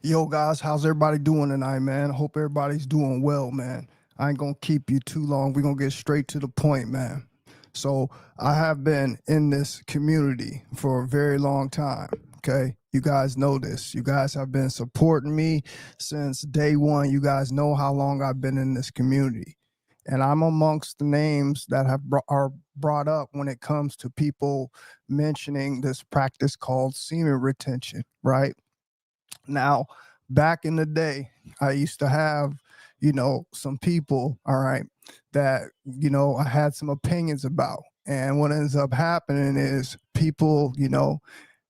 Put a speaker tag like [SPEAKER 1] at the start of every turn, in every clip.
[SPEAKER 1] Yo, guys, how's everybody doing tonight, man? I hope everybody's doing well, man. I ain't gonna keep you too long. We're gonna get straight to the point, man. So, I have been in this community for a very long time, okay? You guys know this. You guys have been supporting me since day one. You guys know how long I've been in this community. And I'm amongst the names that are brought up when it comes to people mentioning this practice called semen retention, right? Now, back in the day, I used to have, some people, all right, that, I had some opinions about. And what ends up happening is people,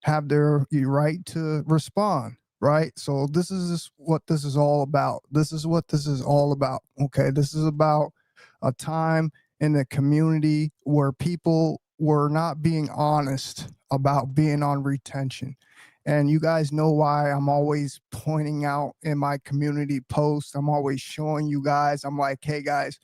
[SPEAKER 1] have their right to respond, right? So this is just what this is all about. This is what this is all about. Okay. This is about a time in the community where people were not being honest about being on retention. And you guys know why I'm always pointing out in my community posts. I'm always showing you guys. I'm like, hey guys,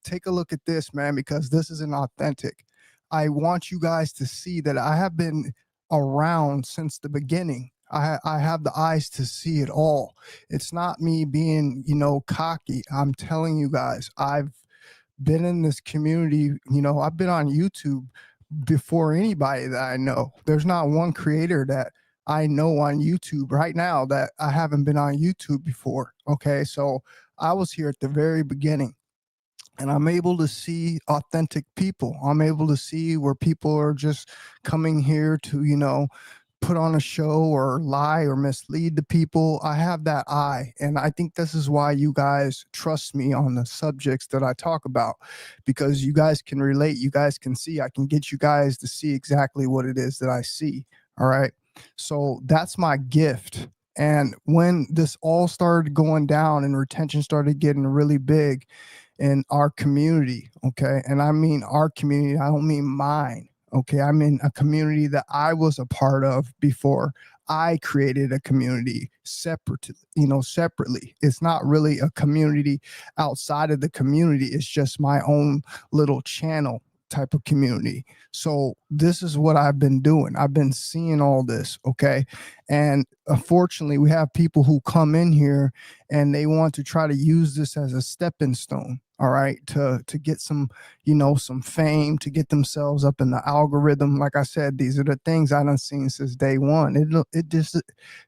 [SPEAKER 1] take a look at this, man, because this isn't authentic. I want you guys to see that I have been around since the beginning. I have the eyes to see it all. It's not me being, cocky. I'm telling you guys, I've been in this community. I've been on YouTube before anybody that I know. There's not one creator that I know on YouTube right now that I haven't been on YouTube before. Okay. So I was here at the very beginning, and I'm able to see authentic people. I'm able to see where people are just coming here to, put on a show or lie or mislead the people. I have that eye. And I think this is why you guys trust me on the subjects that I talk about, because you guys can relate. You guys can see. I can get you guys to see exactly what it is that I see. All right. So that's my gift. And when this all started going down and retention started getting really big in our community, okay, and I mean our community, I don't mean mine, okay, I'm in a community that I was a part of before I created a community separately. It's not really a community outside of the community, it's just my own little channel type of community. So this is what I've been doing. I've been seeing all this, okay? And unfortunately, we have people who come in here and they want to try to use this as a stepping stone, all right, to get some, some fame, to get themselves up in the algorithm. Like I said, these are the things I done seen since day one.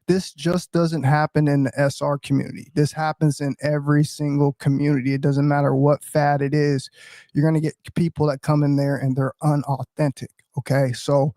[SPEAKER 1] This just doesn't happen in the SR community. This happens in every single community. It doesn't matter what fad it is. You're going to get people that come in there and they're unauthentic. Okay. So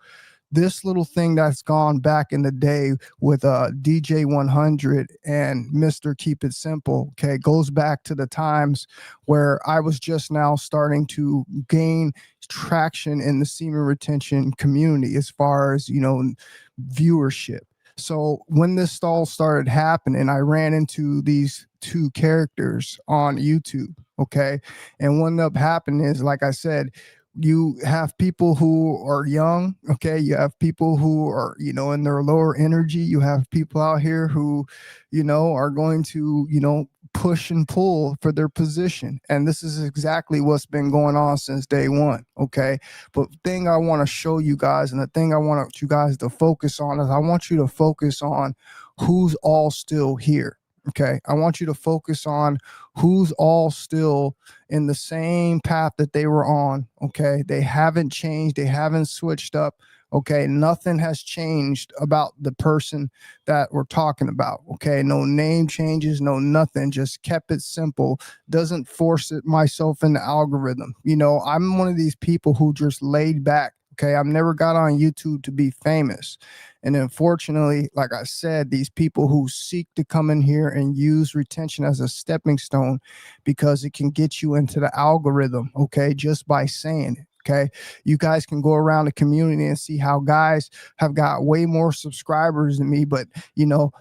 [SPEAKER 1] this little thing that's gone back in the day with DJ100 and Mr. Keep It Simple, okay, goes back to the times where I was just now starting to gain traction in the semen retention community as far as, viewership. So when this all started happening, I ran into these two characters on YouTube, okay? And what ended up happening is, like I said, you have people who are young, okay, you have people who are, in their lower energy, you have people out here who, are going to, push and pull for their position, and this is exactly what's been going on since day one, okay? But the thing I want to show you guys, and the thing I want you guys to focus on, is I want you to focus on who's all still here. Okay, I want you to focus on who's all still in the same path that they were on. Okay, they haven't changed, they haven't switched up. Okay, nothing has changed about the person that we're talking about. Okay, no name changes, no nothing, just kept it simple. Doesn't force it myself in the algorithm. I'm one of these people who just laid back. Okay, I've never got on YouTube to be famous. And unfortunately, like I said, these people who seek to come in here and use retention as a stepping stone because it can get you into the algorithm, okay, just by saying it. Okay, you guys can go around the community and see how guys have got way more subscribers than me, but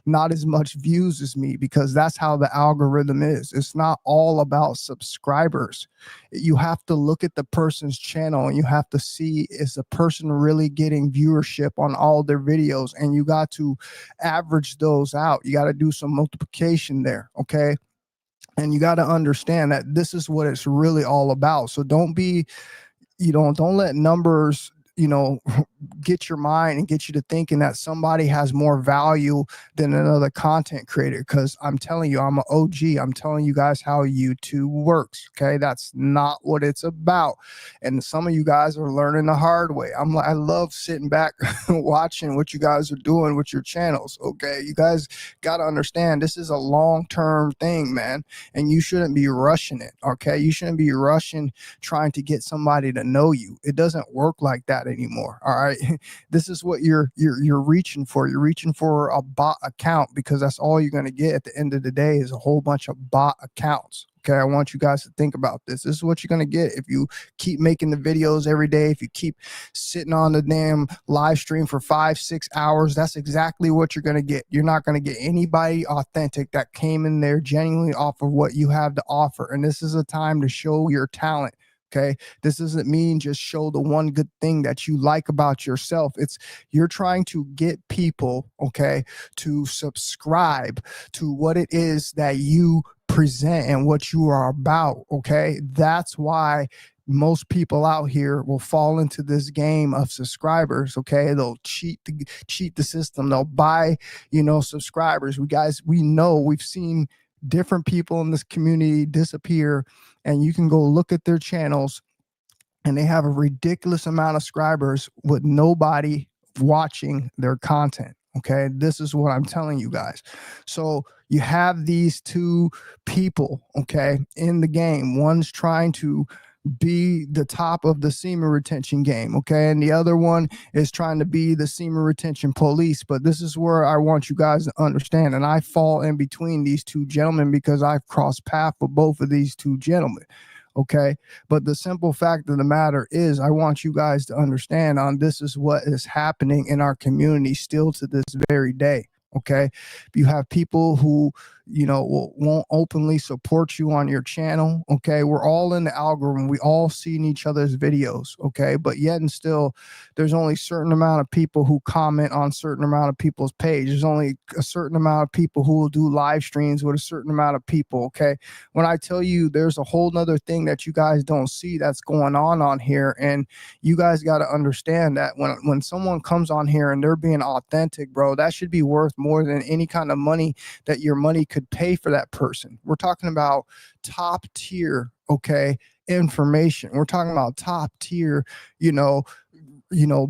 [SPEAKER 1] not as much views as me, because that's how the algorithm is. It's not all about subscribers. You have to look at the person's channel and you have to see, is the person really getting viewership on all their videos, and you got to average those out. You got to do some multiplication there, okay? And you got to understand that this is what it's really all about. So don't let numbers get your mind and get you to thinking that somebody has more value than another content creator. Because I'm telling you, I'm an OG. I'm telling you guys how YouTube works. Okay, that's not what it's about. And some of you guys are learning the hard way. I love sitting back watching what you guys are doing with your channels. Okay, you guys got to understand this is a long-term thing, man, and you shouldn't be rushing it. Okay, you shouldn't be rushing trying to get somebody to know you. It doesn't work like that anymore. All right. This is what you're reaching for. You're reaching for a bot account, because that's all you're going to get at the end of the day is a whole bunch of bot accounts. Okay, I want you guys to think about this. This is what you're going to get if you keep making the videos every day, if you keep sitting on the damn live stream for 5-6 hours. That's exactly what you're going to get. You're not going to get anybody authentic that came in there genuinely off of what you have to offer. And this is a time to show your talent. Okay, this doesn't mean just show the one good thing that you like about yourself. It's you're trying to get people, okay, to subscribe to what it is that you present and what you are about. Okay, that's why most people out here will fall into this game of subscribers. Okay, they'll cheat the system. They'll buy subscribers. We know, we've seen different people in this community disappear, and you can go look at their channels and they have a ridiculous amount of subscribers with nobody watching their content. Okay, this is what I'm telling you guys. So you have these two people, okay, in the game. One's trying to be the top of the semen retention game, okay, and the other one is trying to be the semen retention police. But this is where I want you guys to understand, and I fall in between these two gentlemen because I've crossed paths with both of these two gentlemen. Okay, but the simple fact of the matter is, I want you guys to understand this is what is happening in our community still to this very day. Okay, you have people who won't openly support you on your channel. Okay, we're all in the algorithm, we all see in each other's videos. Okay, but yet and still there's only a certain amount of people who comment on certain amount of people's page. There's only a certain amount of people who will do live streams with a certain amount of people. Okay, when I tell you there's a whole nother thing that you guys don't see that's going on here, and you guys got to understand that when someone comes on here and they're being authentic, bro, that should be worth more than any kind of money that your money could pay for that person. We're talking about top tier, okay, information. We're talking about top tier,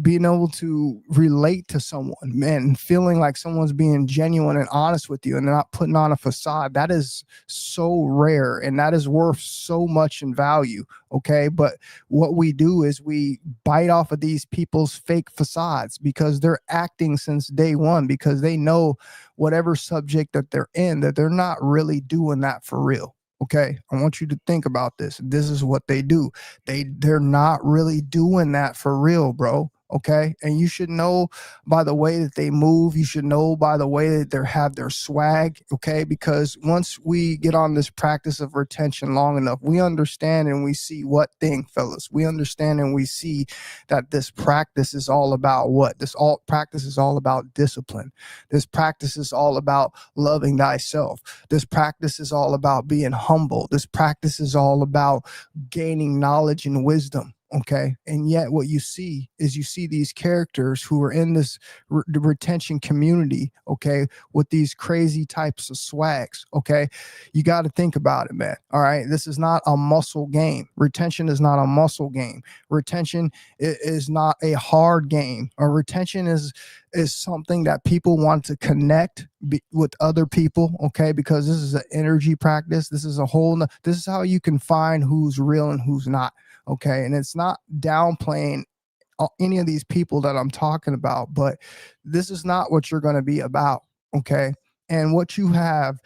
[SPEAKER 1] being able to relate to someone, man, feeling like someone's being genuine and honest with you and they're not putting on a facade. That is so rare, and that is worth so much in value. Okay, but what we do is we bite off of these people's fake facades because they're acting since day one, because they know whatever subject that they're in, that they're not really doing that for real. Okay, I want you to think about this. This is what they do. They're not really doing that for real, bro. Okay, and you should know by the way that they move. You should know by the way that they have their swag. Okay, because once we get on this practice of retention long enough, we understand and we see what thing, fellas. We understand and we see that this practice is all about what? Practice is all about discipline. This practice is all about loving thyself. This practice is all about being humble. This practice is all about gaining knowledge and wisdom. Okay, and yet what you see is these characters who are in this retention community, okay, with these crazy types of swags. Okay, you got to think about it, man. All right, this is not a muscle game. Retention is not a muscle game. Retention is not a hard game. Or retention is something that people want to connect with other people. Okay, because this is an energy practice. This is this is how you can find who's real and who's not. Okay, and it's not downplaying any of these people that I'm talking about, but this is not what you're going to be about. Okay, and what you have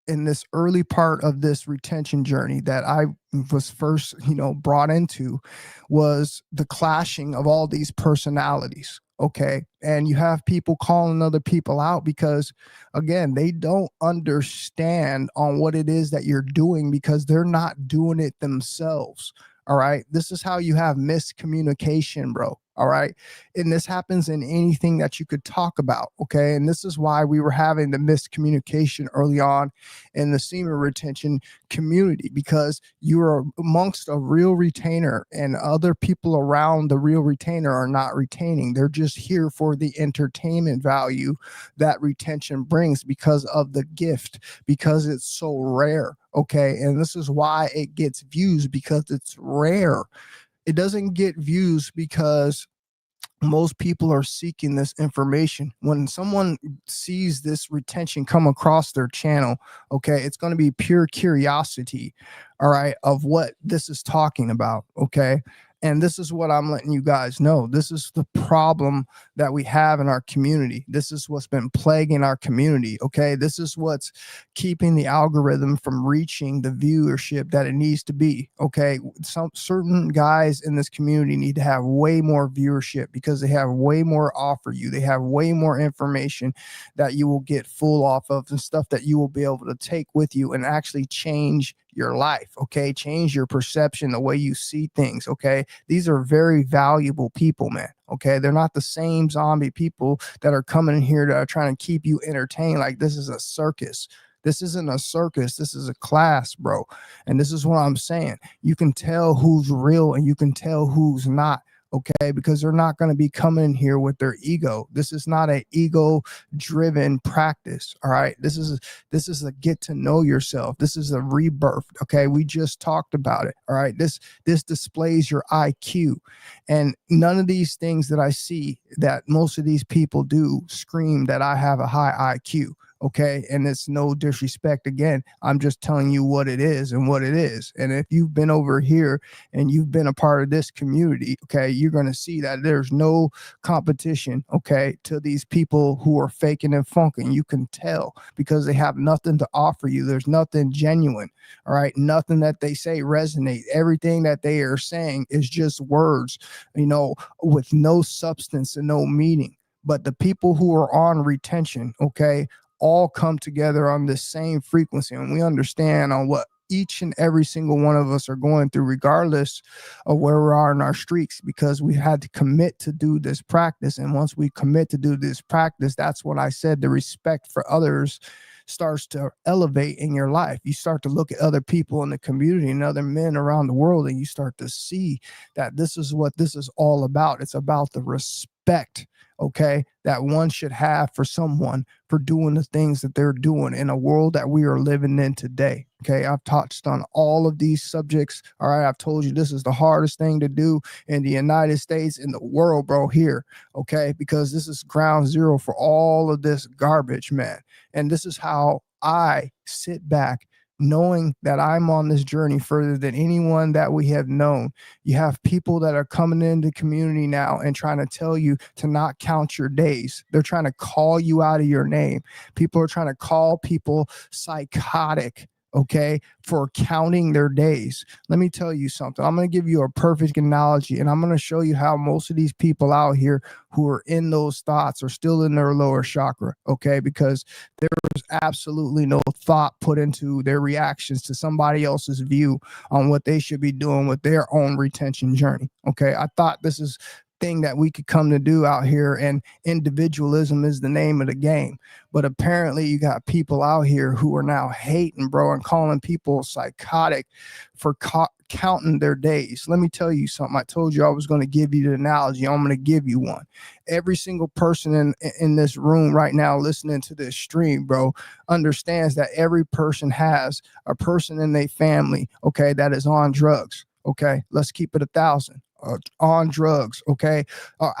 [SPEAKER 1] in this early part of this retention journey that I was first, brought into, was the clashing of all these personalities. Okay, and you have people calling other people out because, again, they don't understand on what it is that you're doing because they're not doing it themselves. All right, this is how you have miscommunication, bro. All right. And this happens in anything that you could talk about. Okay. And this is why we were having the miscommunication early on in the semen retention community, because you are amongst a real retainer and other people around the real retainer are not retaining. They're just here for the entertainment value that retention brings because of the gift, because it's so rare. Okay. And this is why it gets views, because it's rare. It doesn't get views because most people are seeking this information. When someone sees this retention come across their channel, okay, it's going to be pure curiosity, all right, of what this is talking about. Okay. And this is what I'm letting you guys know. This is the problem that we have in our community. This is what's been plaguing our community. Okay. This is what's keeping the algorithm from reaching the viewership that it needs to be. Okay. Some certain guys in this community need to have way more viewership because they have way more offer you. They have way more information that you will get full off of and stuff that you will be able to take with you and actually change your life. Okay. Change your perception, the way you see things. Okay. These are very valuable people, man. Okay. They're not the same zombie people that are coming in here that are trying to keep you entertained. Like this is a circus. This isn't a circus. This is a class, bro. And this is what I'm saying. You can tell who's real and you can tell who's not. Okay, because they're not going to be coming in here with their ego. This is not an ego driven practice. All right. This is a get to know yourself. This is a rebirth. Okay. We just talked about it. All right. This displays your IQ, and none of these things that I see that most of these people do scream that I have a high IQ. Okay. And it's no disrespect. Again, I'm just telling you what it is and what it is. And if you've been over here and you've been a part of this community, okay, you're going to see that there's no competition, okay, to these people who are faking and funking. You can tell because they have nothing to offer you. There's nothing genuine. All right. Nothing that they say resonate. Everything that they are saying is just words, with no substance and no meaning. But the people who are on retention, okay, all come together on the same frequency, and we understand on what each and every single one of us are going through, regardless of where we are in our streaks, because we had to commit to do this practice. And once we commit to do this practice, that's what I said, the respect for others starts to elevate in your life. You start to look at other people in the community and other men around the world, and you start to see that this is what this is all about. It's about the respect, okay, that one should have for someone for doing the things that they're doing in a world that we are living in today. Okay, I've touched on all of these subjects. All right, I've told you this is the hardest thing to do in the United States, in the world, bro, here. Okay, because this is ground zero for all of this garbage, man. And this is how I sit back knowing that I'm on this journey further than anyone that we have known. You have people that are coming into community now and trying to tell you to not count your days. They're trying to call you out of your name. People are trying to call people psychotic, okay, for counting their days. Let me tell you something. I'm going to give you a perfect analogy, and I'm going to show you how most of these people out here who are in those thoughts are still in their lower chakra, okay, because there's absolutely no thought put into their reactions to somebody else's view on what they should be doing with their own retention journey. Okay. I thought this is thing that we could come to do out here, and individualism is the name of the game. But apparently you got people out here who are now hating, bro, and calling people psychotic for counting their days. Let me tell you something. I told you I was going to give you the analogy. I'm going to give you one. Every single person in this room right now listening to this stream, bro, understands that every person has a person in their family, okay, that is on drugs. Okay, let's keep it 1,000. On drugs, okay,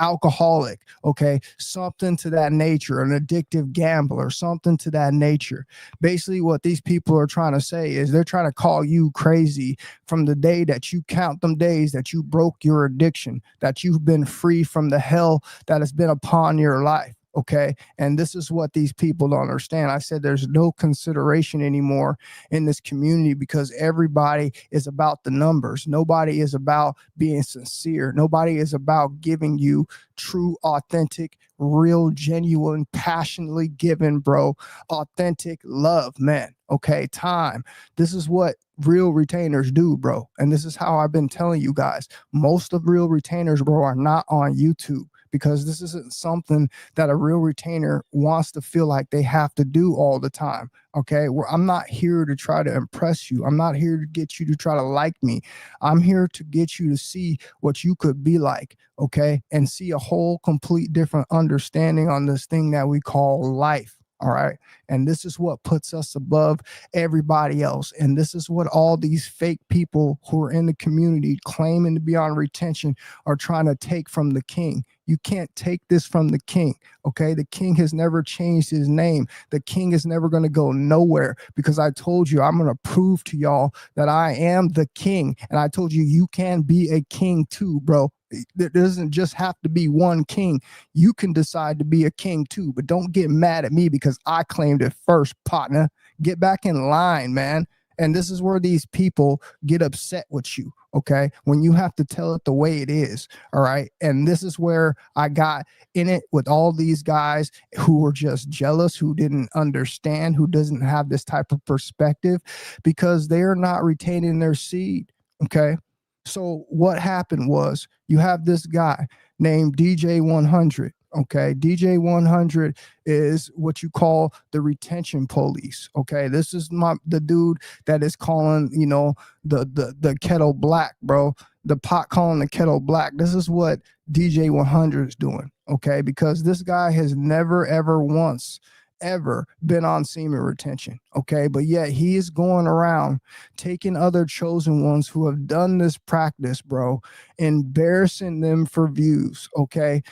[SPEAKER 1] alcoholic, okay, something to that nature, an addictive gambler, something to that nature. Basically, what these people are trying to say is they're trying to call you crazy from the day that you count them days that you broke your addiction, that you've been free from the hell that has been upon your life. Okay. And this is what these people don't understand. I said there's no consideration anymore in this community because everybody is about the numbers. Nobody is about being sincere. Nobody is about giving you true, authentic, real, genuine, passionately given, bro, authentic love, man. Okay. Time. This is what real retainers do, bro. And this is how I've been telling you guys. Most of real retainers, bro, are not on YouTube because this isn't something that a real retainer wants to feel like they have to do all the time. Okay. I'm not here to try to impress you. I'm not here to get you to try to like me. I'm here to get you to see what you could be like. Okay. And see a whole complete different understanding on this thing that we call life. All right. And this is what puts us above everybody else. And this is what all these fake people who are in the community claiming to be on retention are trying to take from the king. You can't take this from the king. Okay. The king has never changed his name. The king is never going to go nowhere because I told you I'm going to prove to y'all that I am the king. And I told you you can be a king too, bro. There doesn't just have to be one king. You can decide to be a king too, but don't get mad at me because I claimed it first, partner. Get back in line, man. And this is where these people get upset with you, okay? When you have to tell it the way it is, all right? And this is where I got in it with all these guys who were just jealous, who didn't understand, who doesn't have this type of perspective because they're not retaining their seed, okay? So what happened was you have this guy named DJ100. Okay, DJ100 is what you call the retention police. Okay, this is the dude that is calling, you know, the kettle black, bro. The pot calling the kettle black. This is what DJ100 is doing. Okay, because this guy has never ever once ever been on semen retention. Okay, but yet he is going around taking other chosen ones who have done this practice, bro, embarrassing them for views. Okay,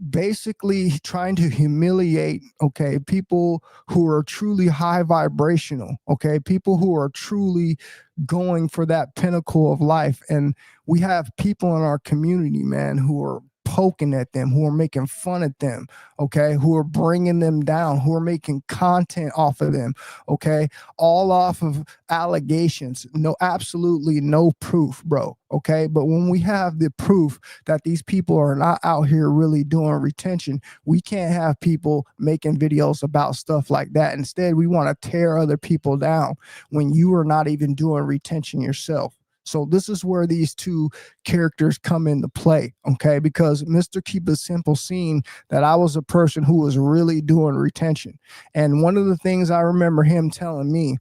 [SPEAKER 1] basically trying to humiliate, okay, people who are truly high vibrational, okay, people who are truly going for that pinnacle of life. And we have people in our community, man, who are poking at them, who are making fun at them, okay, who are bringing them down, who are making content off of them, okay, all off of allegations, no, absolutely no proof, bro, okay. But when we have the proof that these people are not out here really doing retention, we can't have people making videos about stuff like that. Instead, we want to tear other people down when you are not even doing retention yourself. So this is where these two characters come into play, okay? Because Mr. Keep It Simple seen that I was a person who was really doing retention. And one of the things I remember him telling me,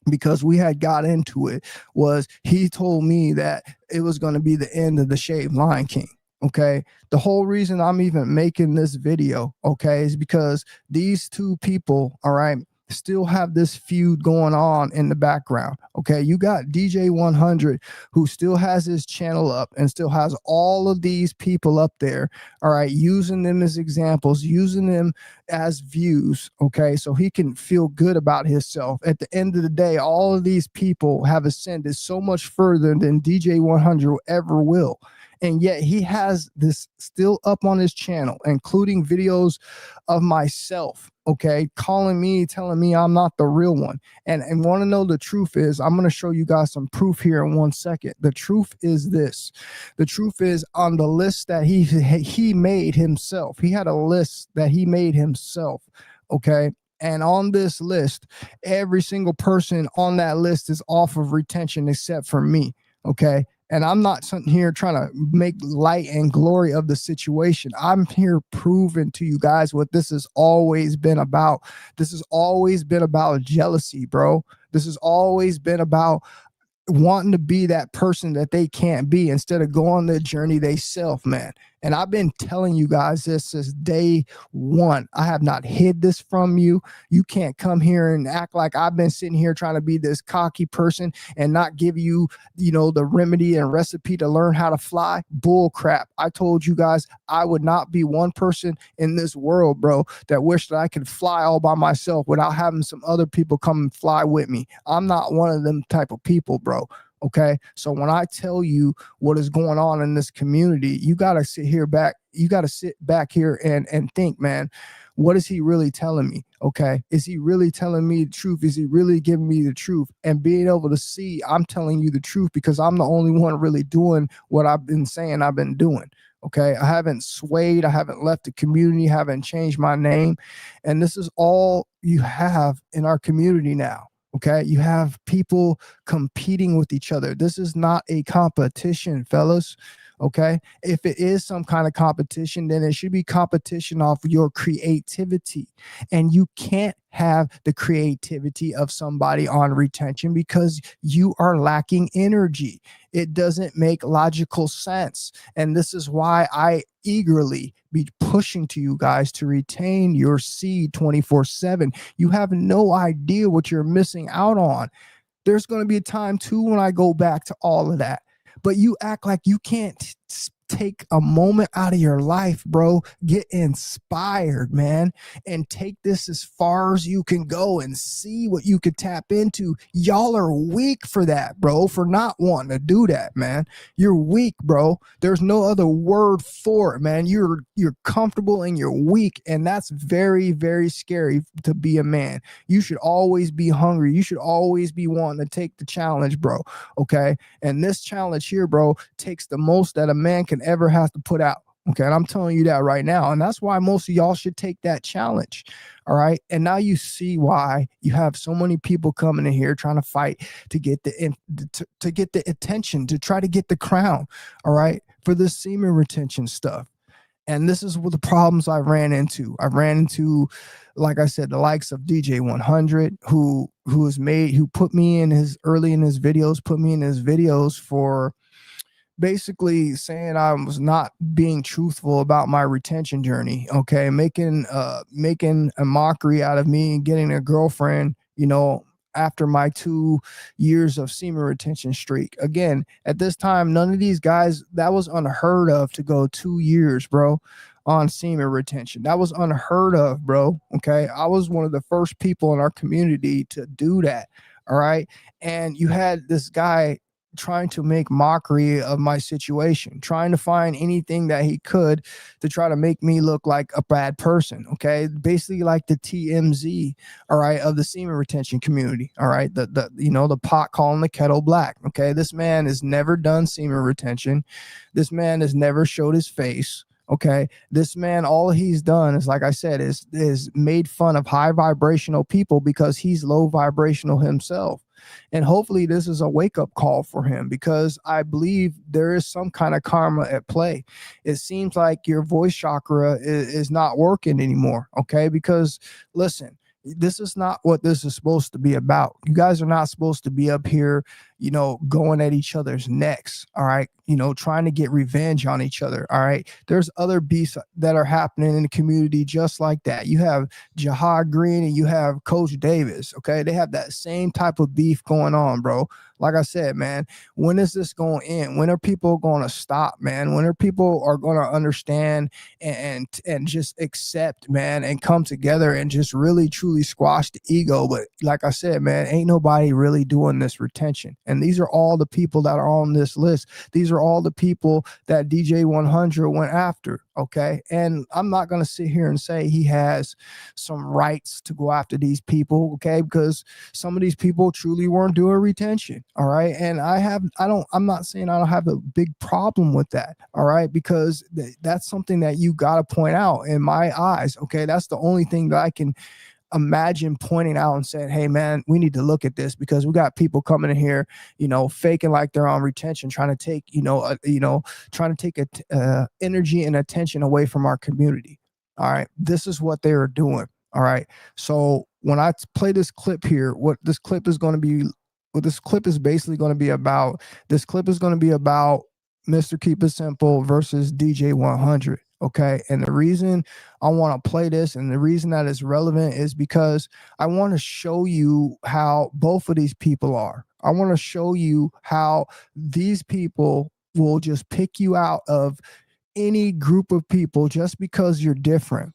[SPEAKER 1] because we had got into it, was he told me that it was going to be the end of the Shaved Lion King. Okay, the whole reason I'm even making this video, okay, is because these two people, all right, still have this feud going on in the background. Okay, you got DJ100 who still has his channel up and still has all of these people up there, all right, using them as examples, using them as views, okay, so he can feel good about himself. At the end of the day, all of these people have ascended so much further than DJ100 ever will. And yet he has this still up on his channel, including videos of myself, okay, calling me, telling me I'm not the real one. And want to know the truth is, I'm going to show you guys some proof here in 1 second. The truth is this. The truth is on the list that he made himself. He had a list that he made himself, okay? And on this list, every single person on that list is off of retention except for me, okay? And I'm not sitting here trying to make light and glory of the situation. I'm here proving to you guys what this has always been about. This has always been about jealousy, bro. This has always been about wanting to be that person that they can't be instead of go on the journey they self, man. And I've been telling you guys this since day one. I have not hid this from you. You can't come here and act like I've been sitting here trying to be this cocky person and not give you, you know, the remedy and recipe to learn how to fly. Bull crap. I told you guys I would not be one person in this world, bro, that wished that I could fly all by myself without having some other people come and fly with me. I'm not one of them type of people, bro. Okay. So when I tell you what is going on in this community, you got to sit back here and think, man, what is he really telling me? Okay. Is he really telling me the truth? Is he really giving me the truth? And being able to see, I'm telling you the truth because I'm the only one really doing what I've been saying I've been doing. Okay. I haven't swayed. I haven't left the community, haven't changed my name. And this is all you have in our community now. Okay. You have people competing with each other. This is not a competition, fellas. Okay. If it is some kind of competition, then it should be competition off your creativity. And you can't have the creativity of somebody on retention because you are lacking energy. It doesn't make logical sense. And this is why I eagerly be pushing to you guys to retain your seed 24/7. You have no idea what you're missing out on. There's going to be a time too when I go back to all of that. But you act like you can't take a moment out of your life, bro. Get inspired, man, and take this as far as you can go and see what you could tap into. Y'all are weak for that, bro, for not wanting to do that, man. You're weak, bro. There's no other word for it, man. You're comfortable and you're weak, and that's very, very scary to be a man. You should always be hungry. You should always be wanting to take the challenge, bro. Okay. And this challenge here, bro, takes the most that a man can ever have to put out. Okay. And I'm telling you that right now. And that's why most of y'all should take that challenge. All right. And now you see why you have so many people coming in here trying to fight to get to get the attention, to try to get the crown. All right. For the semen retention stuff. And this is what the problems I ran into. I ran into, like I said, the likes of DJ100, who put me in his videos for basically saying I was not being truthful about my retention journey. Okay, making a mockery out of me and getting a girlfriend, after my 2 years of semen retention streak. Again, at this time, none of these guys, that was unheard of to go 2 years, bro, on semen retention. That was unheard of, bro. Okay. I was one of the first people in our community to do that. All right. And you had this guy trying to make mockery of my situation, trying to find anything that he could to try to make me look like a bad person. Okay. Basically like the TMZ, all right, of the semen retention community. All right. The pot calling the kettle black. Okay. This man has never done semen retention. This man has never showed his face. Okay. This man, all he's done is, like I said, is made fun of high vibrational people because he's low vibrational himself. And hopefully this is a wake-up call for him, because I believe there is some kind of karma at play. It seems like your voice chakra is not working anymore. Okay. Because listen, this is not what this is supposed to be about. You guys are not supposed to be up here, going at each other's necks. All right. Trying to get revenge on each other. All right. There's other beasts that are happening in the community just like that. You have Jihad Green and you have Coach Davis. Okay. They have that same type of beef going on, bro. Like I said, man, when is this going to end? When are people going to stop, man? When are people are going to understand and just accept, man, and come together and just really truly squash the ego? But like I said, man, ain't nobody really doing this retention. And these are all the people that are on this list. These are all the people that DJ100 went after. Okay. And I'm not going to sit here and say he has some rights to go after these people. Okay. Because some of these people truly weren't doing retention. All right. And I'm not saying I don't have a big problem with that. All right. Because that's something that you got to point out in my eyes. Okay. That's the only thing that I can imagine pointing out and saying, hey man, we need to look at this, because we got people coming in here, faking like they're on retention, trying to take, energy and attention away from our community. All right. This is what they are doing. All right. So when I play this clip here, what this clip is basically going to be about, Mr. Keep It Simple versus DJ100. Okay. And the reason I want to play this and the reason that it's relevant is because I want to show you how both of these people are. I want to show you how these people will just pick you out of any group of people just because you're different.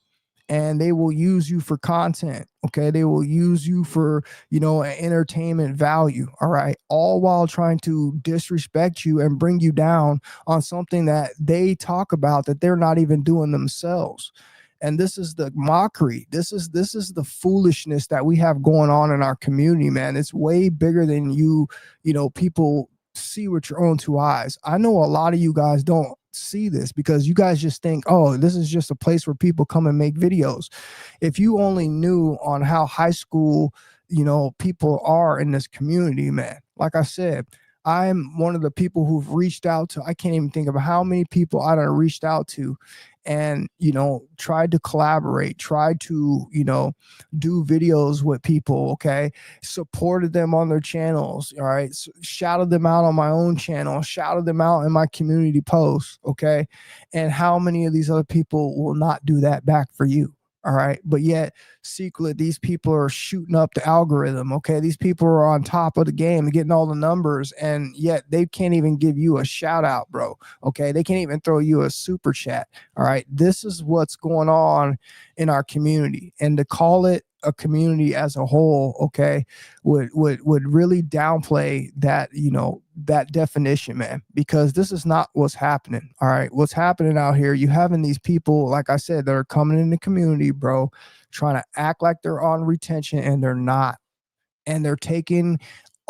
[SPEAKER 1] and they will use you for content. Okay, they will use you for, an entertainment value. All right, all while trying to disrespect you and bring you down on something that they talk about that they're not even doing themselves. And this is the mockery. This is the foolishness that we have going on in our community, man. It's way bigger than people see with your own two eyes. I know a lot of you guys don't see this because you guys just think, oh, this is just a place where people come and make videos. If you only knew on how high school, people are in this community, man. Like I said, I'm one of the people who've reached out to, I can't even think of how many people I done reached out to and, tried to collaborate, tried to, do videos with people. Okay. Supported them on their channels. All right. So shouted them out on my own channel, shouted them out in my community posts. Okay. And how many of these other people will not do that back for you? All right. But yet, secretly, these people are shooting up the algorithm. Okay. These people are on top of the game and getting all the numbers, and yet they can't even give you a shout out, bro. Okay. They can't even throw you a super chat. All right. This is what's going on in our community. And to call it a community as a whole, okay, would really downplay that, that definition, man, because this is not what's happening. All right. What's happening out here, you having these people, like I said, that are coming in the community, bro, trying to act like they're on retention, and they're not. And they're taking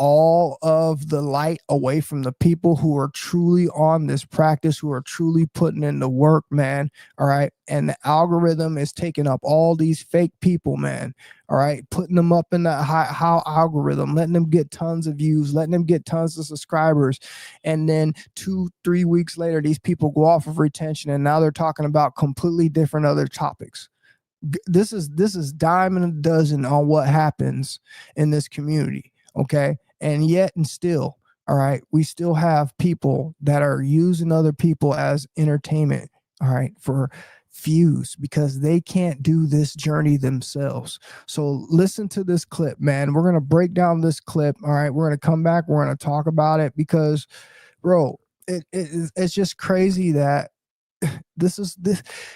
[SPEAKER 1] all of the light away from the people who are truly on this practice, who are truly putting in the work, man. All right. And the algorithm is taking up all these fake people, man. All right. Putting them up in the how algorithm, letting them get tons of views, letting them get tons of subscribers. And then 2-3 weeks later, these people go off of retention, and now they're talking about completely different other topics. This is dime and a dozen on what happens in this community. Okay. And yet and still, all right, we still have people that are using other people as entertainment, all right, for views, because they can't do this journey themselves. So listen to this clip, man. We're going to break down this clip. All right. We're going to come back. We're going to talk about it because, bro, it's just crazy that this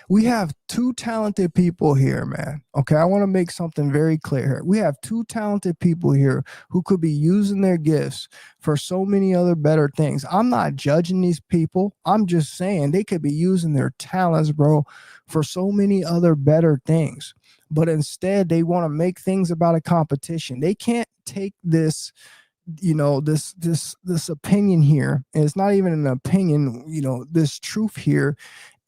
[SPEAKER 1] we have two talented people here, man. Okay, I want to make something very clear here. We have two talented people here who could be using their gifts for so many other better things. I'm not judging these people. I'm just saying they could be using their talents, bro, for so many other better things. But instead, they want to make things about a competition. They can't take this, this opinion here, and it's not even an opinion, this truth here,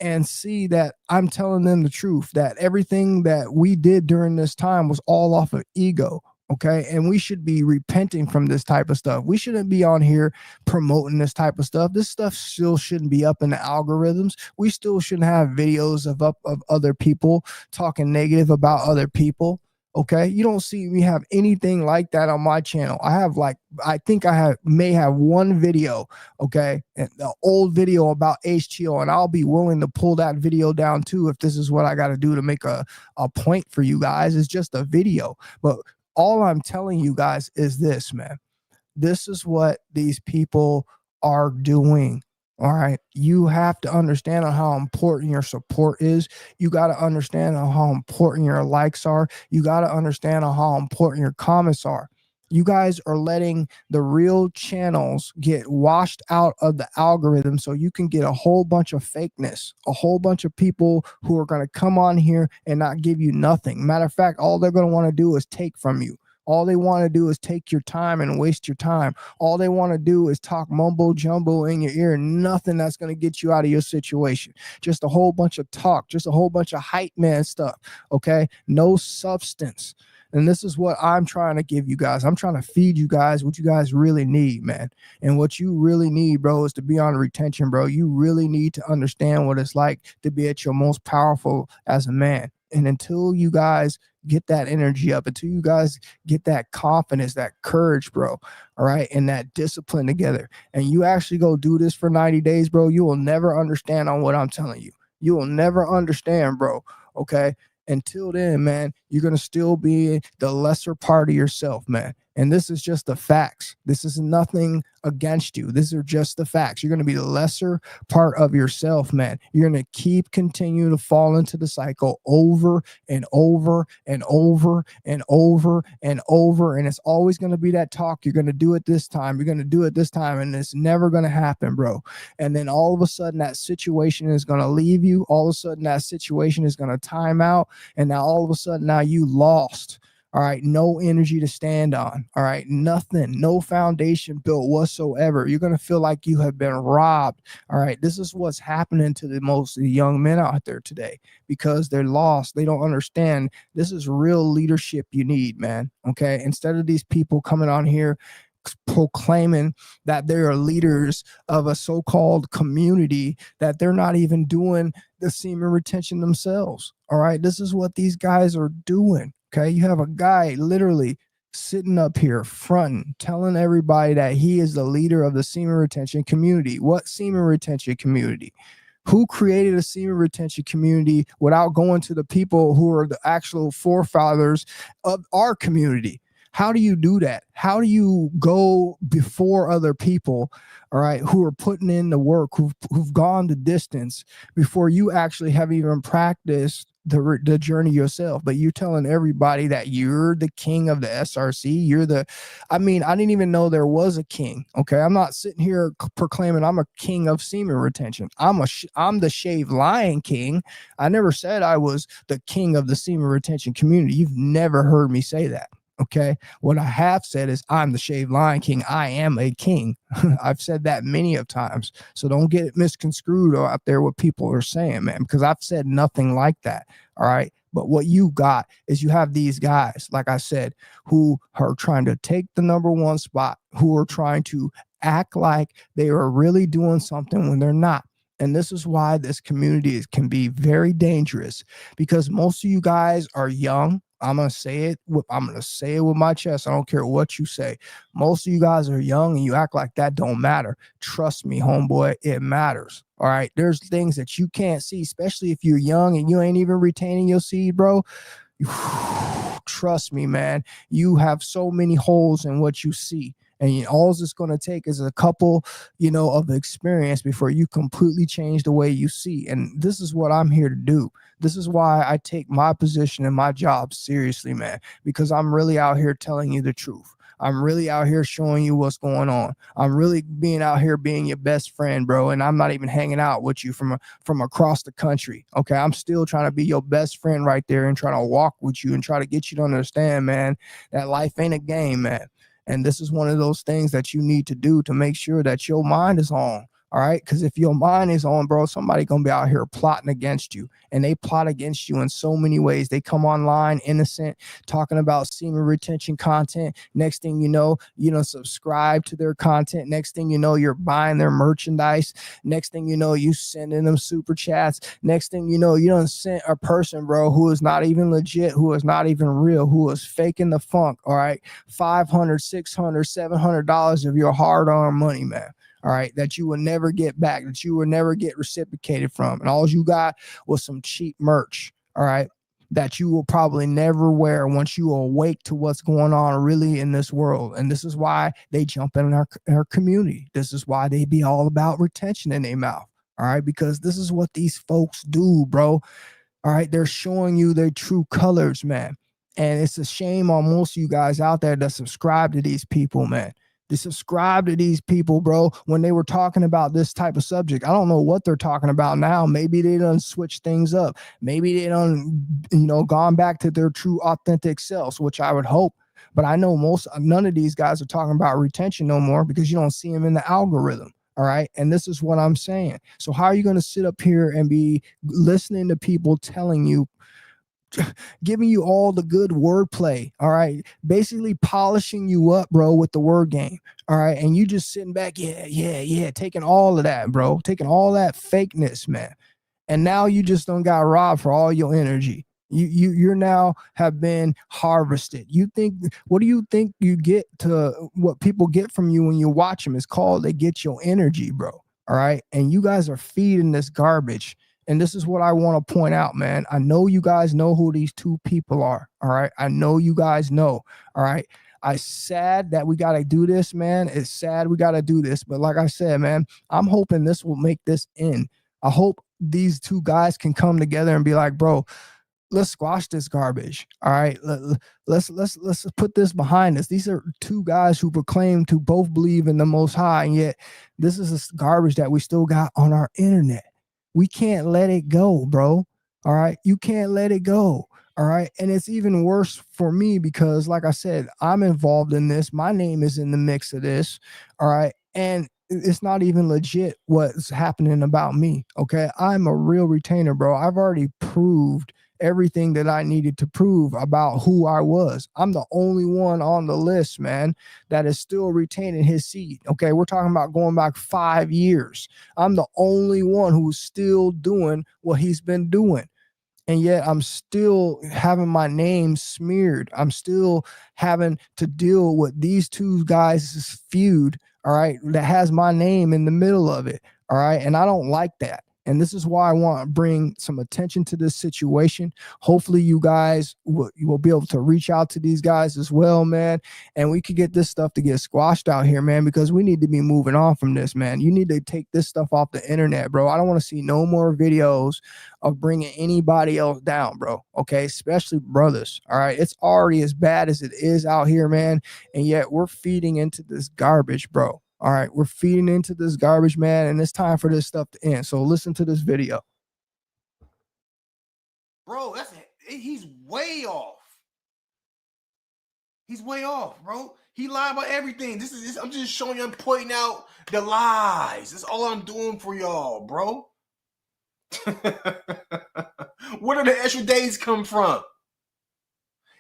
[SPEAKER 1] and see that I'm telling them the truth, that everything that we did during this time was all off of ego. Okay. And we should be repenting from this type of stuff. We shouldn't be on here promoting this type of stuff. This stuff still shouldn't be up in the algorithms. We still shouldn't have videos of other people talking negative about other people. Okay. You don't see me have anything like that on my channel. I think may have one video. Okay. An old video about HTO, and I'll be willing to pull that video down too if this is what I got to do to make a point for you guys. It's just a video. But all I'm telling you guys is this, man. This is what these people are doing. All right. You have to understand how important your support is. You got to understand how important your likes are. You got to understand how important your comments are. You guys are letting the real channels get washed out of the algorithm so you can get a whole bunch of fakeness, a whole bunch of people who are going to come on here and not give you nothing. Matter of fact, all they're going to want to do is take from you. All they want to do is take your time and waste your time. All they want to do is talk mumbo jumbo in your ear. Nothing that's going to get you out of your situation. Just a whole bunch of talk, just a whole bunch of hype man stuff. Okay. No substance. And this is what I'm trying to give you guys. I'm trying to feed you guys what you guys really need, man. And what you really need, bro, is to be on retention, bro. You really need to understand what it's like to be at your most powerful as a man. And until you guys get that energy up, until you guys get that confidence, that courage, bro, all right, and that discipline together, and you actually go do this for 90 days, bro, you will never understand on what I'm telling you. You will never understand, bro, okay? Until then, man, you're going to still be the lesser part of yourself, man. And this is just the facts. This is nothing against you. These are just the facts. You're going to be the lesser part of yourself, man. You're going to keep continuing to fall into the cycle over and over and over and over and over. And it's always going to be that talk. You're going to do it this time. You're going to do it this time. And it's never going to happen, bro. And then all of a sudden that situation is going to leave you. All of a sudden that situation is going to time out. And now all of a sudden now you lost. All right, no energy to stand on. All right, nothing, no foundation built whatsoever. You're going to feel like you have been robbed. All right, this is what's happening to the most young men out there today because they're lost. They don't understand. This is real leadership you need, man. Okay, instead of these people coming on here proclaiming that they are leaders of a so-called community that they're not even doing the semen retention themselves. All right, this is what these guys are doing. Okay, you have a guy literally sitting up here fronting, telling everybody that he is the leader of the semen retention community. What semen retention community? Who created a semen retention community without going to the people who are the actual forefathers of our community? How do you do that? How do you go before other people, all right, who are putting in the work, who've gone the distance before you actually have even practiced the journey yourself? But you're telling everybody that you're the king of the SRC. I didn't even know there was a king. Okay, I'm not sitting here proclaiming I'm a king of semen retention. I'm the shaved lion king. I never said I was the king of the semen retention community. You've never heard me say that. Okay, what I have said is I'm the shaved lion king. I am a king. I've said that many of times. So don't get it misconstrued out there what people are saying, man, because I've said nothing like that. All right. But what you got is you have these guys, like I said, who are trying to take the number one spot, who are trying to act like they are really doing something when they're not. And this is why this community can be very dangerous, because most of you guys are young. I'm gonna say it with my chest. I don't care what you say. Most of you guys are young and you act like that don't matter. Trust me, homeboy, it matters. All right. There's things that you can't see, especially if you're young and you ain't even retaining your seed, bro. Trust me, man. You have so many holes in what you see. And all it's going to take is a couple, of experience before you completely change the way you see. And this is what I'm here to do. This is why I take my position and my job seriously, man, because I'm really out here telling you the truth. I'm really out here showing you what's going on. I'm really being out here being your best friend, bro. And I'm not even hanging out with you from across the country. Okay. I'm still trying to be your best friend right there and trying to walk with you and try to get you to understand, man, that life ain't a game, man. And this is one of those things that you need to do to make sure that your mind is on. All right. Because if your mind is on, bro, somebody going to be out here plotting against you. And they plot against you in so many ways. They come online innocent, talking about semen retention content. Next thing you know, subscribe to their content. Next thing you know, you're buying their merchandise. Next thing you know, you sending them super chats. Next thing you know, you done sent a person, bro, who is not even legit, who is not even real, who is faking the funk. All right. $500, $600, $700 of your hard-earned money, man. All right, that you will never get back, that you will never get reciprocated from. And all you got was some cheap merch, all right, that you will probably never wear once you awake to what's going on really in this world. And this is why they jump in our community. This is why they be all about retention in their mouth, all right, because this is what these folks do, bro. All right, they're showing you their true colors, man. And it's a shame on most of you guys out there that subscribe to these people, man. They subscribe to these people, bro, when they were talking about this type of subject. I don't know what they're talking about now. Maybe they done switched things up. Maybe they done, gone back to their true authentic selves, which I would hope. But I know none of these guys are talking about retention no more because you don't see them in the algorithm. All right. And this is what I'm saying. So how are you going to sit up here and be listening to people telling you, giving you all the good wordplay, all right, basically polishing you up, bro, with the word game, all right, and you just sitting back, yeah, taking all of that, bro, taking all that fakeness, man, and now you just don't got robbed for all your energy. You're now have been harvested. What do you think you get to what people get from you when you watch them? It's called they get your energy, bro, all right, and you guys are feeding this garbage. And this is what I want to point out, man. I know you guys know who these two people are. All right. I know you guys know. All right. I sad that we got to do this, man. It's sad we got to do this. But like I said, man, I'm hoping this will make this end. I hope these two guys can come together and be like, bro, let's squash this garbage. All right. Let's put this behind us. These are two guys who proclaim to both believe in the Most High, and yet this is this garbage that we still got on our internet. We can't let it go, bro. All right. You can't let it go. All right. And it's even worse for me because, like I said, I'm involved in this. My name is in the mix of this. All right. And it's not even legit what's happening about me. Okay. I'm a real retainer, bro. I've already proved everything that I needed to prove about who I was. I'm the only one on the list, man, that is still retaining his seat. Okay. We're talking about going back 5 years. I'm the only one who's still doing what he's been doing. And yet I'm still having my name smeared. I'm still having to deal with these two guys' feud, all right, that has my name in the middle of it, all right? And I don't like that. And this is why I want to bring some attention to this situation. Hopefully you guys will be able to reach out to these guys as well, man. And we could get this stuff to get squashed out here, man, because we need to be moving on from this, man. You need to take this stuff off the internet, bro. I don't want to see no more videos of bringing anybody else down, bro. Okay, especially brothers. All right, it's already as bad as it is out here, man. And yet we're feeding into this garbage, bro. All right, we're feeding into this garbage, man, and it's time for this stuff to end. So listen to this video.
[SPEAKER 2] Bro, he's way off. He's way off, bro. He lied about everything. I'm just showing you, I'm pointing out the lies. That's all I'm doing for y'all, bro. Where do the extra days come from?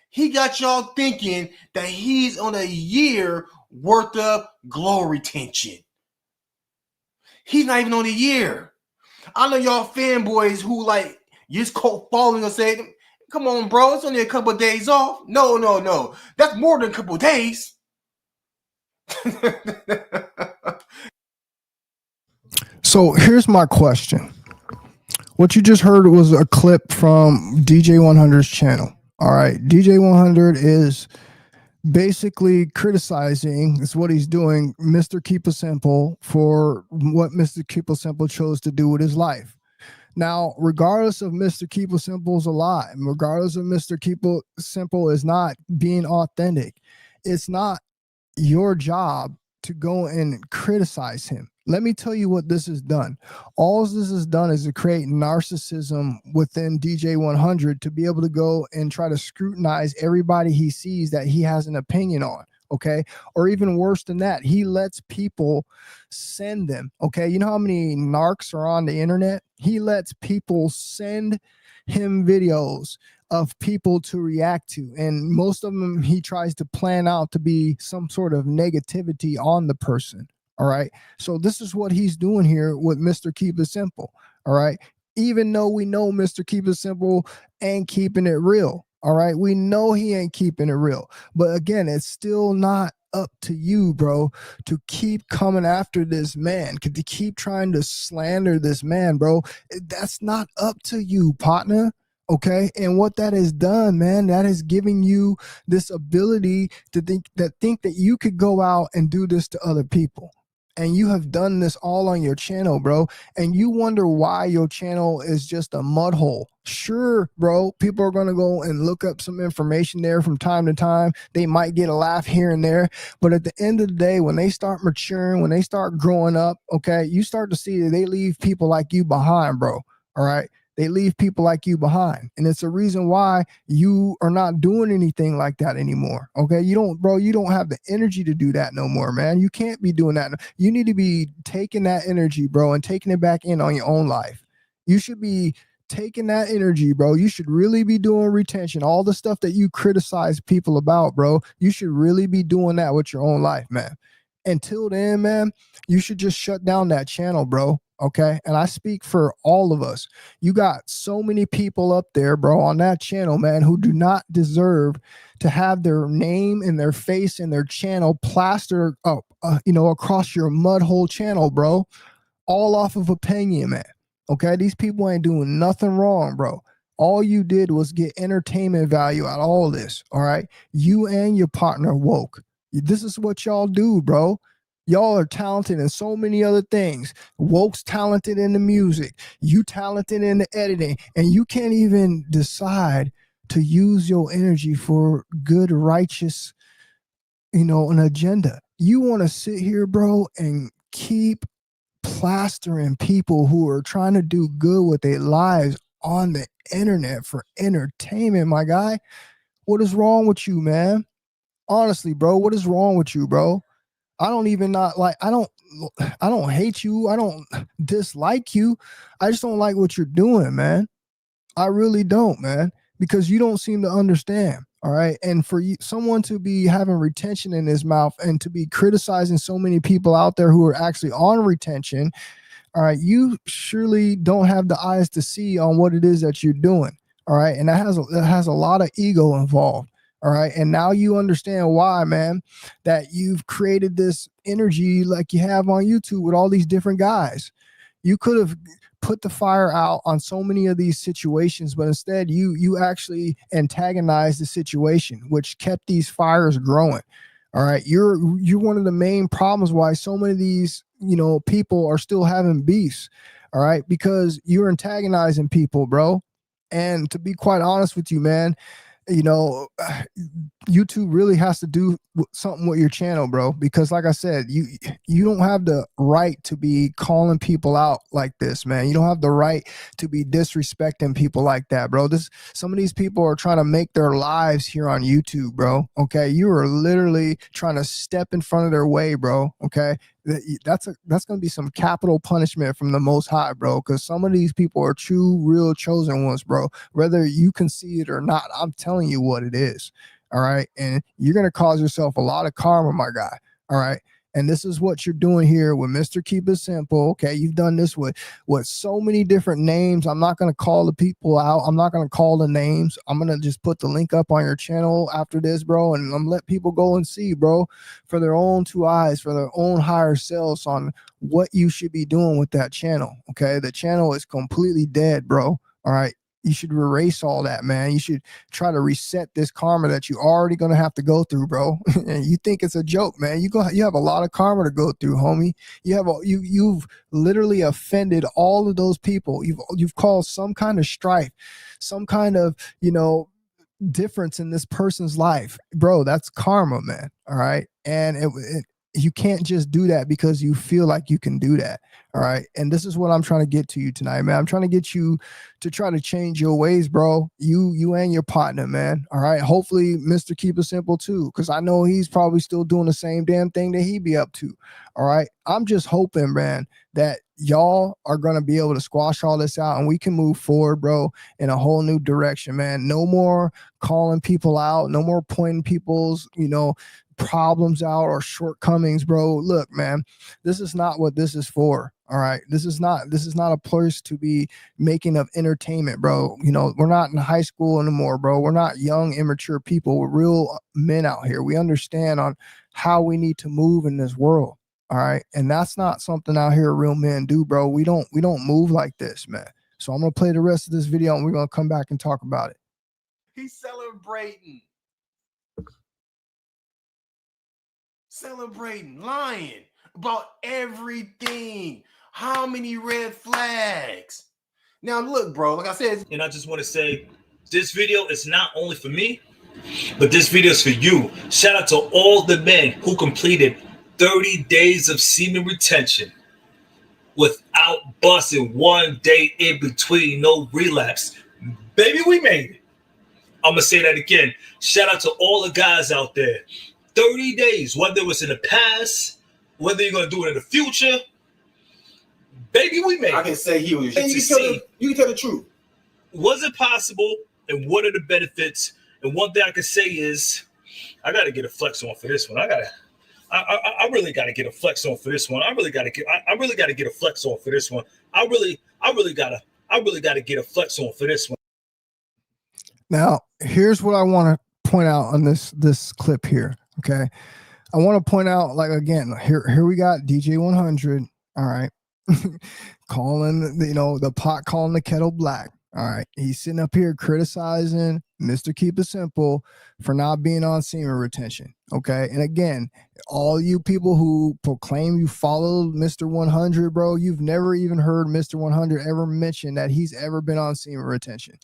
[SPEAKER 2] He got y'all thinking that he's on a year worth of glory retention. He's not even on a year. I know y'all fanboys who like just cult following and say, come on, bro, it's only a couple of days off. No. That's more than a couple of days.
[SPEAKER 1] So here's my question. What you just heard was a clip from DJ100's channel. All right. DJ100 is basically criticizing, is what he's doing, Mr. Keep It Simple for what Mr. Keep It Simple chose to do with his life. Now, regardless of Mr. Keep It Simple's a lie, regardless of Mr. Keep It Simple is not being authentic, it's not your job to go and criticize him. Let me tell you what this has done. All this has done is to create narcissism within DJ100 to be able to go and try to scrutinize everybody he sees that he has an opinion on. Okay. Or even worse than that, he lets people send them. Okay. You know how many narcs are on the internet? He lets people send him videos of people to react to, and most of them he tries to plan out to be some sort of negativity on the person. All right, so this is what he's doing here with Mr. Keep It Simple. All right, even though we know Mr. Keep It Simple ain't keeping it real. All right, we know he ain't keeping it real, but again, it's still not up to you, bro, to keep coming after this man, to keep trying to slander this man, bro. That's not up to you, partner. Okay. And what that has done, man, that is giving you this ability to think that you could go out and do this to other people. And you have done this all on your channel, bro. And you wonder why your channel is just a mud hole. Sure, bro. People are going to go and look up some information there from time to time. They might get a laugh here and there. But at the end of the day, when they start maturing, when they start growing up, okay, you start to see that they leave people like you behind, bro. All right. They leave people like you behind. And it's a reason why you are not doing anything like that anymore. Okay. You don't have the energy to do that no more, man. You can't be doing that. You need to be taking that energy, bro, and taking it back in on your own life. You should be taking that energy, bro. You should really be doing retention. All the stuff that you criticize people about, bro, you should really be doing that with your own life, man. Until then, man, you should just shut down that channel, bro. Okay. And I speak for all of us. You got so many people up there, bro, on that channel, man, who do not deserve to have their name and their face and their channel plastered up, across your mud hole channel, bro, all off of opinion, man. Okay. These people ain't doing nothing wrong, bro. All you did was get entertainment value out of all this. All right. You and your partner woke. This is what y'all do, bro. Y'all are talented in so many other things. Woke's talented in the music. You talented in the editing. And you can't even decide to use your energy for good, righteous, an agenda. You want to sit here, bro, and keep plastering people who are trying to do good with their lives on the internet for entertainment, my guy. What is wrong with you, man? Honestly, bro, what is wrong with you, bro? I don't even not like I don't hate you. I don't dislike you. I just don't like what you're doing, man. I really don't, man, because you don't seem to understand. All right. And for you, someone to be having retention in his mouth and to be criticizing so many people out there who are actually on retention, all right, you surely don't have the eyes to see on what it is that you're doing. All right. And that has a lot of ego involved. All right. And now you understand why, man, that you've created this energy like you have on YouTube with all these different guys. You could have put the fire out on so many of these situations, but instead you actually antagonized the situation, which kept these fires growing. All right. You're one of the main problems why so many of these, people are still having beefs. All right. Because you're antagonizing people, bro. And to be quite honest with you, man, YouTube really has to do something with your channel, bro, because like I said, you don't have the right to be calling people out like this, man. You don't have the right to be disrespecting people like that, bro. Some of these people are trying to make their lives here on YouTube, bro. Okay, you are literally trying to step in front of their way, bro. Okay, that's going to be some capital punishment from the Most High, bro, because some of these people are true, real chosen ones, bro. Whether you can see it or not, I'm telling you what it is. All right. And you're going to cause yourself a lot of karma, my guy. All right. And this is what you're doing here with Mr. Keep It Simple. Okay. You've done this with so many different names. I'm not going to call the people out. I'm not going to call the names. I'm going to just put the link up on your channel after this, bro. And I'm let people go and see, bro, for their own two eyes, for their own higher selves on what you should be doing with that channel. Okay. The channel is completely dead, bro. All right. You should erase all that, man. You should try to reset this karma that you're already going to have to go through, bro. And you think it's a joke, man. You have a lot of karma to go through, homie. You've literally offended all of those people. You've caused some kind of strife, some kind of, difference in this person's life, bro. That's karma, man. All right. And you can't just do that because you feel like you can do that. All right. And this is what I'm trying to get to you tonight, man. I'm trying to get you to try to change your ways, bro. You and your partner, man. All right. Hopefully Mr. Keep It Simple too, because I know he's probably still doing the same damn thing that he be up to. All right. I'm just hoping, man, that y'all are going to be able to squash all this out and we can move forward, bro, in a whole new direction, man. No more calling people out, no more pointing people's, problems out or shortcomings, bro. Look, man, this is not what this is for. All right. This is not a place to be making of entertainment, bro. We're not in high school anymore, bro. We're not young, immature people. We're real men out here. We understand on how we need to move in this world. All right. And that's not something out here real men do, bro. We don't move like this, man. So I'm going to play the rest of this video and we're going to come back and talk about it.
[SPEAKER 2] He's celebrating, lying about everything. How many red flags? Now, look, bro, like I said,
[SPEAKER 3] and I just want to say this video is not only for me, but this video is for you. Shout out to all the men who completed 30 days of semen retention without busting 1 day in between, no relapse. Baby, we made it. I'm going to say that again. Shout out to all the guys out there. 30 days, whether it was in the past, whether you're going to do it in the future. Baby, we made it.
[SPEAKER 2] I can say he was. And you can tell the truth.
[SPEAKER 3] Was it possible, and what are the benefits? And one thing I can say is, I got to get a flex on for this one. I really got to get a flex on for this one. I really got to get a flex on for this one. I really got to get a flex on for this one.
[SPEAKER 1] Now, here's what I want to point out on this clip here. Okay. I want to point out, like, again, here we got DJ100. All right. Calling, the pot calling the kettle black. All right. He's sitting up here criticizing Mr. Keep It Simple for not being on semen retention. Okay. And again, all you people who proclaim you follow Mr. 100, bro, you've never even heard Mr. 100 ever mention that he's ever been on semen retention.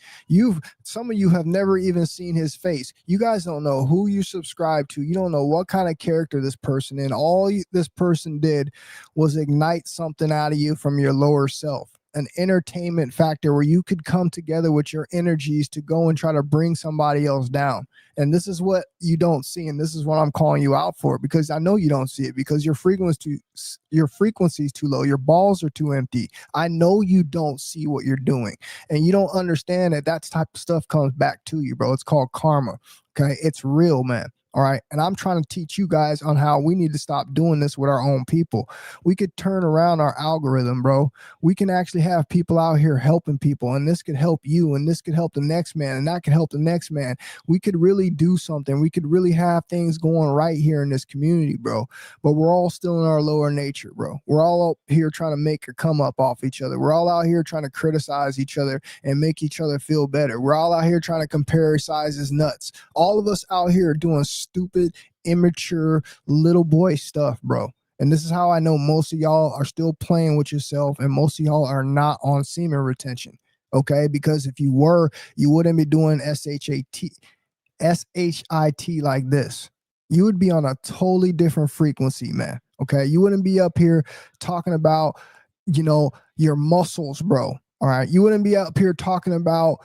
[SPEAKER 1] Some of you have never even seen his face. You guys don't know who you subscribe to. You don't know what kind of character this person is. This person did was ignite something out of you from your lower self. An entertainment factor where you could come together with your energies to go and try to bring somebody else down. And this is what you don't see. And this is what I'm calling you out for, because I know you don't see it, because your frequency is too low. Your balls are too empty. I know you don't see what you're doing, and you don't understand that type of stuff comes back to you, bro. It's called karma. Okay. It's real, man. All right. And I'm trying to teach you guys on how we need to stop doing this with our own people. We could turn around our algorithm, bro. We can actually have people out here helping people, and this could help you, and this could help the next man, and that could help the next man. We could really do something. We could really have things going right here in this community, bro. But we're all still in our lower nature, bro. We're all up here trying to make a come up off each other. We're all out here trying to criticize each other and make each other feel better. We're all out here trying to compare sizes nuts. All of us out here doing stupid, immature little boy stuff, bro. And this is how I know most of y'all are still playing with yourself, and most of y'all are not on semen retention. Okay. Because if you were, you wouldn't be doing SHIT like this. You would be on a totally different frequency, man. Okay. You wouldn't be up here talking about, your muscles, bro. All right. You wouldn't be up here talking about,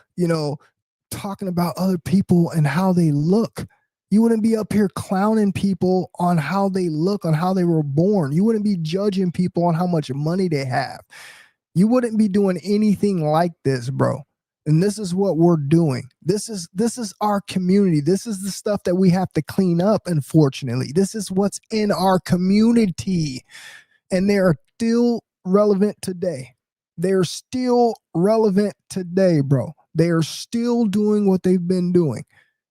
[SPEAKER 1] talking about other people and how they look. You wouldn't be up here clowning people on how they look, on how they were born. You wouldn't be judging people on how much money they have. You wouldn't be doing anything like this, bro. And this is what we're doing. This is our community. This is the stuff that we have to clean up, unfortunately. This is what's in our community. And they are still relevant today. They're still relevant today, bro. They are still doing what they've been doing.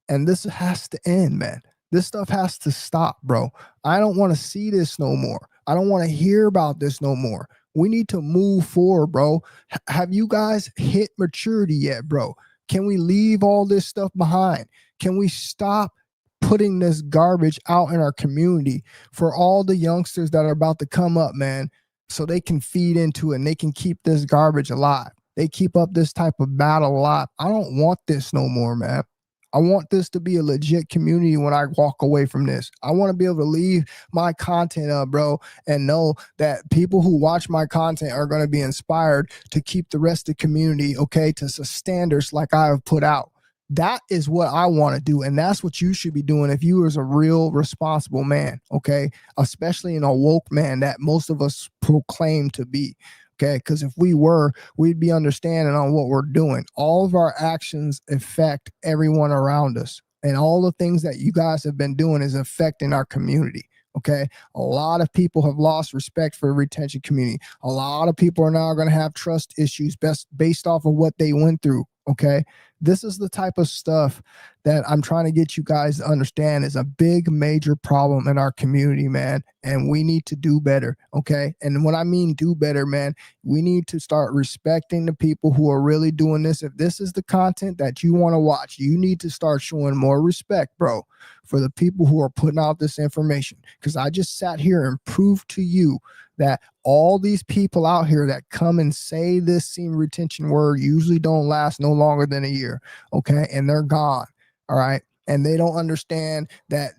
[SPEAKER 1] And this has to end, man. This stuff has to stop, bro. I don't want to see this no more. I don't want to hear about this no more. We need to move forward, bro. Have you guys hit maturity yet, bro? Can we leave all this stuff behind? Can we stop putting this garbage out in our community for all the youngsters that are about to come up, man, so they can feed into it and they can keep this garbage alive? They keep up this type of battle alive. I don't want this no more, man. I want this to be a legit community when I walk away from this. I want to be able to leave my content up, bro, and know that people who watch my content are going to be inspired to keep the rest of the community, okay, to standards like I have put out. That is what I want to do, and that's what you should be doing if you was a real responsible man, okay, especially an awoke man that most of us proclaim to be. Okay, because if we were, we'd be understanding on what we're doing. All of our actions affect everyone around us. And all the things that you guys have been doing is affecting our community. Okay, a lot of people have lost respect for the retention community. A lot of people are now going to have trust issues based off of what they went through. Okay, this is the type of stuff that I'm trying to get you guys to understand is a big, major problem in our community, man. And we need to do better. Okay. And when I mean do better, man, we need to start respecting the people who are really doing this. If this is the content that you want to watch, you need to start showing more respect, bro, for the people who are putting out this information. Because I just sat here and proved to you that all these people out here that come and say this semen retention word usually don't last no longer than a year. Okay. And they're gone. All right. And they don't understand that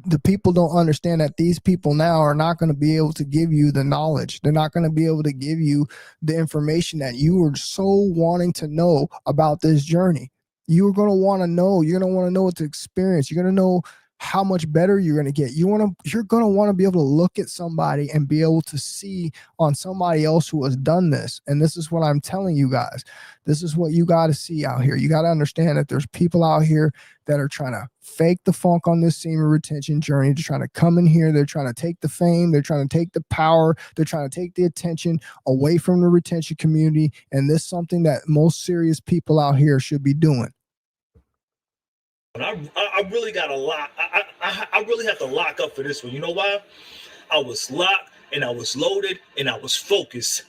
[SPEAKER 1] the people don't understand that these people now are not going to be able to give you the knowledge. They're not going to be able to give you the information that you were so wanting to know about this journey. You're going to want to know. You're going to want to know what to experience. You're going to know how much better you're going to get. You're going to want to be able to look at somebody and be able to see on somebody else who has done this. And this is what I'm telling you guys. This is what you got to see out here. You got to understand that there's people out here that are trying to fake the funk on this semen retention journey. They're trying to come in here. They're trying to take the fame. They're trying to take the power. They're trying to take the attention away from the retention community. And this is something that most serious people out here should be doing.
[SPEAKER 3] I really got a lot. I really have to lock up for this one. You know why? I was locked and I was loaded and I was focused.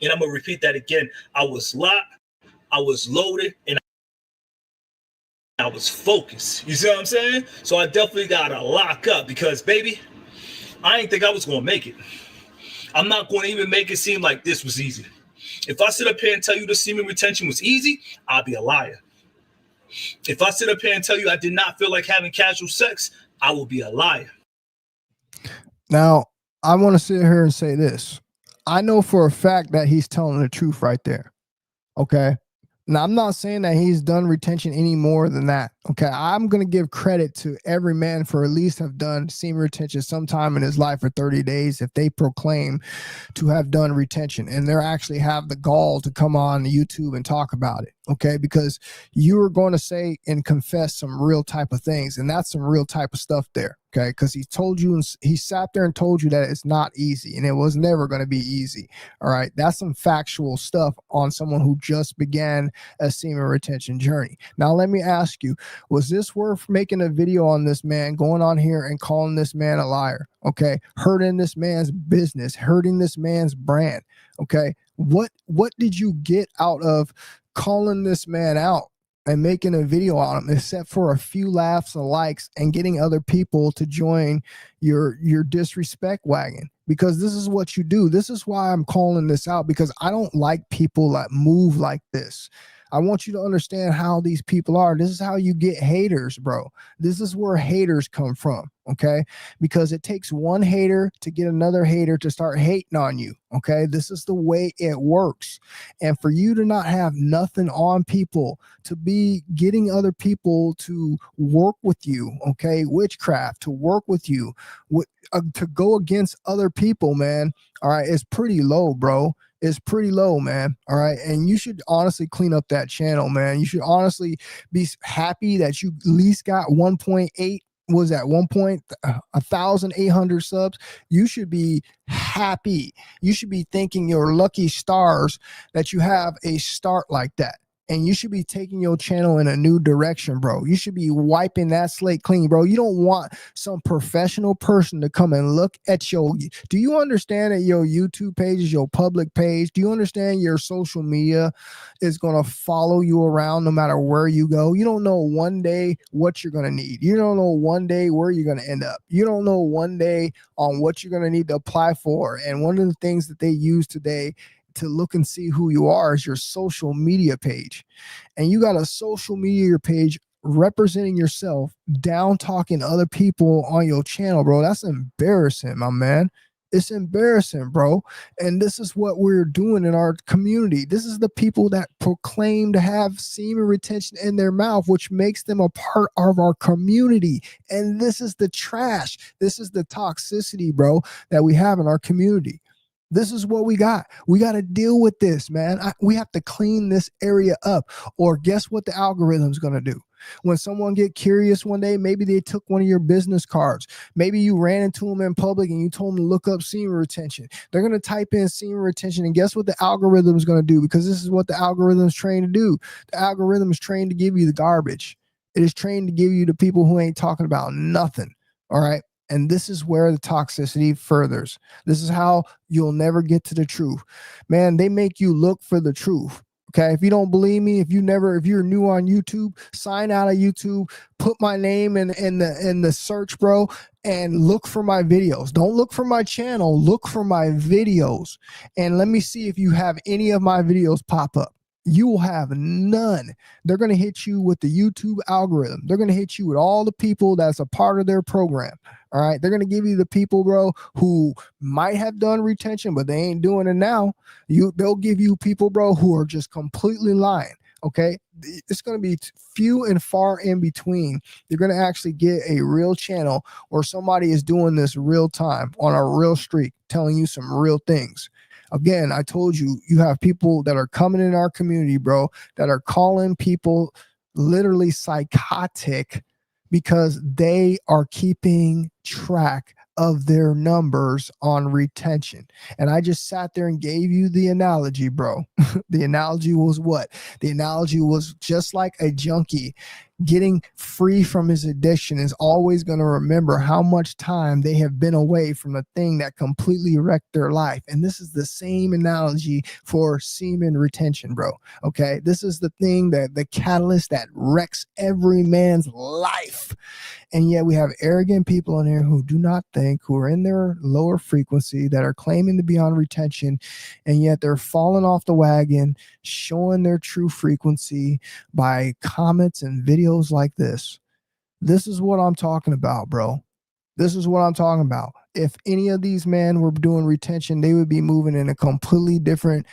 [SPEAKER 3] And I'm going to repeat that again. I was locked, I was loaded, and I was focused. You see what I'm saying? So I definitely got to lock up because, baby, I didn't think I was going to make it. I'm not going to even make it seem like this was easy. If I sit up here and tell you the semen retention was easy, I'll be a liar. If I sit up here and tell you I did not feel like having casual sex, I will be a liar.
[SPEAKER 1] Now, I want to sit here and say this. I know for a fact that he's telling the truth right there. Okay. Now, I'm not saying that he's done retention any more than that. Okay. I'm going to give credit to every man for at least have done semen retention sometime in his life for 30 days if they proclaim to have done retention and they actually have the gall to come on YouTube and talk about it. Okay. Because you are going to say and confess some real type of things. And that's some real type of stuff there. Okay. Because he told you, and he sat there and told you that it's not easy and it was never going to be easy. All right. That's some factual stuff on someone who just began a semen retention journey. Now, let me ask you, was this worth making a video on this man, going on here and calling this man a liar? Okay. Hurting this man's business, hurting this man's brand. Okay. What did you get out of calling this man out and making a video on him, except for a few laughs and likes and getting other people to join your disrespect wagon? Because this is what you do. This is why I'm calling this out, because I don't like people that move like this. I want you to understand how these people are. This is how you get haters, bro. This is where haters come from, okay? Because it takes one hater to get another hater to start hating on you, okay? This is the way it works. And for you to not have nothing on people, to be getting other people to work with you, okay? Witchcraft, to work with you, to go against other people, man, all right, it's pretty low, bro. It's pretty low, man. All right. And you should honestly clean up that channel, man. You should honestly be happy that you at least got 1.8, was that 1,800 subs. You should be happy. You should be thanking your lucky stars that you have a start like that. And you should be taking your channel in a new direction, bro. You should be wiping that slate clean, bro. You don't want some professional person to come and look at your... Do you understand that your YouTube page is your public page? Do you understand your social media is going to follow you around no matter where you go? You don't know one day what you're going to need. You don't know one day where you're going to end up. You don't know one day on what you're going to need to apply for. And one of the things that they use today to look and see who you are is your social media page. And you got a social media page representing yourself, down talking other people on your channel, bro. That's embarrassing, my man. It's embarrassing, bro. And this is what we're doing in our community. This is the people that proclaim to have semen retention in their mouth, which makes them a part of our community. And this is the trash. This is the toxicity, bro, that we have in our community. This is what we got. We got to deal with this, man. We have to clean this area up, or guess what the algorithm's going to do? When someone get curious one day, maybe they took one of your business cards. Maybe you ran into them in public and you told them to look up semen retention. They're going to type in semen retention, and guess what the algorithm is going to do? Because this is what the algorithm is trained to do. The algorithm is trained to give you the garbage. It is trained to give you the people who ain't talking about nothing. All right. And this is where the toxicity furthers. This is how you'll never get to the truth. Man, they make you look for the truth. Okay. If you don't believe me, if you're new on YouTube, sign out of YouTube, put my name in the search, bro, and look for my videos. Don't look for my channel, look for my videos. And let me see if you have any of my videos pop up. You will have none. They're going to hit you with the YouTube algorithm. They're going to hit you with all the people that's a part of their program. All right. They're going to give you the people, bro, who might have done retention, but they ain't doing it now. They'll give you people, bro, who are just completely lying. Okay. It's going to be few and far in between. You're going to actually get a real channel where somebody is doing this real time on a real streak, telling you some real things. Again, I told you, you have people that are coming in our community, bro, that are calling people literally psychotic because they are keeping track of their numbers on retention. And I just sat there and gave you the analogy, bro. The analogy was what? The analogy was just like a junkie getting free from his addiction is always going to remember how much time they have been away from the thing that completely wrecked their life. And this is the same analogy for semen retention, bro. Okay. This is the thing that the catalyst that wrecks every man's life. And yet we have arrogant people in here who do not think, who are in their lower frequency, that are claiming to be on retention, and yet they're falling off the wagon, showing their true frequency by comments and videos like this. This is what I'm talking about, bro. This is what I'm talking about. If any of these men were doing retention, they would be moving in a completely different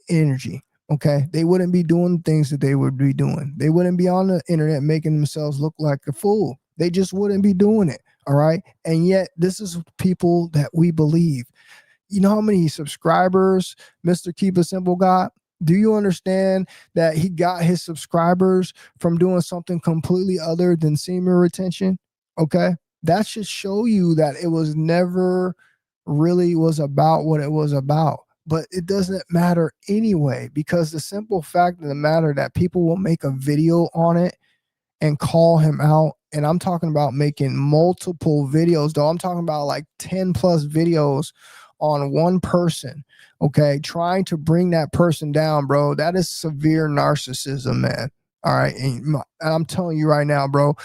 [SPEAKER 1] energy. Okay. They wouldn't be doing things that they would be doing. They wouldn't be on the internet making themselves look like a fool. They just wouldn't be doing it. All right. And yet this is people that we believe. You know how many subscribers Mr. Keep It Simple got? Do you understand that he got his subscribers from doing something completely other than semen retention? Okay. That should show you that it was never really was about what it was about. But it doesn't matter anyway, because the simple fact of the matter that people will make a video on it and call him out. And I'm talking about making multiple videos, though. I'm talking about like 10 plus videos on one person, okay, trying to bring that person down, bro. That is severe narcissism, man. All right. And I'm telling you right now, bro,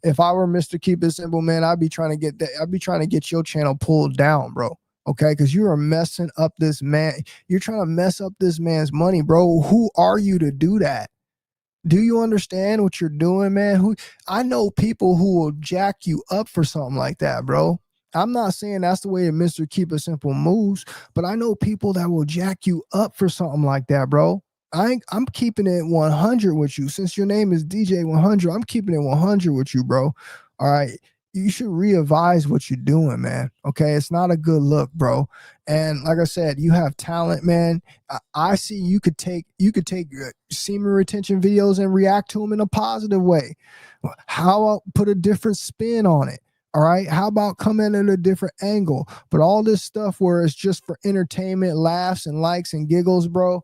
[SPEAKER 1] if I were Mr. Keep It Simple, man, I'd be trying to get that. I'd be trying to get your channel pulled down, bro. Okay. Cause you are messing up this man. You're trying to mess up this man's money, bro. Who are you to do that? Do you understand what you're doing, man? I know people who will jack you up for something like that, bro. I'm not saying that's the way that Mr. Keep It Simple moves, but I know people that will jack you up for something like that, bro. I'm keeping it 100 with you. Since your name is DJ100, I'm keeping it 100 with you, bro. All right. You should readvise what you're doing, man. Okay. It's not a good look, bro. And like I said, you have talent, man. I see you could take semen retention videos and react to them in a positive way. How about put a different spin on it? All right. How about coming at a different angle? But all this stuff where it's just for entertainment, laughs and likes and giggles, bro,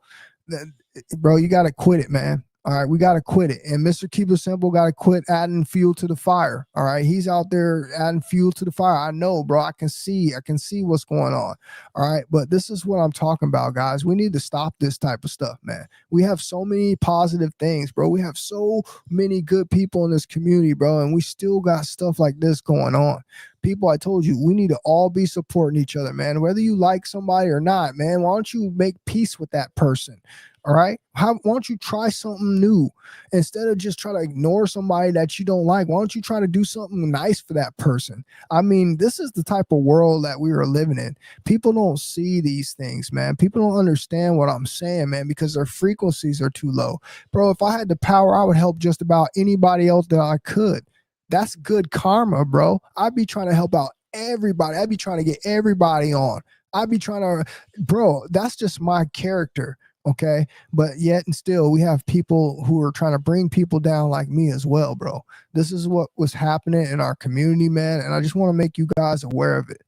[SPEAKER 1] you got to quit it, man. All right, we got to quit it. And Mr. Keep It Simple got to quit adding fuel to the fire. All right, he's out there adding fuel to the fire. I know, bro. I can see what's going on. All right, but this is what I'm talking about, guys. We need to stop this type of stuff, man. We have so many positive things, bro. We have so many good people in this community, bro, and we still got stuff like this going on. People, I told you, we need to all be supporting each other, man. Whether you like somebody or not, man, why don't you make peace with that person? All right. Why don't you try something new instead of just try to ignore somebody that you don't like? Why don't you try to do something nice for that person? I mean, this is the type of world that we are living in. People don't see these things, man. People don't understand what I'm saying, man, because their frequencies are too low. Bro, if I had the power, I would help just about anybody else that I could. That's good karma, bro. I'd be trying to help out everybody. I'd be trying to get everybody on. I'd be trying to, bro, that's just my character. Okay. But yet and still we have people who are trying to bring people down like me as well, bro. This is what was happening in our community, man. And I just want to make you guys aware of it.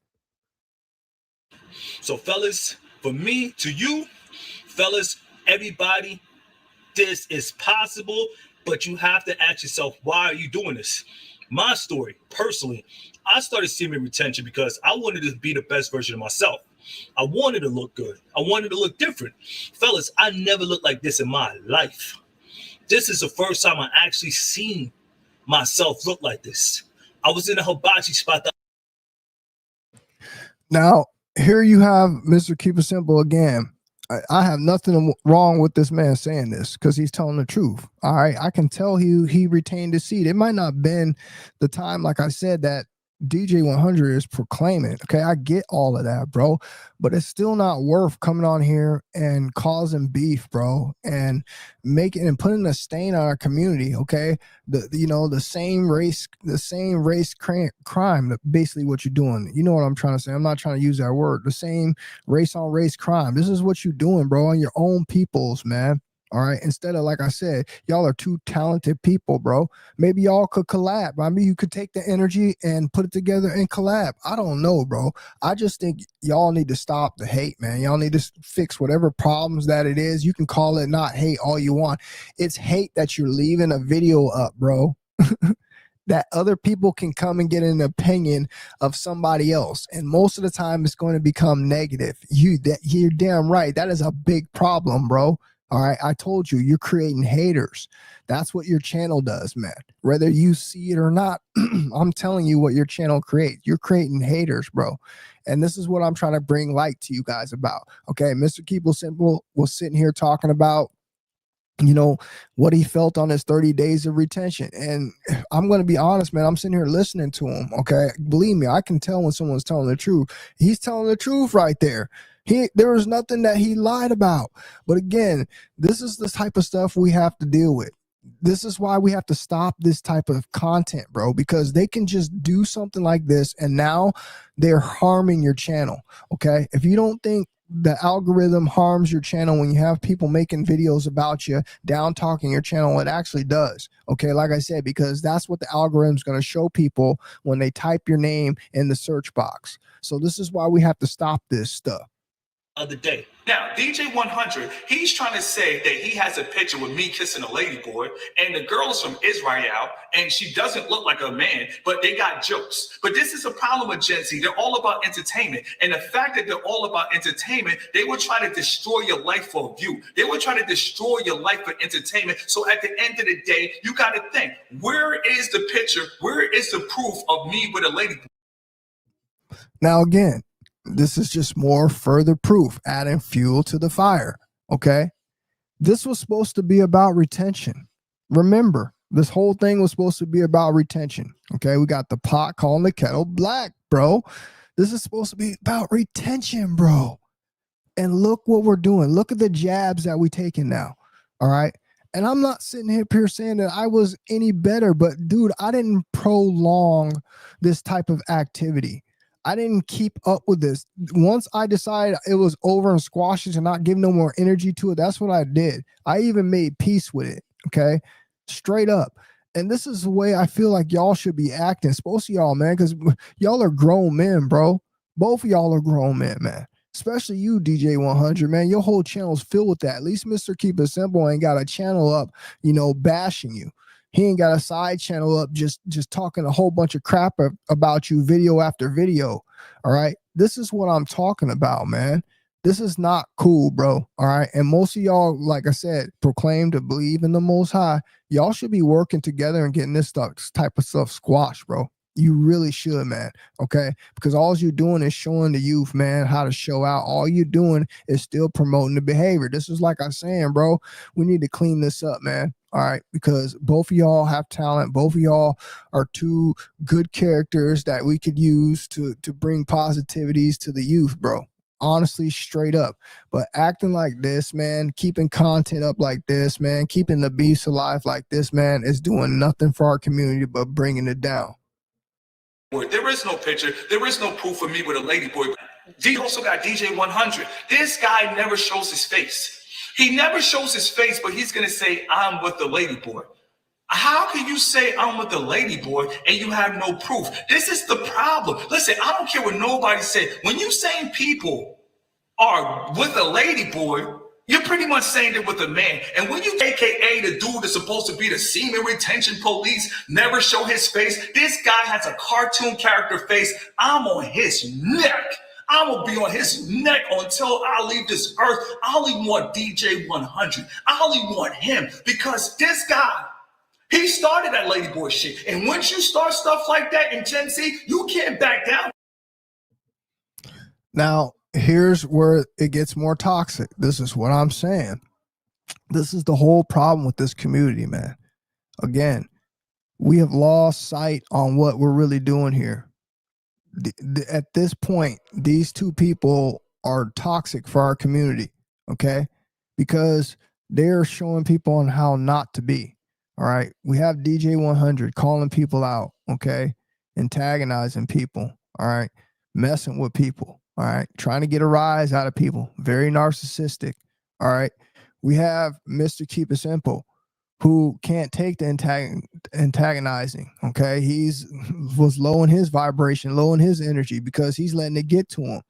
[SPEAKER 3] So fellas, for me to you, fellas, everybody, this is possible, but you have to ask yourself, why are you doing this? My story, personally, I started semen retention because I wanted to be the best version of myself. I wanted to look good. I wanted to look different. Fellas, I never looked like this in my life. This is the first time I actually seen myself look like this. I was in a hibachi spot.
[SPEAKER 1] Now, here you have Mr. Keep It Simple again. I have nothing wrong with this man saying this because he's telling the truth. All right. I can tell he retained his seed. It might not have been the time, like I said, that DJ100 is proclaiming. Okay, I get all of that, bro, but it's still not worth coming on here and causing beef, bro, and making and putting a stain on our community. Okay, the same race crime. Basically, what you're doing. You know what I'm trying to say. I'm not trying to use that word. The same race on race crime. This is what you're doing, bro, on your own peoples, man. All right. Instead of, like I said, y'all are two talented people, bro. Maybe y'all could collab. I mean, you could take the energy and put it together and collab. I don't know, bro. I just think y'all need to stop the hate, man. Y'all need to fix whatever problems that it is. You can call it not hate all you want. It's hate that you're leaving a video up, bro. that other people can come and get an opinion of somebody else, and most of the time it's going to become negative. You're damn right. That is a big problem, bro. All right, I told you, you're creating haters. That's what your channel does, man. Whether you see it or not, I'm telling you what your channel creates. You're creating haters, bro. And this is what I'm trying to bring light to you guys about. Okay, Mr. Keep It Simple was sitting here talking about, you know, what he felt on his 30 days of retention. And I'm going to be honest, man, I'm sitting here listening to him. Okay. Believe me, I can tell when someone's telling the truth. He's telling the truth right there. There was nothing that he lied about. But again, this is the type of stuff we have to deal with. This is why we have to stop this type of content, bro, because they can just do something like this and now they're harming your channel. Okay. If you don't think the algorithm harms your channel when you have people making videos about you, down talking your channel, it actually does. Okay, like I said, because that's what the algorithm's going to show people when they type your name in the search box. So this is why we have to stop this stuff.
[SPEAKER 3] Other day. Now, DJ100, he's trying to say that he has a picture with me kissing a lady boy, and the girl is from Israel, and she doesn't look like a man, but they got jokes. But this is a problem with Gen Z. They're all about entertainment. And the fact that they're all about entertainment, they will try to destroy your life for a view. They will try to destroy your life for entertainment. So at the end of the day, you got to think, where is the picture? Where is the proof of me with a lady boy?
[SPEAKER 1] Now, again, this is just more further proof, adding fuel to the fire. Okay. This was supposed to be about retention. Remember, this whole thing was supposed to be about retention. Okay. We got the pot calling the kettle black, bro. This is supposed to be about retention, bro. And look what we're doing. Look at the jabs that we taking now. All right. And I'm not sitting here saying that I was any better, but dude, I didn't prolong this type of activity. I didn't keep up with this. Once I decided it was over and squashed it and not give no more energy to it, that's what I did. I even made peace with it. Okay. Straight up. And this is the way I feel like y'all should be acting. Supposed to y'all, man, because y'all are grown men, bro. Both of y'all are grown men, man. Especially you, DJ100, man. Your whole channel is filled with that. At least Mr. Keep It Simple ain't got a channel up, you know, bashing you. He ain't got a side channel up just talking a whole bunch of crap about you video after video. All right. This is what I'm talking about, man. This is not cool, bro. All right. And most of y'all, like I said, proclaim to believe in the Most High. Y'all should be working together and getting this type of stuff squashed, bro. You really should, man. Okay. Because all you're doing is showing the youth, man, how to show out. All you're doing is still promoting the behavior. This is like I'm saying, bro, we need to clean this up, man. All right. Because both of y'all have talent. Both of y'all are two good characters that we could use to bring positivities to the youth, bro. Honestly, straight up. But acting like this, man, keeping content up like this, man, keeping the beast alive like this, man, is doing nothing for our community but bringing it down.
[SPEAKER 3] There is no picture. There is no proof of me with a lady boy. D also got DJ100. This guy never shows his face. He never shows his face, but he's going to say, I'm with the lady boy. How can you say I'm with the lady boy and you have no proof? This is the problem. Listen, I don't care what nobody said. When you saying people are with a lady boy, you're pretty much saying it with a man. And when you AKA the dude that's supposed to be the semen retention police, never show his face, this guy has a cartoon character face. I'm on his neck. I'm going to be on his neck until I leave this earth. I only want DJ100. I only want him because this guy, he started that ladyboy shit. And once you start stuff like that in Gen Z, you can't back down.
[SPEAKER 1] Now, here's where it gets more toxic. This is what I'm saying. This is the whole problem with this community, man. Again, we have lost sight on what we're really doing here. At this point, these two people are toxic for our community, okay? Because they're showing people on how not to be, all right? We have DJ100 calling people out, okay? Antagonizing people, all right? Messing with people, all right? Trying to get a rise out of people. Very narcissistic, all right? We have Mr. Keep It Simple, who can't take the antagonizing. Okay, was low in his vibration, low in his energy, because he's letting it get to him.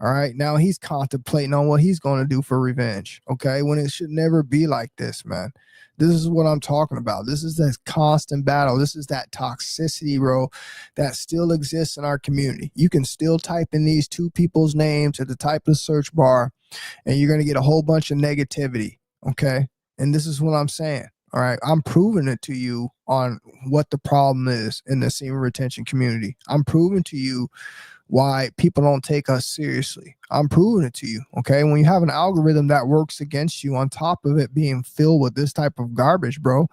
[SPEAKER 1] All right, now he's contemplating on what he's going to do for revenge. Okay, when it should never be like this, man. This is what I'm talking about. This is that constant battle. This is that toxicity, bro, that still exists in our community. You can still type in these two people's names at the type of search bar, and you're going to get a whole bunch of negativity. Okay, and this is what I'm saying. All right, I'm proving it to you on what the problem is in the semen retention community. I'm proving to you why people don't take us seriously. I'm proving it to you. Okay, when you have an algorithm that works against you, on top of it being filled with this type of garbage, bro,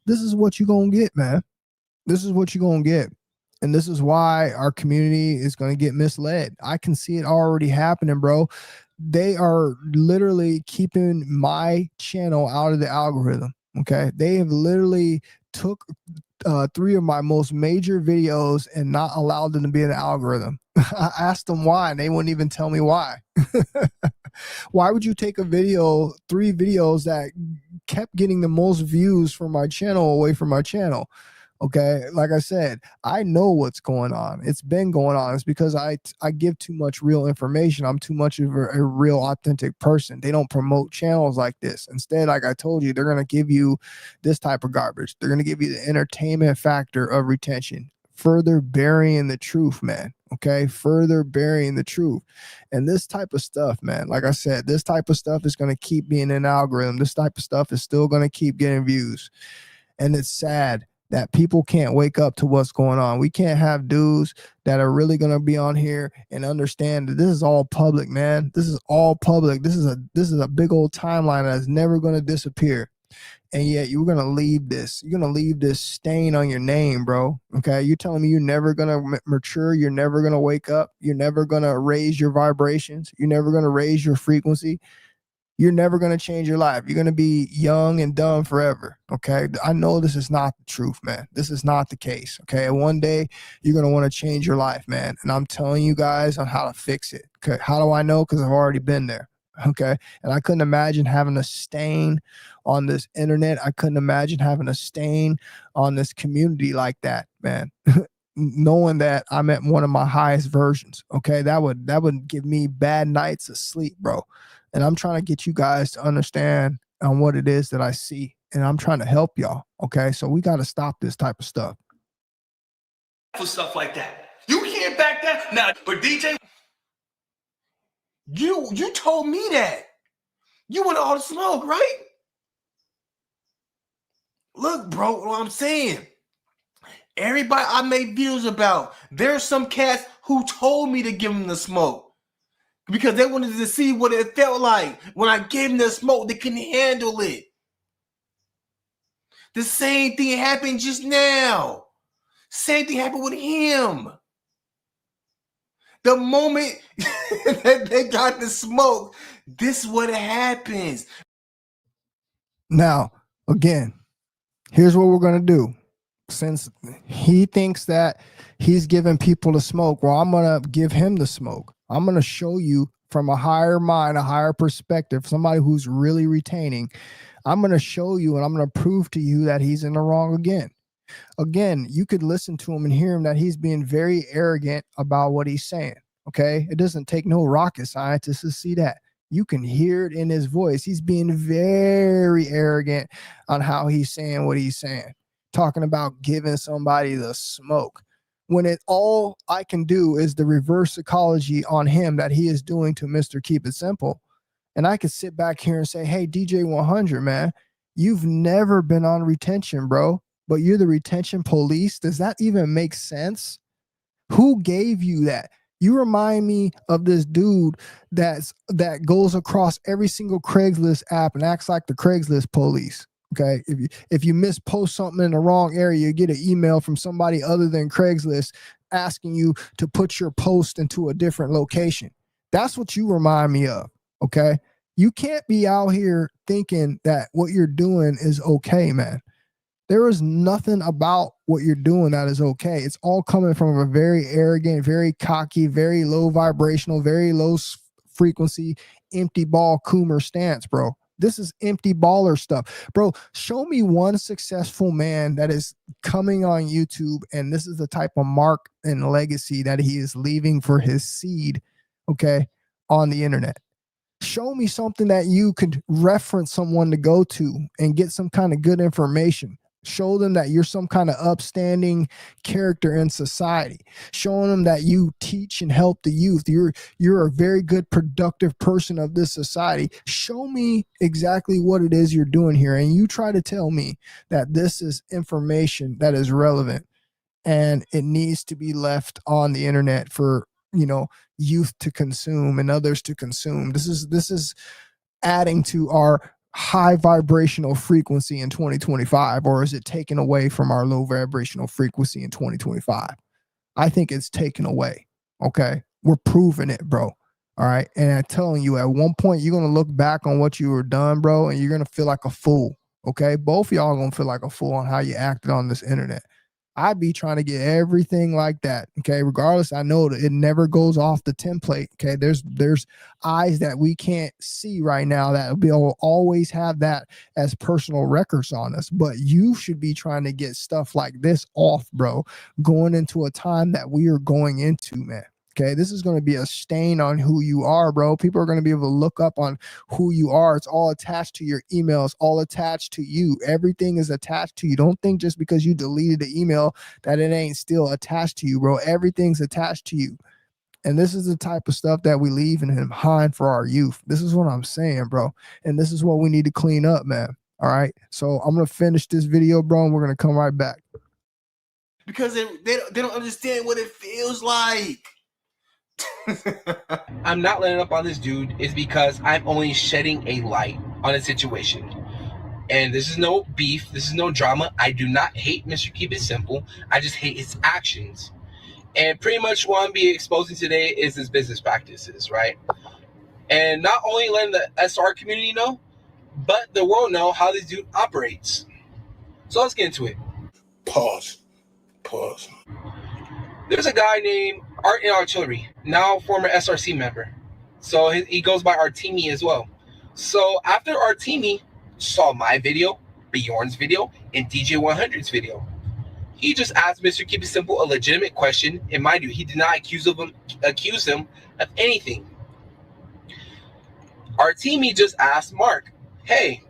[SPEAKER 1] this is what you're gonna get, man. This is what you're gonna get. And this is why our community is going to get misled. I can see it already happening, bro. They are literally keeping my channel out of the algorithm. Okay, they have literally took 3 of my most major videos and not allowed them to be in the algorithm. I asked them why, and they wouldn't even tell me why. Why would you take a video, 3 videos that kept getting the most views from my channel away from my channel? Okay, like I said, I know what's going on. It's been going on. It's because I give too much real information. I'm too much of a real authentic person. They don't promote channels like this. Instead, like I told you, they're going to give you this type of garbage. They're going to give you the entertainment factor of retention, further burying the truth, man. Okay, further burying the truth. And this type of stuff, man, like I said, this type of stuff is going to keep being an algorithm. This type of stuff is still going to keep getting views. And it's sad that people can't wake up to what's going on. We can't have dudes that are really going to be on here and understand that this is all public, man. This is all public. This is a big old timeline that's never going to disappear. And yet you're going to leave this. You're going to leave this stain on your name, bro. Okay, you're telling me you're never going to mature. You're never going to wake up. You're never going to raise your vibrations. You're never going to raise your frequency. You're never going to change your life. You're going to be young and dumb forever. Okay. I know this is not the truth, man. This is not the case. Okay. And one day you're going to want to change your life, man. And I'm telling you guys on how to fix it. Okay. How do I know? Because I've already been there. Okay. And I couldn't imagine having a stain on this internet. I couldn't imagine having a stain on this community like that, man. Knowing that I'm at one of my highest versions. Okay. That would give me bad nights of sleep, bro. And I'm trying to get you guys to understand on what it is that I see. And I'm trying to help y'all. Okay. So we got to stop this type of stuff.
[SPEAKER 3] For stuff like that. You can't back that. Now, but DJ,
[SPEAKER 2] you told me that. You want all the smoke, right? Look, bro, what I'm saying. Everybody I make videos about, there's some cats who told me to give them the smoke. Because they wanted to see what it felt like. When I gave them the smoke, they couldn't handle it. The same thing happened just now. Same thing happened with him. The moment that they got the smoke, this is what happens.
[SPEAKER 1] Now, again, here's what we're going to do. Since he thinks that he's giving people the smoke, well, I'm going to give him the smoke. I'm going to show you from a higher mind, a higher perspective, somebody who's really retaining. I'm going to show you and I'm going to prove to you that he's in the wrong again. Again, you could listen to him and hear him that he's being very arrogant about what he's saying. Okay. It doesn't take no rocket scientist to see that. You can hear it in his voice. He's being very arrogant on how he's saying what he's saying, talking about giving somebody the smoke. When all I can do is the reverse psychology on him that he is doing to Mr. Keep It Simple. And I could sit back here and say, hey, DJ100, man, you've never been on retention, bro, but you're the retention police. Does that even make sense? Who gave you that? You remind me of this dude that goes across every single Craigslist app and acts like the Craigslist police. Okay, if you mispost something in the wrong area, you get an email from somebody other than Craigslist asking you to put your post into a different location. That's what you remind me of. Okay, you can't be out here thinking that what you're doing is okay, man. There is nothing about what you're doing that is okay. It's all coming from a very arrogant, very cocky, very low vibrational, very low frequency, empty ball Coomer stance, bro. This is empty baller stuff. Bro, show me one successful man that is coming on YouTube, and this is the type of mark and legacy that he is leaving for his seed, okay, on the internet. Show me something that you could reference someone to go to and get some kind of good information. Show them that you're some kind of upstanding character in society. Showing them that you teach and help the youth. You're a very good, productive person of this society. Show me exactly what it is you're doing here. And you try to tell me that this is information that is relevant and it needs to be left on the internet for, you know, youth to consume and others to consume. This is adding to our high vibrational frequency in 2025, or is it taken away from our low vibrational frequency in 2025? I think it's taken away. Okay, we're proving it, bro. All right, and I'm telling you, at one point you're gonna look back on what you were done, bro, and you're gonna feel like a fool. Okay, both of y'all are gonna feel like a fool on how you acted on this internet. I'd be trying to get everything like that. Okay. Regardless, I know that it never goes off the template. Okay. There's eyes that we can't see right now that will always have that as personal records on us. But you should be trying to get stuff like this off, bro, going into a time that we are going into, man. Okay, this is going to be a stain on who you are, bro. People are going to be able to look up on who you are. It's all attached to your emails, all attached to you. Everything is attached to you. Don't think just because you deleted the email that it ain't still attached to you, bro. Everything's attached to you. And this is the type of stuff that we leave in behind for our youth. This is what I'm saying, bro. And this is what we need to clean up, man. All right. So I'm going to finish this video, bro, and we're going to come right back.
[SPEAKER 2] Because they don't understand what it feels like.
[SPEAKER 4] I'm not letting up on this dude is because I'm only shedding a light on a situation. And this is no beef. This is no drama. I do not hate Mr. Keep It Simple. I just hate his actions. And pretty much what I'm being exposing today is his business practices, right? And not only letting the SR community know, but the world know how this dude operates. So let's get into it.
[SPEAKER 2] Pause.
[SPEAKER 4] There's a guy named Art in Artillery, now former SRC member. So he goes by Artemi as well. So after Artemi saw my video, Bjorn's video, and DJ100's video, he just asked Mr. Keep It Simple a legitimate question. And mind you, he did not accuse him of anything. Artemi just asked Mark, hey,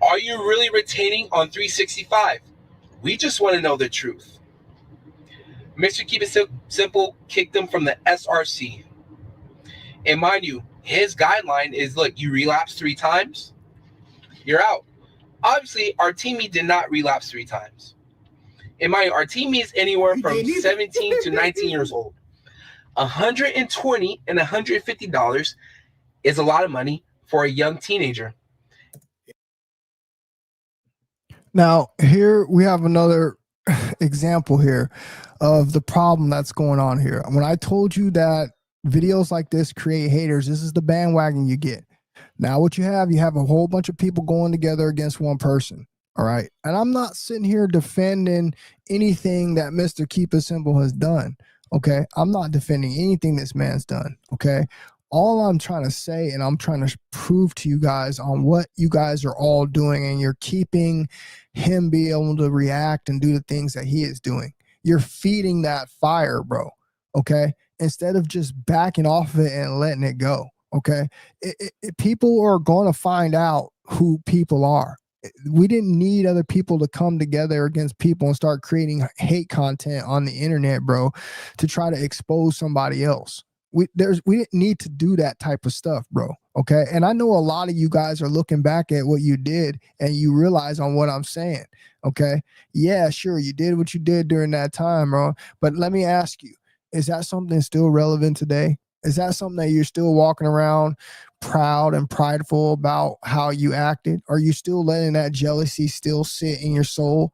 [SPEAKER 4] are you really retaining on 365? We just want to know the truth. Mr. Keep It Simple kicked him from the SRC. And mind you, his guideline is, look, you relapse 3 times, you're out. Obviously, Artemi did not relapse 3 times. And mind you, Artemi is anywhere from 17 to 19 years old. $120 and $150 is a lot of money for a young teenager.
[SPEAKER 1] Now, here we have another example here of the problem that's going on here. When I told you that videos like this create haters, this is the bandwagon you get. Now what you have a whole bunch of people going together against one person. All right. And I'm not sitting here defending anything that Mr. Keep It Simple has done. Okay. I'm not defending anything this man's done. Okay. All I'm trying to say, and I'm trying to prove to you guys on what you guys are all doing, and you're keeping him be able to react and do the things that he is doing. You're feeding that fire, bro. Okay. Instead of just backing off of it and letting it go. Okay. People are going to find out who people are. We didn't need other people to come together against people and start creating hate content on the internet, bro, to try to expose somebody else. We didn't need to do that type of stuff, bro. Okay. And I know a lot of you guys are looking back at what you did and you realize on what I'm saying. Okay. Yeah, sure. You did what you did during that time, bro. But let me ask you, is that something still relevant today? Is that something that you're still walking around proud and prideful about how you acted? Are you still letting that jealousy still sit in your soul?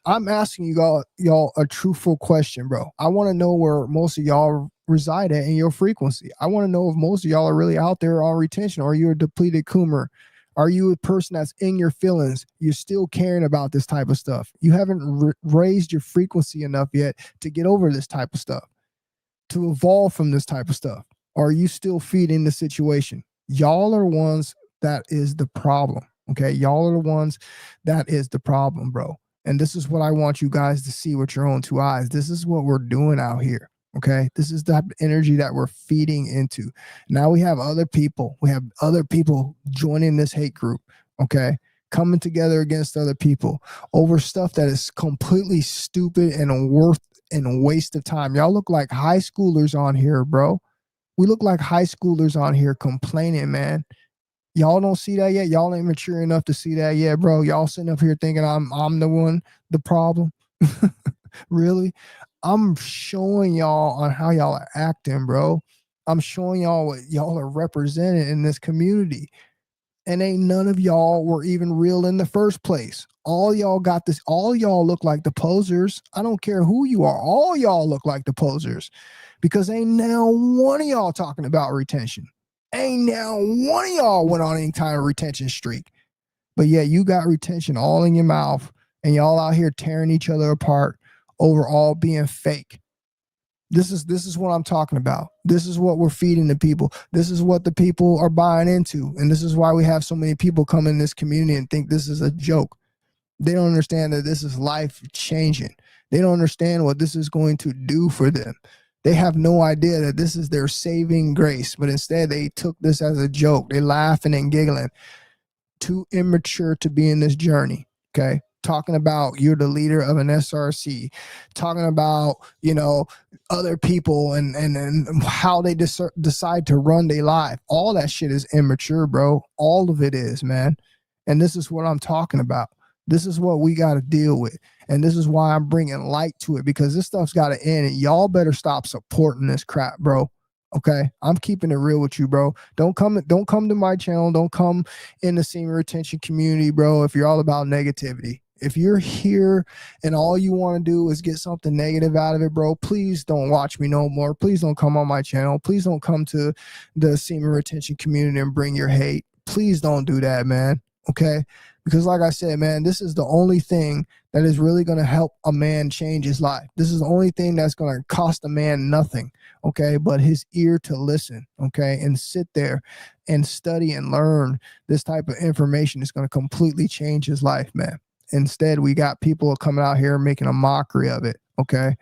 [SPEAKER 1] I'm asking y'all a truthful question, bro. I want to know where most of y'all reside at in your frequency. I want to know if most of y'all are really out there on retention, or are you a depleted coomer? Are you a person that's in your feelings? You're still caring about this type of stuff. You haven't raised your frequency enough yet to get over this type of stuff, to evolve from this type of stuff. Or are you still feeding the situation? Y'all are ones that is the problem. Okay. Y'all are the ones that is the problem, bro. And this is what I want you guys to see with your own two eyes. This is what we're doing out here. Okay. This is the type of energy that we're feeding into. Now we have other people. We have other people joining this hate group. Okay. Coming together against other people over stuff that is completely stupid and a waste of time. Y'all look like high schoolers on here, bro. We look like high schoolers on here complaining, man. Y'all don't see that yet. Y'all ain't mature enough to see that yet, bro. Y'all sitting up here thinking I'm the one, the problem. Really? I'm showing y'all on how y'all are acting, bro. I'm showing y'all what y'all are represented in this community. And ain't none of y'all were even real in the first place. All y'all got this. All y'all look like the posers. I don't care who you are. All y'all look like the posers because ain't now one of y'all talking about retention. Ain't now one of y'all went on any kind of retention streak. But yeah, you got retention all in your mouth and y'all out here tearing each other apart over all being fake. This is what I'm talking about. This is what we're feeding the people. This is what the people are buying into. And this is why we have so many people come in this community and think this is a joke. They don't understand that this is life changing. They don't understand what this is going to do for them. They have no idea that this is their saving grace, but instead they took this as a joke. They laughing and giggling. Too immature to be in this journey. Okay. Talking about you're the leader of an SRC, talking about, other people and how they decide to run their life. All that shit is immature, bro. All of it is, man. And this is what I'm talking about. This is what we got to deal with. And this is why I'm bringing light to it, because this stuff's got to end. And y'all better stop supporting this crap, bro. Okay, I'm keeping it real with you, bro. Don't come to my channel. Don't come in the semen retention community, bro, if you're all about negativity. If you're here and all you want to do is get something negative out of it, bro, please don't watch me no more. Please don't come on my channel. Please don't come to the semen retention community and bring your hate. Please don't do that, man. Okay? Because like I said, man, this is the only thing that is really going to help a man change his life. This is the only thing that's going to cost a man nothing, okay, but his ear to listen, okay, and sit there and study and learn this type of information is going to completely change his life, man. Instead, we got people coming out here making a mockery of it, okay,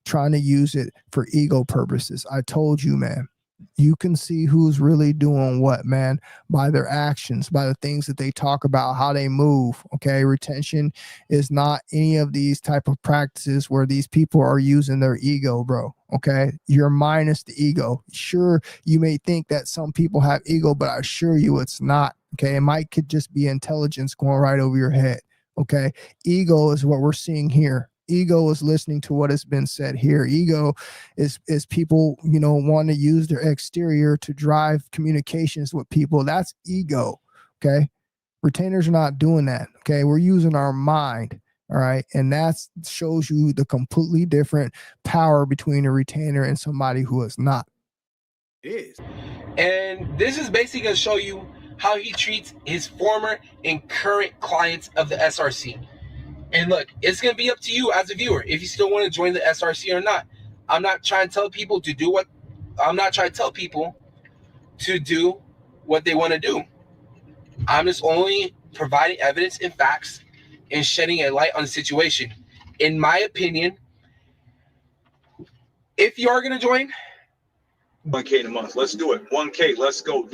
[SPEAKER 1] trying to use it for ego purposes. I told you, man. You can see who's really doing what, man, by their actions, by the things that they talk about, how they move. Okay. Retention is not any of these type of practices where these people are using their ego, bro. Okay. You're minus the ego. Sure, you may think that some people have ego, but I assure you it's not. Okay. It might could just be intelligence going right over your head. Okay. Ego is what we're seeing here. Ego is listening to what has been said here. Ego is people, want to use their exterior to drive communications with people. That's ego. Okay. Retainers are not doing that. Okay. We're using our mind. All right. And that shows you the completely different power between a retainer and somebody who is not.
[SPEAKER 2] It is.
[SPEAKER 4] And this is basically going to show you how he treats his former and current clients of the SRC. And look, it's going to be up to you as a viewer if you still want to join the SRC or not. I'm not trying to tell people to do what they want to do. I'm just only providing evidence and facts and shedding a light on the situation. In my opinion, if you are going to join,
[SPEAKER 5] 1K a month. Let's do it. 1K. Let's go.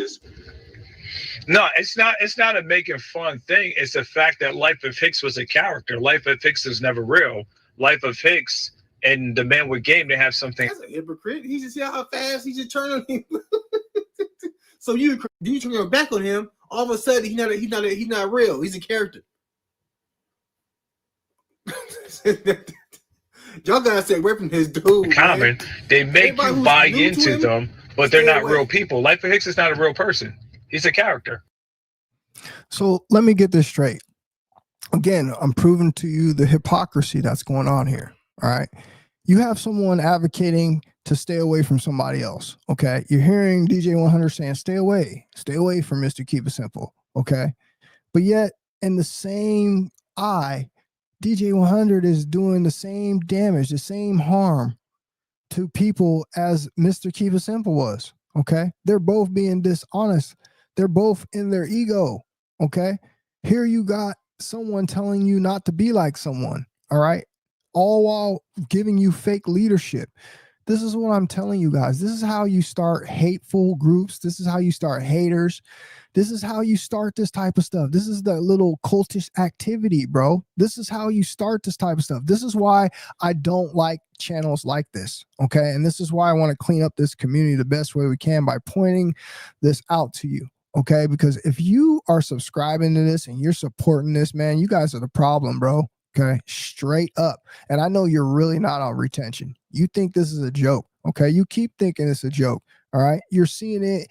[SPEAKER 3] No, it's not a making fun thing. It's the fact that Life of Hicks was a character. Life of Hicks is never real. Life of Hicks and the Man with Game, they have something.
[SPEAKER 2] That's a hypocrite. He just see how fast he just turned on him. So you turn your back on him. All of a sudden, he's not real. He's a character. Y'all gotta stay away from his dude.
[SPEAKER 3] Common.
[SPEAKER 2] Man.
[SPEAKER 3] They make
[SPEAKER 2] Everybody
[SPEAKER 3] you buy
[SPEAKER 2] new to
[SPEAKER 3] into
[SPEAKER 2] him,
[SPEAKER 3] them, but they're not
[SPEAKER 2] away.
[SPEAKER 3] real people. Life of Hicks is not a real person. He's a character.
[SPEAKER 1] So let me get this straight. Again, I'm proving to you the hypocrisy that's going on here. All right. You have someone advocating to stay away from somebody else. Okay. You're hearing DJ100 saying, stay away from Mr. Keep It Simple. Okay. But yet in the same eye, DJ100 is doing the same damage, the same harm to people as Mr. Keep It Simple was. Okay. They're both being dishonest They're both in their ego. Okay. Here you got someone telling you not to be like someone. All right. All while giving you fake leadership. This is what I'm telling you guys. This is how you start hateful groups. This is how you start haters. This is how you start this type of stuff. This is the little cultish activity, bro. This is how you start this type of stuff. This is why I don't like channels like this. Okay. And this is why I want to clean up this community the best way we can by pointing this out to you. Okay. Because if you are subscribing to this and you're supporting this, man, you guys are the problem, bro. Okay, straight up. And I know you're really not on retention. You think this is a joke. Okay, you keep thinking it's a joke. All right, you're seeing it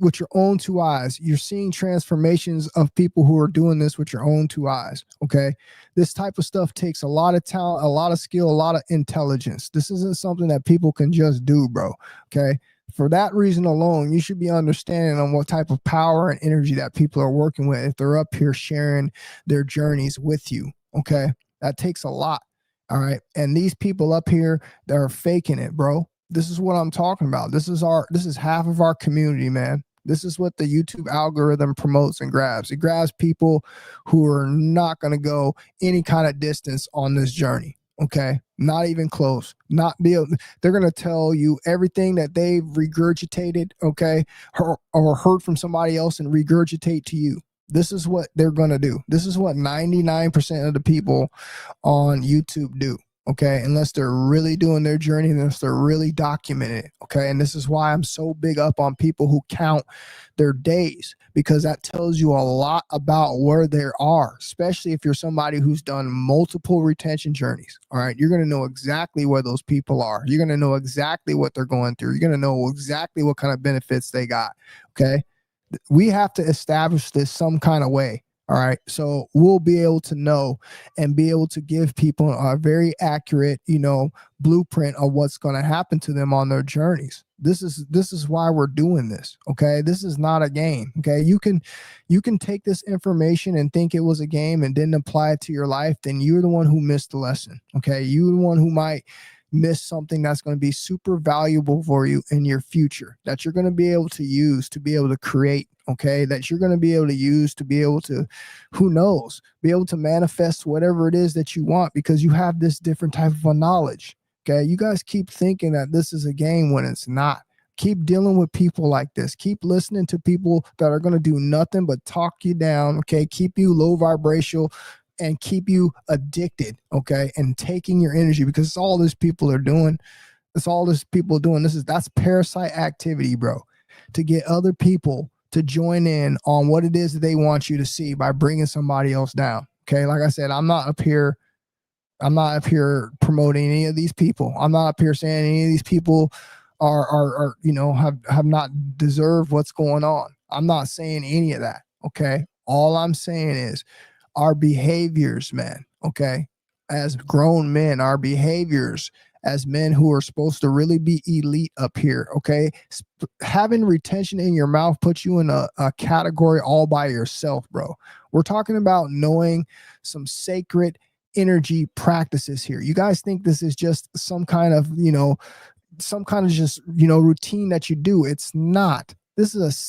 [SPEAKER 1] with your own two eyes. You're seeing transformations of people who are doing this with your own two eyes. Okay, this type of stuff takes a lot of talent, a lot of skill, a lot of intelligence. This isn't something that people can just do, bro. Okay. For that reason alone, you should be understanding on what type of power and energy that people are working with if they're up here sharing their journeys with you. Okay. That takes a lot. All right. And these people up here, they're faking it, bro. This is what I'm talking about. This is half of our community, man. This is what the YouTube algorithm promotes and grabs. It grabs people who are not going to go any kind of distance on this journey. Okay. Not even close. They're going to tell you everything that they've regurgitated. Okay. Or heard from somebody else and regurgitate to you. This is what they're going to do. This is what 99% of the people on YouTube do. Okay. Unless they're really doing their journey, unless they're really documenting it. Okay. And this is why I'm so big up on people who count their days, because that tells you a lot about where they are, especially if you're somebody who's done multiple retention journeys. All right. You're going to know exactly where those people are. You're going to know exactly what they're going through. You're going to know exactly what kind of benefits they got. Okay. We have to establish this some kind of way. All right. So we'll be able to know and be able to give people a very accurate, blueprint of what's going to happen to them on their journeys. This is why we're doing this. Okay. This is not a game. Okay. You can take this information and think it was a game and didn't apply it to your life. Then you're the one who missed the lesson. Okay. You're the one who might miss something that's going to be super valuable for you in your future, that you're going to be able to use to be able to create. Okay, that you're going to be able to use to be able to, who knows, be able to manifest whatever it is that you want, because you have this different type of a knowledge. Okay, you guys keep thinking that this is a game when it's not. Keep dealing with people like this. Keep listening to people that are going to do nothing but talk you down. Okay, keep you low vibrational and keep you addicted. Okay, and taking your energy, because it's all these people are doing. It's all this people doing. That's parasite activity, bro. To get other people to join in on what it is that they want you to see by bringing somebody else down. Okay. Like I said, I'm not up here promoting any of these people. I'm not up here saying any of these people are have not deserved what's going on. I'm not saying any of that. Okay. All I'm saying is our behaviors, man. Okay. As grown men, our behaviors as men who are supposed to really be elite up here. Okay. Having retention in your mouth puts you in a category all by yourself, bro. We're talking about knowing some sacred energy practices here. You guys think this is just some kind of, routine that you do. It's not. This is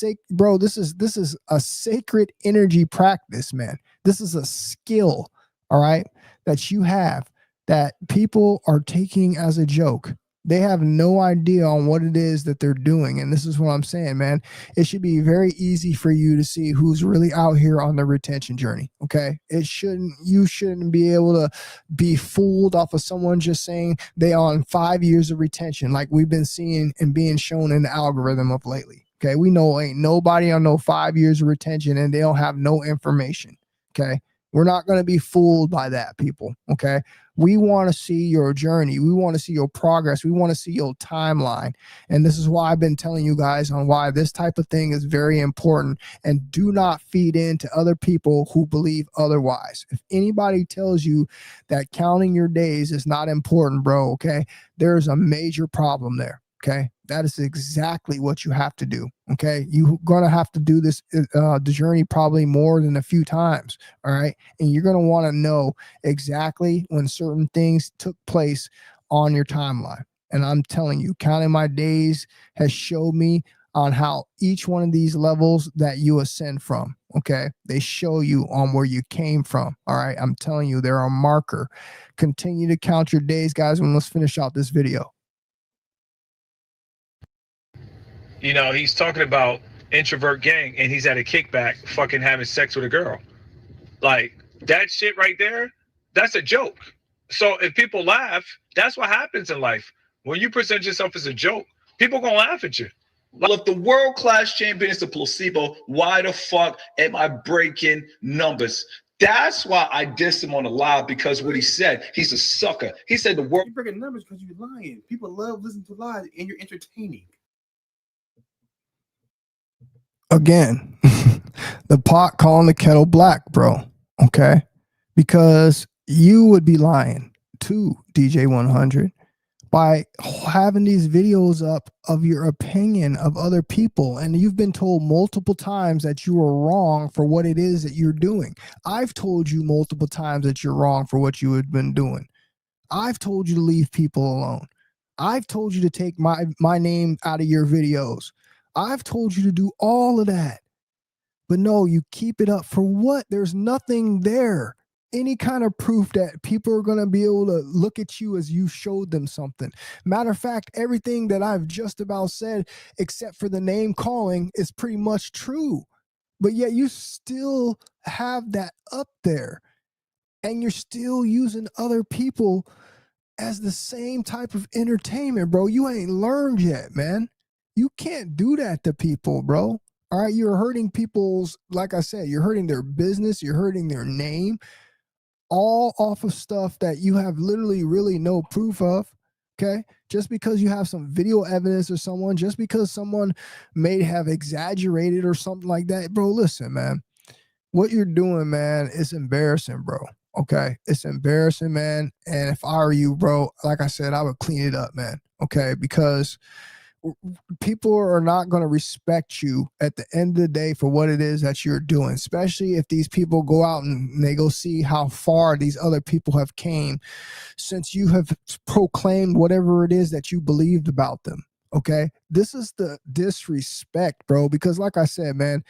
[SPEAKER 1] this is a sacred energy practice, man. This is a skill, all right, that you have, that people are taking as a joke. They have no idea on what it is that they're doing. And this is what I'm saying, man. It should be very easy for you to see who's really out here on the retention journey. Okay. You shouldn't be able to be fooled off of someone just saying they on 5 years of retention, like we've been seeing and being shown in the algorithm of lately. Okay. We know ain't nobody on no 5 years of retention and they don't have no information. Okay. We're not going to be fooled by that, people. Okay. We want to see your journey. We want to see your progress. We want to see your timeline. And this is why I've been telling you guys on why this type of thing is very important. And do not feed into other people who believe otherwise. If anybody tells you that counting your days is not important, bro, okay, there's a major problem there. Okay. That is exactly what you have to do. Okay. You're going to have to do this, the journey probably more than a few times. All right. And you're going to want to know exactly when certain things took place on your timeline. And I'm telling you, counting my days has showed me on how each one of these levels that you ascend from, okay, they show you on where you came from. All right, I'm telling you, they're a marker. Continue to count your days, guys, and let's finish out this video.
[SPEAKER 5] You know, he's talking about introvert gang and he's at a kickback fucking having sex with a girl. Like, that shit right there, that's a joke. So if people laugh, that's what happens in life. When you present yourself as a joke, people gonna laugh at you.
[SPEAKER 3] Well, if the world-class champion is a placebo, why the fuck am I breaking numbers? That's why I dissed him on the live, because what he said, he's a sucker. He said the world.
[SPEAKER 2] You're breaking numbers because you're lying. People love listening to lies, and you're entertaining.
[SPEAKER 1] Again, the pot calling the kettle black, bro. Okay, because you would be lying to DJ100 by having these videos up of your opinion of other people, and you've been told multiple times that you are wrong for what it is that you're doing. I've told you multiple times that you're wrong for what you had been doing. I've told you to leave people alone. I've told you to take my name out of your videos. I've told you to do all of that. But no, you keep it up for what? There's nothing there. Any kind of proof that people are going to be able to look at you as you showed them something. Matter of fact, everything that I've just about said, except for the name calling, is pretty much true. But yet you still have that up there. And you're still using other people as the same type of entertainment, bro. You ain't learned yet, man. You can't do that to people, bro. All right, you're hurting people's, like I said, you're hurting their business, you're hurting their name, all off of stuff that you have literally really no proof of. Okay, just because you have some video evidence or someone, just because someone may have exaggerated or something like that, bro. Listen, man, what you're doing, man, is embarrassing, bro. Okay, it's embarrassing, man. And if I were you, bro, like I said, I would clean it up, man. Okay, because people are not going to respect you at the end of the day for what it is that you're doing, especially if these people go out and they go see how far these other people have came since you have proclaimed whatever it is that you believed about them. Okay, this is the disrespect, bro, because like I said, man,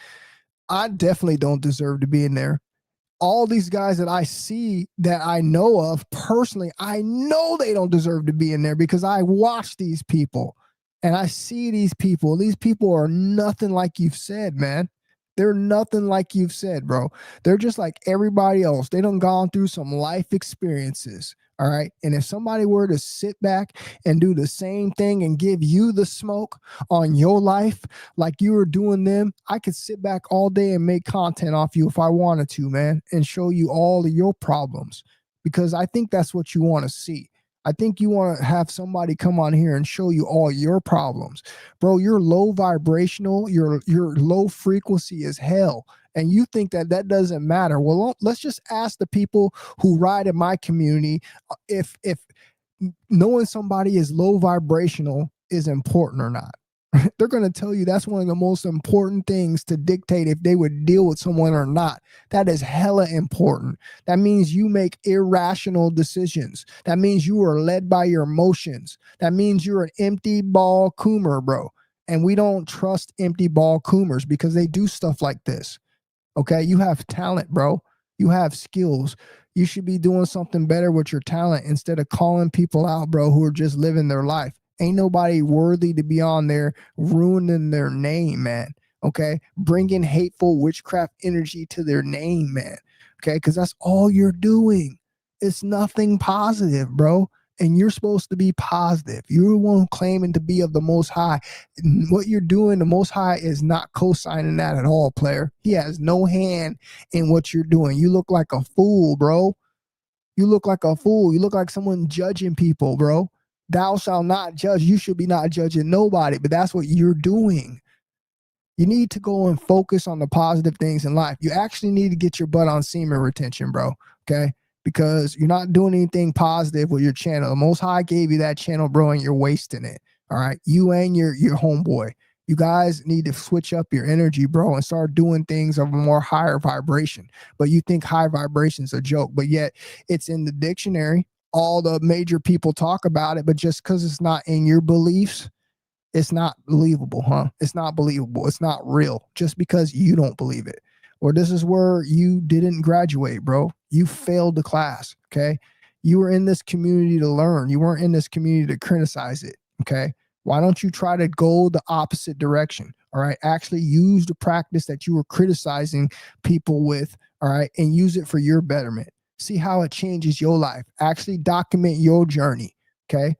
[SPEAKER 1] I definitely don't deserve to be in there. All these guys that I see that I know of personally, I know they don't deserve to be in there because I watch these people. And I see these people. These people are nothing like you've said, man. They're nothing like you've said, bro. They're just like everybody else. They done gone through some life experiences, all right? And if somebody were to sit back and do the same thing and give you the smoke on your life like you were doing them, I could sit back all day and make content off you if I wanted to, man, and show you all of your problems because I think that's what you want to see. I think you want to have somebody come on here and show you all your problems. Bro, you're low vibrational, you're low frequency as hell. And you think that that doesn't matter. Well, let's just ask the people who ride in my community if knowing somebody is low vibrational is important or not. They're going to tell you that's one of the most important things to dictate if they would deal with someone or not. That is hella important. That means you make irrational decisions. That means you are led by your emotions. That means you're an empty ball coomer, bro. And we don't trust empty ball coomers because they do stuff like this. Okay, you have talent, bro. You have skills. You should be doing something better with your talent instead of calling people out, bro, who are just living their life. Ain't nobody worthy to be on there ruining their name, man. Okay, bringing hateful witchcraft energy to their name, man. Okay, because that's all you're doing. It's nothing positive, bro. And you're supposed to be positive. You're the one claiming to be of the Most High. What you're doing, the Most High is not co-signing that at all, player. He has no hand in what you're doing. You look like a fool, bro. You look like a fool. You look like someone judging people, bro. Thou shalt not judge. You should be not judging nobody, but that's what you're doing. You need to go and focus on the positive things in life. You actually need to get your butt on semen retention, bro. Okay? Because you're not doing anything positive with your channel. The Most High gave you that channel, bro, and you're wasting it. All right? You and your homeboy. You guys need to switch up your energy, bro, and start doing things of a more higher vibration. But you think high vibration is a joke, but yet it's in the dictionary. All the major people talk about it, but just because it's not in your beliefs, It's not believable, huh? It's not believable. It's not real just because you don't believe it. Or this is where you didn't graduate, bro. You failed the class, okay? You were in this community to learn. You weren't in this community to criticize it, okay? Why don't you try to go the opposite direction, all right? Actually use the practice that you were criticizing people with, all right, and use it for your betterment. See how it changes your life. Actually document your journey, okay?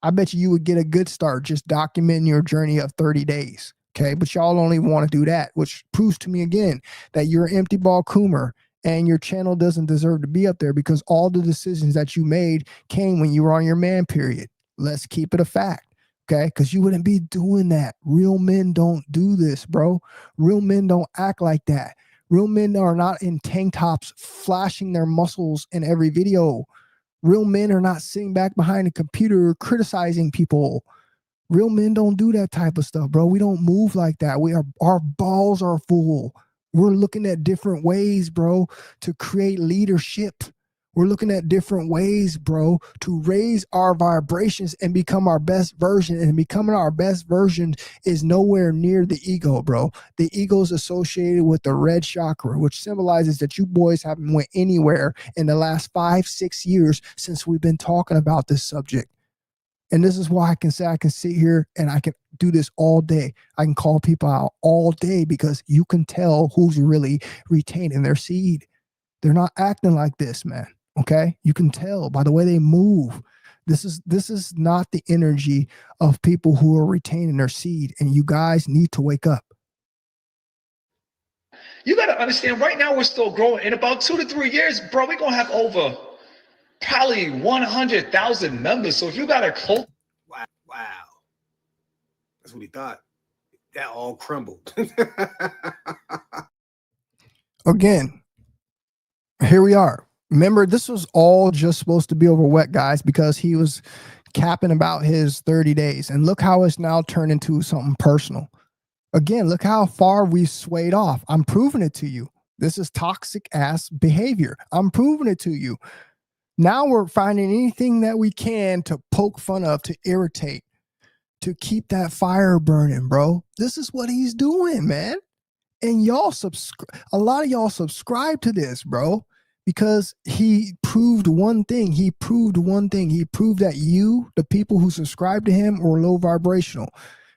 [SPEAKER 1] I bet you would get a good start just documenting your journey of 30 days. Okay. But y'all don't even want to do that, which proves to me again that you're an empty ball coomer and your channel doesn't deserve to be up there because all the decisions that you made came when you were on your man period. Let's keep it a fact. Okay. Because you wouldn't be doing that. Real men don't do this, bro. Real men don't act like that. Real men are not in tank tops flashing their muscles in every video. Real men are not sitting back behind a computer criticizing people. Real men don't do that type of stuff, bro. We don't move like that. Our balls are full. We're looking at different ways, bro, to create leadership. We're looking at different ways, bro, to raise our vibrations and become our best version. And becoming our best version is nowhere near the ego, bro. The ego is associated with the red chakra, which symbolizes that you boys haven't went anywhere in the last 5-6 years since we've been talking about this subject. And this is why I can say I can sit here and I can do this all day. I can call people out all day because you can tell who's really retaining their seed. They're not acting like this, man. Okay, you can tell by the way they move. This is not the energy of people who are retaining their seed, and you guys need to wake up.
[SPEAKER 5] You got to understand, right now we're still growing. In about 2 to 3 years, bro, we're gonna have over probably 100,000 members. So if you got a close,
[SPEAKER 2] Wow. That's what he thought. That all crumbled.
[SPEAKER 1] Again, here we are. Remember, this was all just supposed to be over wet, guys, because he was capping about his 30 days. And look how it's now turned into something personal. Again, look how far we swayed off. I'm proving it to you. This is toxic ass behavior. I'm proving it to you. Now we're finding anything that we can to poke fun of, to irritate, to keep that fire burning, bro. This is what he's doing, man. And y'all a lot of y'all subscribe to this, bro, because he proved one thing. He proved that you, the people who subscribe to him, were low vibrational.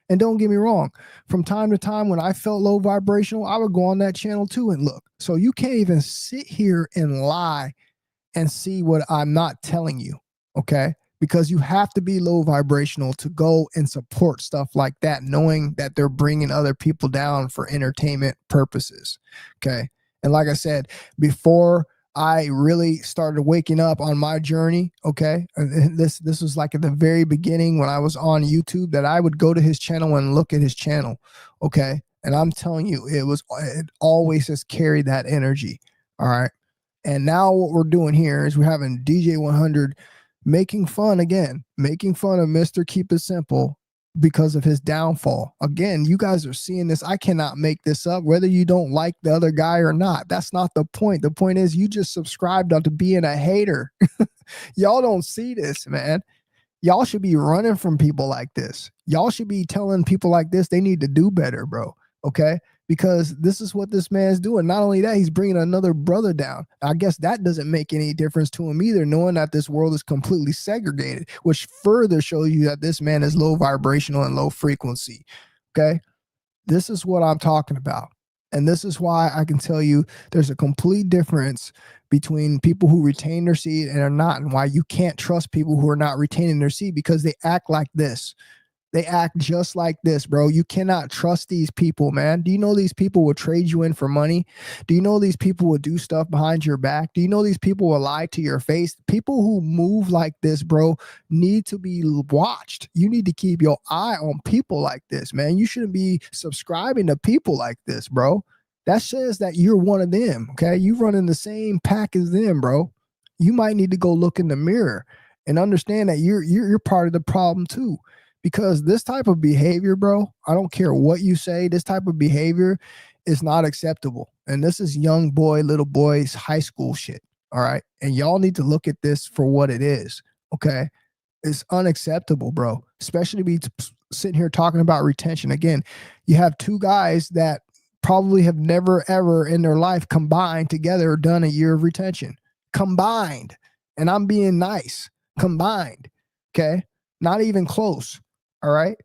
[SPEAKER 1] And don't get me wrong, from time to time when I felt low vibrational, I would go on that channel too and look. So you can't even sit here and lie and see what I'm not telling you, okay? Because you have to be low vibrational to go and support stuff like that, knowing that they're bringing other people down for entertainment purposes, okay? And like I said, before I really started waking up on my journey, okay? And this was like at the very beginning when I was on YouTube, that I would go to his channel and look at his channel, okay? And I'm telling you, it always has carried that energy, all right? And now what we're doing here is we're having DJ100 making fun of Mr. Keep It Simple because of his downfall. Again, you guys are seeing this. I cannot make this up, whether you don't like the other guy or not. That's not the point. The point is you just subscribed to being a hater. Y'all don't see this, man. Y'all should be running from people like this. Y'all should be telling people like this they need to do better, bro. Okay? Because this is what this man's doing. Not only that, he's bringing another brother down. I guess that doesn't make any difference to him either, knowing that this world is completely segregated, which further shows you that this man is low vibrational and low frequency. Okay? This is what I'm talking about. And this is why I can tell you there's a complete difference between people who retain their seed and are not, and why you can't trust people who are not retaining their seed, because they act like this. They act just like this, bro. You cannot trust these people, man. Do you know these people will trade you in for money? Do you know these people will do stuff behind your back? Do you know these people will lie to your face? People who move like this, bro, need to be watched. You need to keep your eye on people like this, man. You shouldn't be subscribing to people like this, bro. That says that you're one of them, okay? You run in the same pack as them, bro. You might need to go look in the mirror and understand that you're part of the problem too. Because this type of behavior, bro, I don't care what you say, this type of behavior is not acceptable. And this is young boy, little boys, high school shit. All right. And y'all need to look at this for what it is. Okay. It's unacceptable, bro. Especially sitting here talking about retention. Again, you have two guys that probably have never ever in their life combined together done a year of retention. Combined. And I'm being nice. Combined. Okay. Not even close. All right.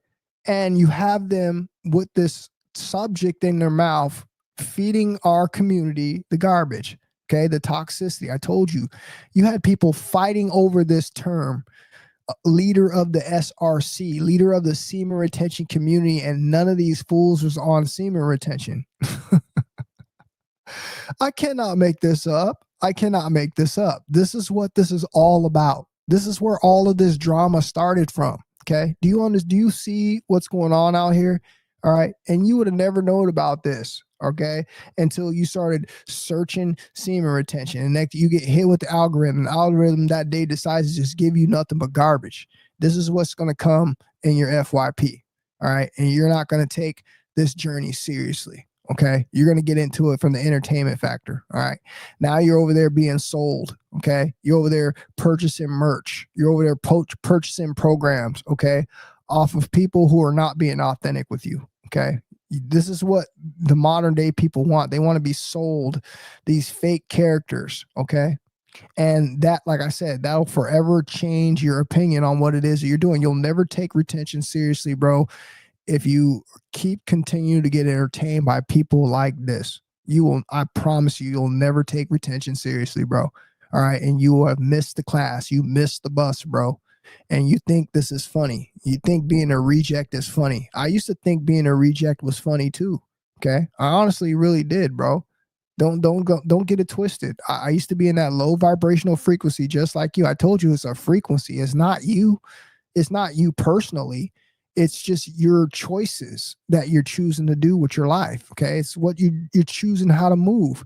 [SPEAKER 1] And you have them with this subject in their mouth, feeding our community the garbage. Okay. The toxicity. I told you, you had people fighting over this term, leader of the SRC, leader of the semen retention community, and none of these fools was on semen retention. I cannot make this up. I cannot make this up. This is what this is all about. This is where all of this drama started from. Okay. Do you see what's going on out here? All right. And you would have never known about this. Okay. Until you started searching semen retention, and next you get hit with the algorithm. The algorithm that day decides to just give you nothing but garbage. This is what's going to come in your FYP. All right. And you're not going to take this journey seriously. Okay. You're going to get into it from the entertainment factor. All right. Now you're over there being sold. Okay. You're over there purchasing merch. You're over there purchasing programs. Okay. Off of people who are not being authentic with you. Okay. This is what the modern day people want. They want to be sold these fake characters. Okay. And that, like I said, that'll forever change your opinion on what it is that you're doing. You'll never take retention seriously, bro. If you continue to get entertained by people like this, I promise you'll never take retention seriously, bro. All right. And you will have missed the class. You missed the bus, bro. And you think this is funny. You think being a reject is funny. I used to think being a reject was funny too. Okay. I honestly really did, bro. Don't get it twisted. I used to be in that low vibrational frequency, just like you. I told you it's a frequency. It's not you. It's not you personally. It's just your choices that you're choosing to do with your life. Okay. It's what you're choosing how to move.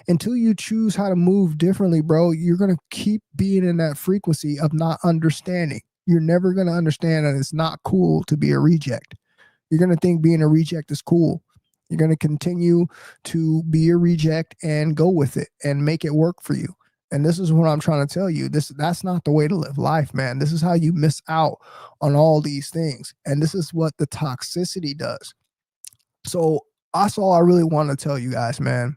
[SPEAKER 1] Until you choose how to move differently, bro, you're going to keep being in that frequency of not understanding. You're never going to understand that it's not cool to be a reject. You're going to think being a reject is cool. You're going to continue to be a reject and go with it and make it work for you. And this is what I'm trying to tell you. That's not the way to live life, man. This is how you miss out on all these things. And this is what the toxicity does. So that's all I really want to tell you guys, man.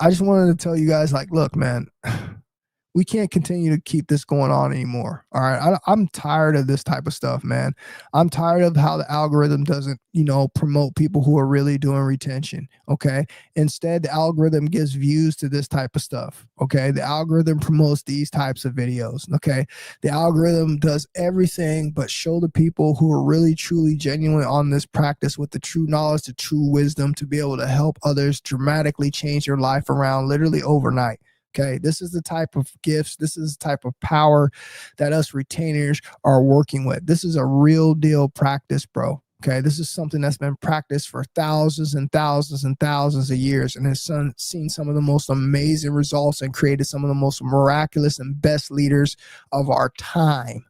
[SPEAKER 1] I just wanted to tell you guys, like, look, man, we can't continue to keep this going on anymore. All right. I'm tired of this type of stuff, man. I'm tired of how the algorithm doesn't, promote people who are really doing retention. Okay. Instead, the algorithm gives views to this type of stuff. Okay. The algorithm promotes these types of videos. Okay. The algorithm does everything but show the people who are really, truly, genuinely on this practice with the true knowledge, the true wisdom to be able to help others dramatically change their life around literally overnight. Okay, this is the type of gifts, this is the type of power that us retainers are working with. This is a real deal practice, bro. Okay, this is something that's been practiced for thousands and thousands and thousands of years and has seen some of the most amazing results and created some of the most miraculous and best leaders of our time.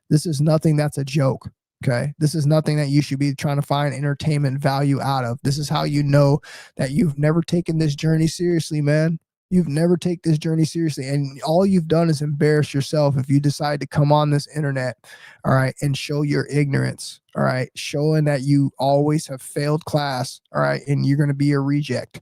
[SPEAKER 1] This is nothing that's a joke. Okay, this is nothing that you should be trying to find entertainment value out of. This is how you know that you've never taken this journey seriously, man. You've never take this journey seriously, and all you've done is embarrass yourself if you decide to come on this internet, all right, and show your ignorance, all right, showing that you always have failed class, all right, and you're going to be a reject,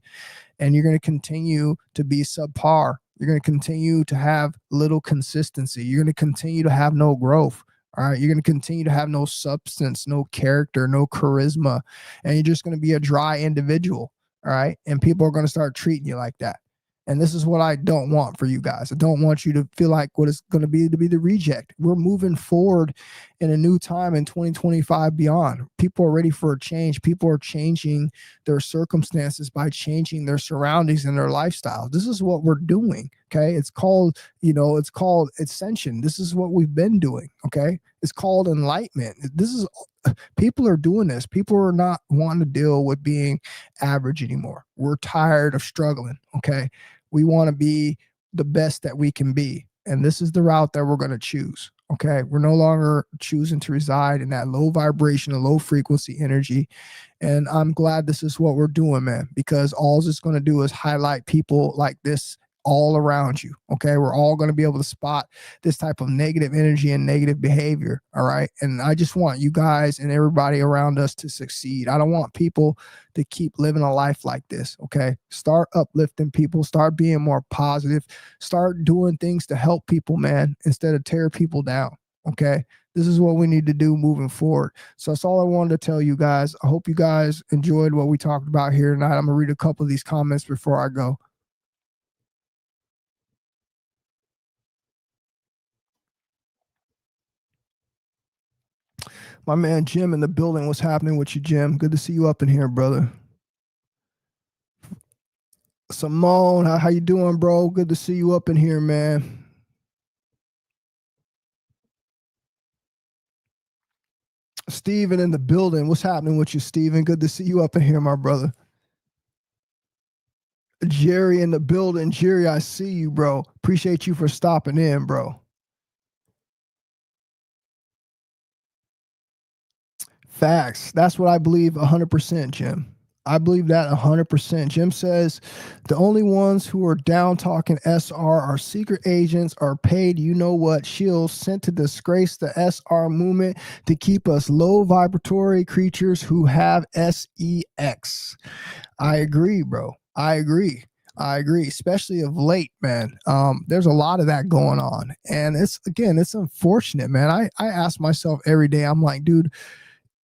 [SPEAKER 1] and you're going to continue to be subpar. You're going to continue to have little consistency. You're going to continue to have no growth. All right, you're going to continue to have no substance, no character, no charisma, and you're just going to be a dry individual, all right, and people are going to start treating you like that. And this is what I don't want for you guys. I don't want you to feel like what it's going to be the reject. We're moving forward in a new time in 2025 beyond. People are ready for a change. People are changing their circumstances by changing their surroundings and their lifestyle. This is what we're doing. Okay. It's called ascension. This is what we've been doing. Okay. It's called enlightenment. People are doing this. People are not wanting to deal with being average anymore. We're tired of struggling. Okay. We want to be the best that we can be. And this is the route that we're going to choose. Okay. We're no longer choosing to reside in that low vibration, low frequency energy. And I'm glad this is what we're doing, man, because all it's going to do is highlight people like this all around you. Okay. We're all going to be able to spot this type of negative energy and negative behavior. All right. And I just want you guys and everybody around us to succeed. I don't want people to keep living a life like this. Okay. Start uplifting people, start being more positive, start doing things to help people, man, instead of tear people down. Okay. This is what we need to do moving forward. So that's all I wanted to tell you guys. I hope you guys enjoyed what we talked about here tonight. I'm going to read a couple of these comments before I go. My man Jim in the building. What's happening with you, Jim? Good to see you up in here, brother. Simone, how you doing, bro? Good to see you up in here, man. Steven in the building. What's happening with you, Steven? Good to see you up in here, my brother. Jerry in the building. Jerry, I see you, bro. Appreciate you for stopping in, bro. Facts. That's what I believe 100%, Jim. I believe that 100%. Jim says the only ones who are down talking SR are secret agents are paid, you know what, shills sent to disgrace the SR movement to keep us low vibratory creatures who have SEX. I agree, bro. I agree, especially of late, man. There's a lot of that going on. And it's unfortunate, man. I ask myself every day, I'm like, dude,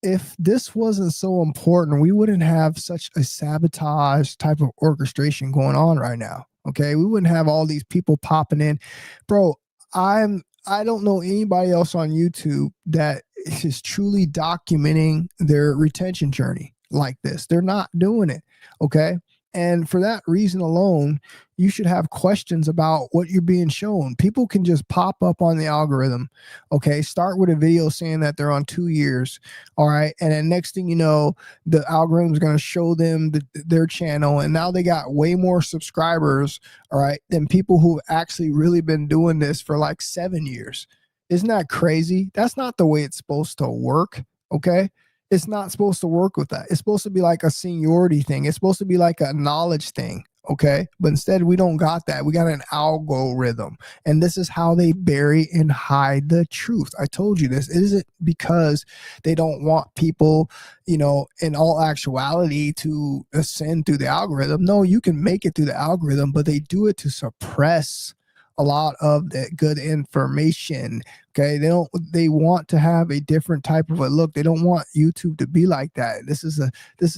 [SPEAKER 1] if this wasn't so important, we wouldn't have such a sabotage type of orchestration going on right now. Okay. We wouldn't have all these people popping in. Bro, I don't know anybody else on YouTube that is truly documenting their retention journey like this. They're not doing it. Okay. And for that reason alone, you should have questions about what you're being shown. People can just pop up on the algorithm. Okay. Start with a video saying that they're on 2 years. All right. And then next thing you know, the algorithm is going to show them their channel. And now they got way more subscribers. All right. Than people who've actually really been doing this for like 7 years. Isn't that crazy? That's not the way it's supposed to work. Okay. It's not supposed to work with that. It's supposed to be like a seniority thing. It's supposed to be like a knowledge thing. Okay. But instead, we don't got that. We got an algorithm. And this is how they bury and hide the truth. I told you this. It isn't because they don't want people, in all actuality to ascend through the algorithm. No, you can make it through the algorithm, but they do it to suppress a lot of the good information. Okay. They want to have a different type of a look. They don't want YouTube to be like that. This is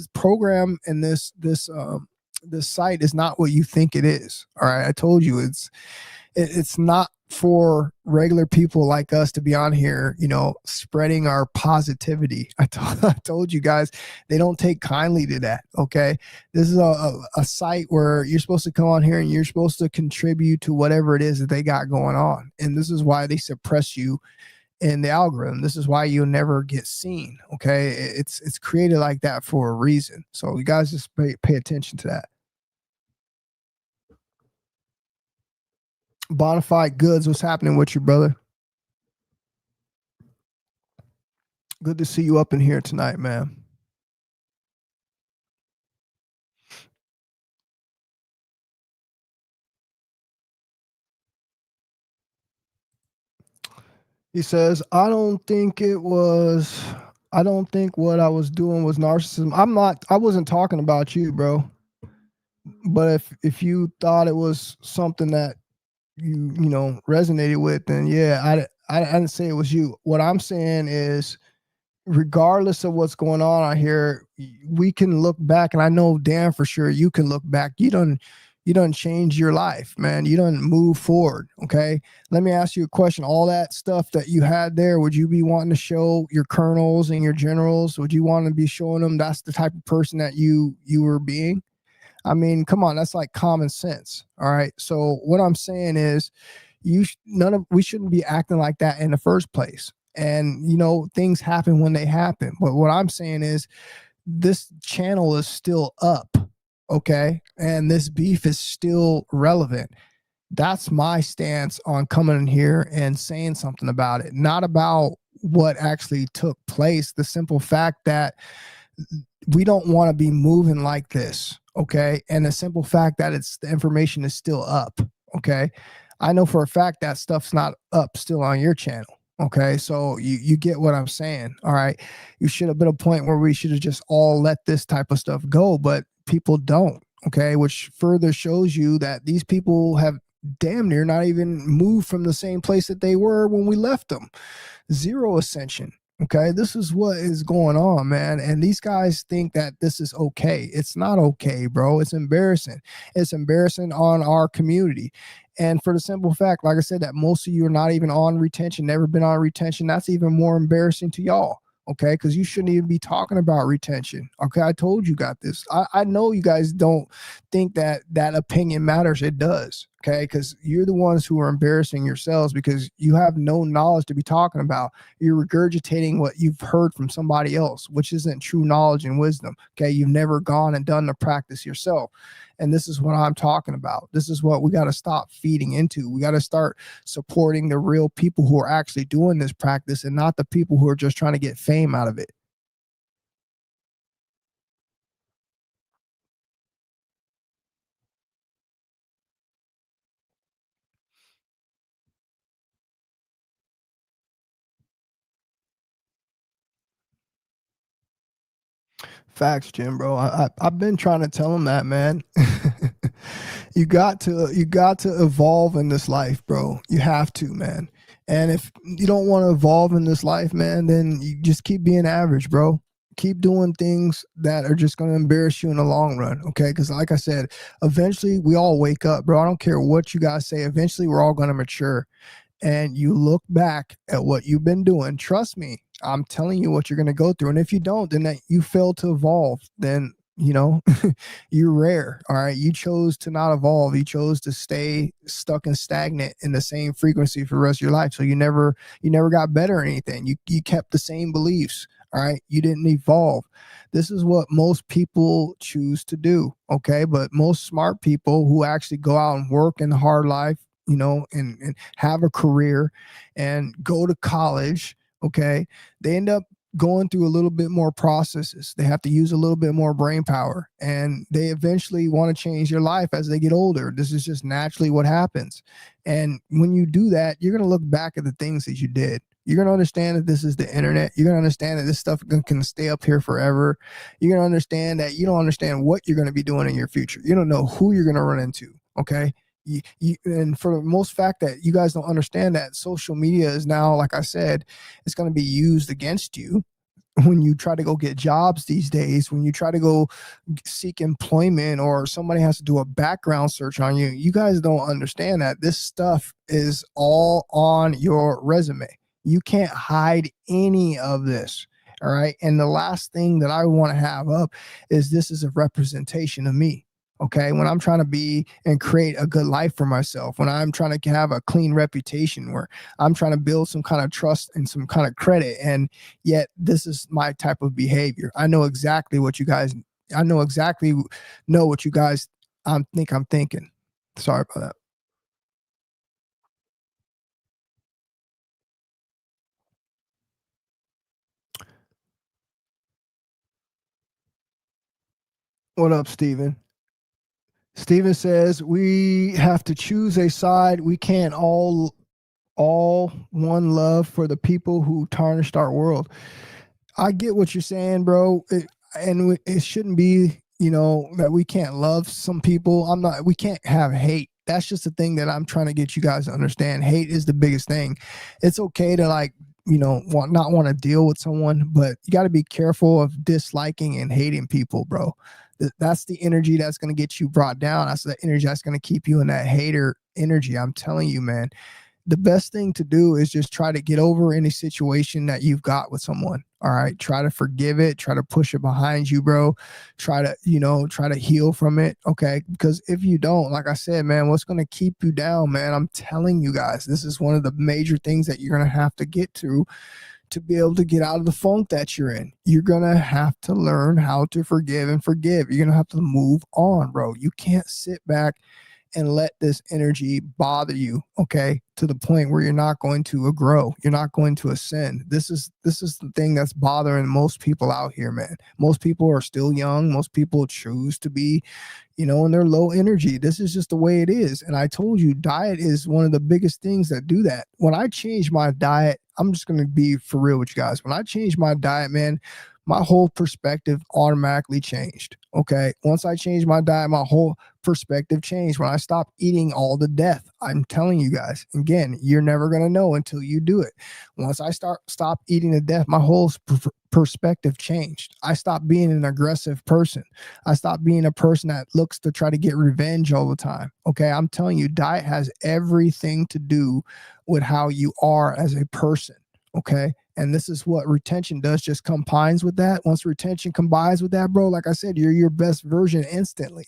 [SPEAKER 1] program, and this site is not what you think it is. All right. I told you it's not for regular people like us to be on here, spreading our positivity. I told you guys, they don't take kindly to that. Okay. This is a site where you're supposed to come on here and you're supposed to contribute to whatever it is that they got going on. And this is why they suppress you in the algorithm. This is why you'll never get seen. Okay. It's created like that for a reason. So you guys just pay attention to that. Bonafide Goods, what's happening with you, brother? Good to see you up in here tonight, man. He says, I don't think what I was doing was narcissism. I wasn't talking about you, bro. But if you thought it was something that you resonated with, then yeah, I didn't say it was you. What I'm saying is, regardless of what's going on out here, we can look back, and I know damn for sure you can look back. You done change your life, man. You done move forward. Okay. Let me ask you a question. All that stuff that you had there, would you be wanting to show your colonels and your generals? Would you want to be showing them that's the type of person that you were being? I mean, come on, that's like common sense. All right. So what I'm saying is we shouldn't be acting like that in the first place. And things happen when they happen. But what I'm saying is this channel is still up. Okay. And this beef is still relevant. That's my stance on coming in here and saying something about it, not about what actually took place. The simple fact that we don't want to be moving like this, okay? And the simple fact that the information is still up, okay? I know for a fact that stuff's not up still on your channel, okay? So you get what I'm saying, all right? You should have been a point where we should have just all let this type of stuff go, but people don't, okay? Which further shows you that these people have damn near not even moved from the same place that they were when we left them. Zero ascension. Okay, this is what is going on, man. And these guys think that this is okay. It's not okay, bro. It's embarrassing. It's embarrassing on our community. And for the simple fact, like I said, that most of you are not even on retention, never been on retention. That's even more embarrassing to y'all. Okay, because you shouldn't even be talking about retention. Okay, I told you got this. I know you guys don't think that that opinion matters. It does. Okay, because you're the ones who are embarrassing yourselves because you have no knowledge to be talking about. You're regurgitating what you've heard from somebody else, which isn't true knowledge and wisdom. Okay, you've never gone and done the practice yourself. And this is what I'm talking about. This is what we got to stop feeding into. We got to start supporting the real people who are actually doing this practice and not the people who are just trying to get fame out of it. Facts, Jim, bro. I've been trying to tell him that, man. You got to evolve in this life, bro. You have to, man. And if you don't want to evolve in this life, man, then you just keep being average, bro. Keep doing things that are just going to embarrass you in the long run, okay? Because like I said, eventually we all wake up, bro. I don't care what you guys say. Eventually we're all going to mature. And you look back at what you've been doing. Trust me, I'm telling you what you're going to go through. And if you don't, then that you fail to evolve, then, you know, you're rare. All right. You chose to not evolve. You chose to stay stuck and stagnant in the same frequency for the rest of your life. So you never got better or anything. You kept the same beliefs. All right. You didn't evolve. This is what most people choose to do. Okay. But most smart people who actually go out and work in the hard life, you know, and have a career and go to college, okay, they end up going through a little bit more processes. They have to use a little bit more brain power, and they eventually want to change their life as they get older. This is just naturally what happens. And when you do that, you're going to look back at the things that you did. You're going to understand that this is the internet. You're going to understand that this stuff can stay up here forever. You're going to understand that you don't understand what you're going to be doing in your future. You don't know who you're going to run into, okay? And for the most fact that you guys don't understand that social media is now, like I said, it's going to be used against you when you try to go get jobs these days, when you try to go seek employment or somebody has to do a background search on you. You guys don't understand that this stuff is all on your resume. You can't hide any of this. All right. And the last thing that I want to have up is this is a representation of me. Okay, when I'm trying to be and create a good life for myself, when I'm trying to have a clean reputation, where I'm trying to build some kind of trust and some kind of credit, and yet this is my type of behavior. I know exactly what you guys, know what you guys think I'm thinking. Sorry about that. What up, Steven? Steven says we have to choose a side. We can't all one love for the people who tarnished our world. I get what you're saying, bro. It shouldn't be, you know, that we can't love some people. We can't have hate. That's just the thing that I'm trying to get you guys to understand. Hate is the biggest thing. It's okay to, like, you know, not want to deal with someone, but you got to be careful of disliking and hating people, bro. That's the energy that's going to get you brought down. That's the energy that's going to keep you in that hater energy. I'm telling you, man. The best thing to do is just try to get over any situation that you've got with someone. All right. Try to forgive it. Try to push it behind you, bro. Try to heal from it. Okay. Because if you don't, like I said, man, what's going to keep you down, man? I'm telling you guys, this is one of the major things that you're going to have to get to be able to get out of the funk that you're in. You're going to have to learn how to forgive and forgive. You're going to have to move on, bro. You can't sit back and let this energy bother you, okay, to the point where you're not going to grow. You're not going to ascend. This is the thing that's bothering most people out here, man. Most people are still young. Most people choose to be, you know, and they're low energy. This is just the way it is. And I told you, diet is one of the biggest things that do that. When I changed my diet, I'm just going to be for real with you guys. When I changed my diet, man, my whole perspective automatically changed. Okay. Once I changed my diet, my whole perspective changed. When I stopped eating all the death, I'm telling you guys, again, you're never going to know until you do it. Once I stop eating the death, my whole perspective changed. I stopped being an aggressive person. I stopped being a person that looks to try to get revenge all the time. Okay. I'm telling you, diet has everything to do with how you are as a person. Okay. And this is what retention does, just combines with that. Once retention combines with that, bro, like I said, you're your best version instantly,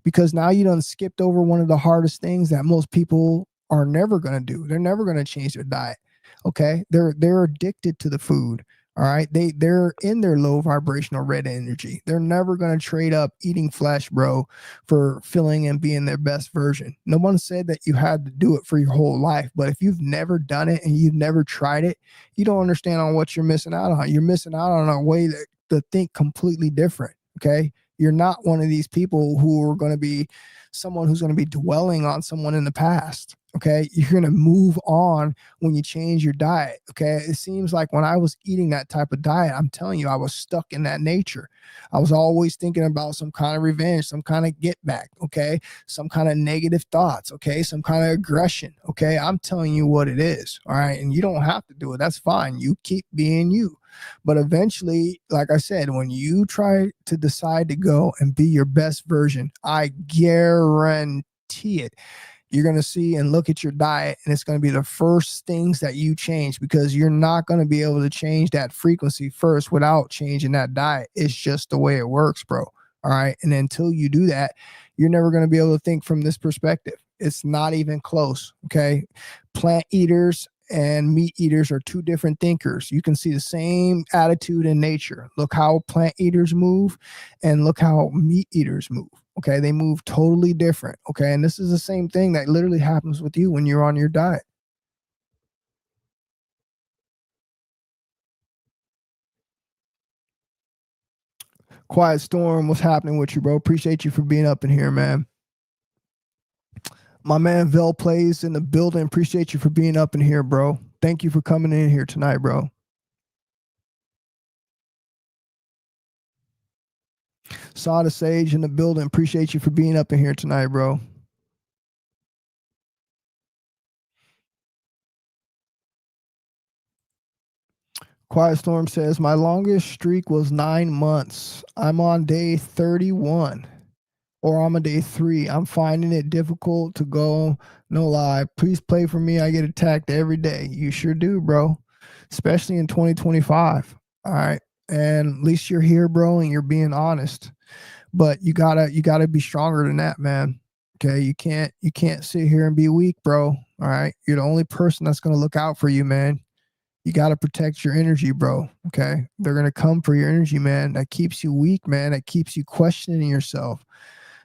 [SPEAKER 1] because now you done skipped over one of the hardest things that most people are never going to do. They're never going to change their diet. Okay. They're addicted to the food. All right. They're in their low vibrational red energy. They're never going to trade up eating flesh, bro, for filling and being their best version. No one said that you had to do it for your whole life, but if you've never done it and you've never tried it, you don't understand on what you're missing out on. You're missing out on a way to think completely different. Okay. You're not one of these people who are going to be someone who's going to be dwelling on someone in the past. Okay. You're going to move on when you change your diet. Okay. It seems like when I was eating that type of diet, I'm telling you, I was stuck in that nature. I was always thinking about some kind of revenge, some kind of get back. Okay. Some kind of negative thoughts. Okay. Some kind of aggression. Okay. I'm telling you what it is. All right. And you don't have to do it. That's fine. You keep being you. But eventually, like I said, when you try to decide to go and be your best version, I guarantee it, you're going to see and look at your diet, and it's going to be the first things that you change, because you're not going to be able to change that frequency first without changing that diet. It's just the way it works, bro. All right. And until you do that, you're never going to be able to think from this perspective. It's not even close. Okay. Plant eaters and meat eaters are two different thinkers. You can see the same attitude in nature. Look how plant eaters move and look how meat eaters move. Okay. They move totally different. Okay. And this is the same thing that literally happens with you when you're on your diet. Quiet Storm, what's happening with you, bro? Appreciate you for being up in here, man. My man Vel Plays in the building. Appreciate you for being up in here, bro. Thank you for coming in here tonight, bro. Sada Sage in the building. Appreciate you for being up in here tonight, bro. Quiet Storm says, my longest streak was 9 months. I'm on day 31. Or I'm on day 3. I'm finding it difficult to go. No lie. Please play for me. I get attacked every day. You sure do, bro. Especially in 2025. All right. And at least you're here, bro, and you're being honest. But you gotta be stronger than that, man. Okay. You can't sit here and be weak, bro. All right. You're the only person that's gonna look out for you, man. You got to protect your energy, bro. Okay. They're going to come for your energy, man. That keeps you weak, man. That keeps you questioning yourself.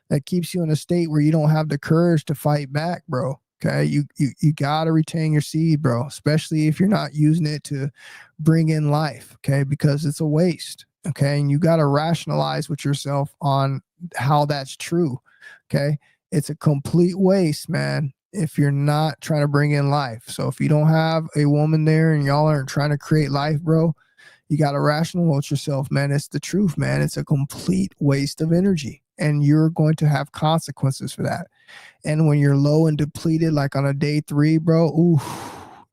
[SPEAKER 1] That keeps you in a state where you don't have the courage to fight back, bro. Okay. You got to retain your seed, bro, especially if you're not using it to bring in life. Okay. Because it's a waste. Okay. And you got to rationalize with yourself on how that's true. Okay. It's a complete waste, man, if you're not trying to bring in life. So if you don't have a woman there and y'all aren't trying to create life, bro, you got to rationalize yourself, man. It's the truth, man. It's a complete waste of energy, and you're going to have consequences for that. And when you're low and depleted, like on a day 3, bro, ooh,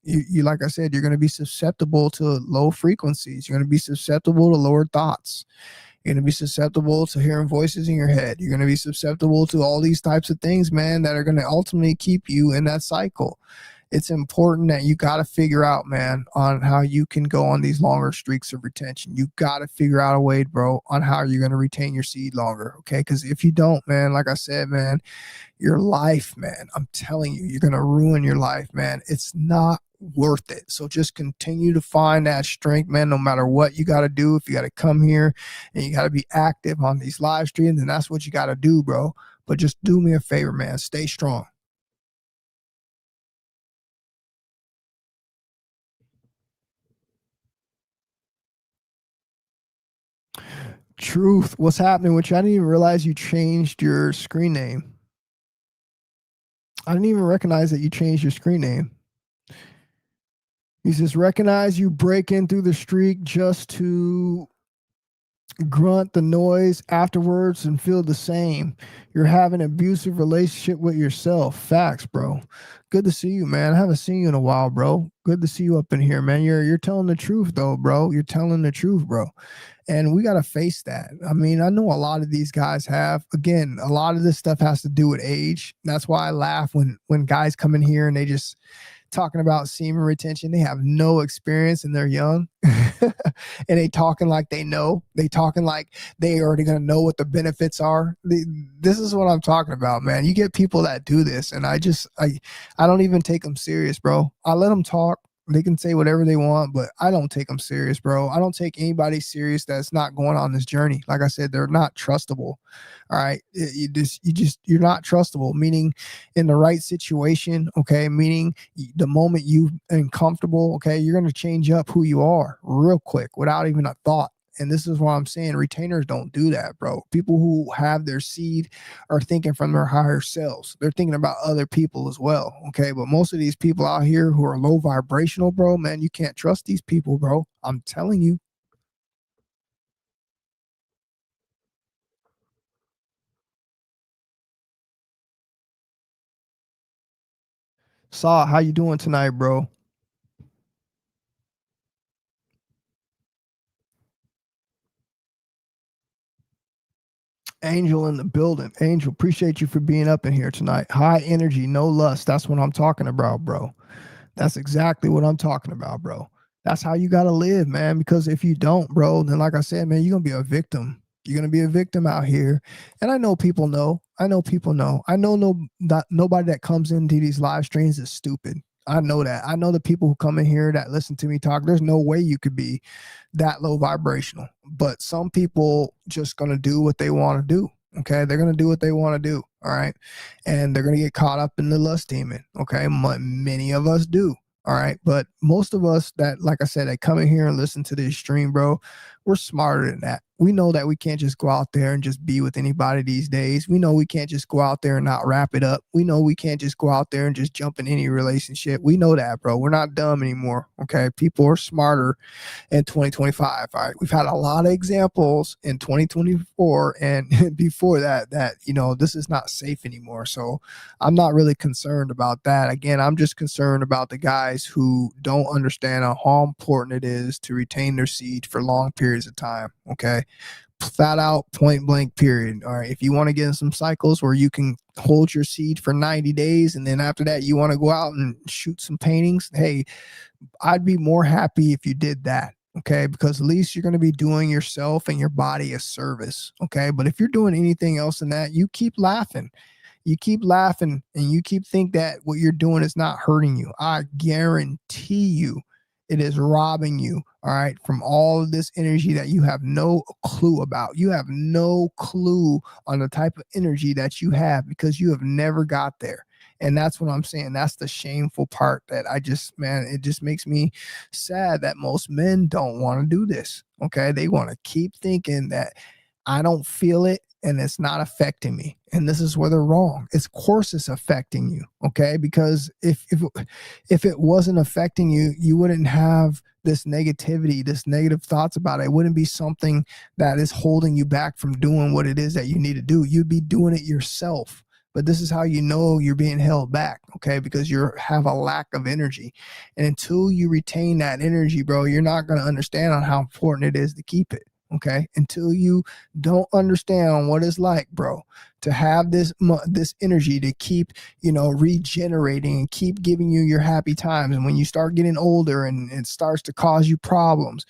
[SPEAKER 1] you like I said, you're going to be susceptible to low frequencies. You're going to be susceptible to lower thoughts. You're going to be susceptible to hearing voices in your head. You're going to be susceptible to all these types of things, man, that are going to ultimately keep you in that cycle. It's important that you got to figure out, man, on how you can go on these longer streaks of retention. You got to figure out a way, bro, on how you're going to retain your seed longer. Okay. Because if you don't, man, like I said, man, your life, man, I'm telling you, you're going to ruin your life, man. It's not worth it. So just continue to find that strength, man, no matter what you got to do. If you got to come here and you got to be active on these live streams, then that's what you got to do, bro. But just do me a favor, man. Stay strong. Truth, what's happening with you? I didn't even realize you changed your screen name. I didn't even recognize that you changed your screen name. He says, recognize you break in through the streak just to grunt the noise afterwards and feel the same. You're having an abusive relationship with yourself. Facts, bro. Good to see you, man. I haven't seen you in a while, bro. Good to see you up in here, man. You're telling the truth, though, bro. You're telling the truth, bro. And we got to face that. I mean, I know a lot of these guys have. Again, a lot of this stuff has to do with age. That's why I laugh when guys come in here and they just talking about semen retention. They have no experience and they're young. And they talking like they know. They talking like they already going to know what the benefits are. This is what I'm talking about, man. You get people that do this, and I don't even take them serious, bro. I let them talk. They can say whatever they want, but I don't take them serious, bro. I don't take anybody serious that's not going on this journey. Like I said, they're not trustable. All right. You're not trustable, meaning in the right situation. Okay. Meaning the moment you uncomfortable, okay, you're going to change up who you are real quick without even a thought. And this is why I'm saying retainers don't do that, bro. People who have their seed are thinking from their higher selves. They're thinking about other people as well. Okay. But most of these people out here who are low vibrational, bro, man, you can't trust these people, bro. I'm telling you. Saw, how you doing tonight, bro? Angel in the building. Angel, appreciate you for being up in here tonight. High energy, no lust. That's what I'm talking about, bro. That's exactly what I'm talking about, bro. That's how you got to live, man. Because if you don't, bro, then like I said, man, you're going to be a victim. You're going to be a victim out here. And I know people know. I know people know. I know nobody that comes into these live streams is stupid. I know that. I know the people who come in here that listen to me talk. There's no way you could be that low vibrational. But some people just going to do what they want to do. Okay. They're going to do what they want to do. All right. And they're going to get caught up in the lust demon. Okay. Many of us do. All right. But most of us that, like I said, that come in here and listen to this stream, bro, we're smarter than that. We know that we can't just go out there and just be with anybody these days. We know we can't just go out there and not wrap it up. We know we can't just go out there and just jump in any relationship. We know that, bro. We're not dumb anymore. Okay. People are smarter in 2025. All right. We've had a lot of examples in 2024 and before that, this is not safe anymore. So I'm not really concerned about that. Again, I'm just concerned about the guys who don't understand how important it is to retain their seed for long periods of time. Okay. Flat out, point blank, period. All right. If you want to get in some cycles where you can hold your seed for 90 days and then after that you want to go out and shoot some paintings, hey, I'd be more happy if you did that. Okay. Because at least you're going to be doing yourself and your body a service. Okay. But if you're doing anything else than that, you keep laughing. You keep laughing and you keep think that what you're doing is not hurting you. I guarantee you it is robbing you, all right, from all of this energy that you have no clue about. You have no clue on the type of energy that you have because you have never got there. And that's what I'm saying. That's the shameful part that it just makes me sad that most men don't want to do this. Okay. They want to keep thinking that I don't feel it and it's not affecting me. And this is where they're wrong. Of course it's affecting you. Okay. Because if it wasn't affecting you, you wouldn't have this negativity, this negative thoughts about it. It wouldn't be something that is holding you back from doing what it is that you need to do. You'd be doing it yourself. But this is how you know you're being held back, okay? Because you have a lack of energy. And until you retain that energy, bro, you're not going to understand on how important it is to keep it, okay? Until you don't understand what it's like, bro, to have this energy to keep, regenerating and keep giving you your happy times. And when you start getting older and it starts to cause you problems,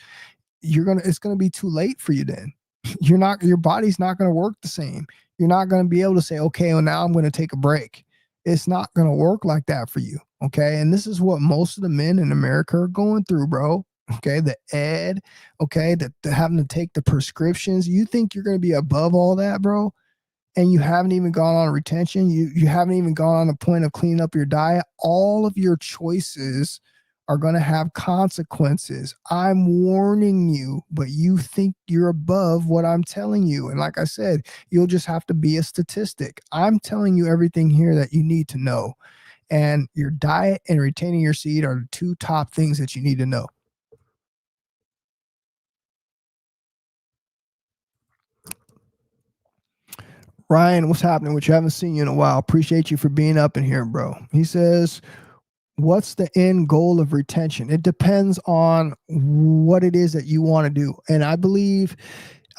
[SPEAKER 1] it's going to be too late for you then. Your body's not going to work the same. You're not going to be able to say, okay, well, now I'm going to take a break. It's not going to work like that for you. Okay. And this is what most of the men in America are going through, bro. Okay. The okay. The having to take the prescriptions. You think you're going to be above all that, bro? And you haven't even gone on retention. You haven't even gone on the point of cleaning up your diet. All of your choices are going to have consequences. I'm warning you, but you think you're above what I'm telling you. And like I said, you'll just have to be a statistic. I'm telling you everything here that you need to know. And your diet and retaining your seed are the two top things that you need to know. Ryan, what's happening? Which I haven't seen you in a while. Appreciate you for being up in here, bro. He says, what's the end goal of retention? It depends on what it is that you want to do. And I believe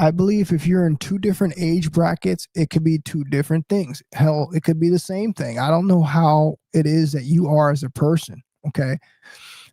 [SPEAKER 1] if you're in two different age brackets, it could be two different things. Hell, it could be the same thing. I don't know how it is that you are as a person. Okay.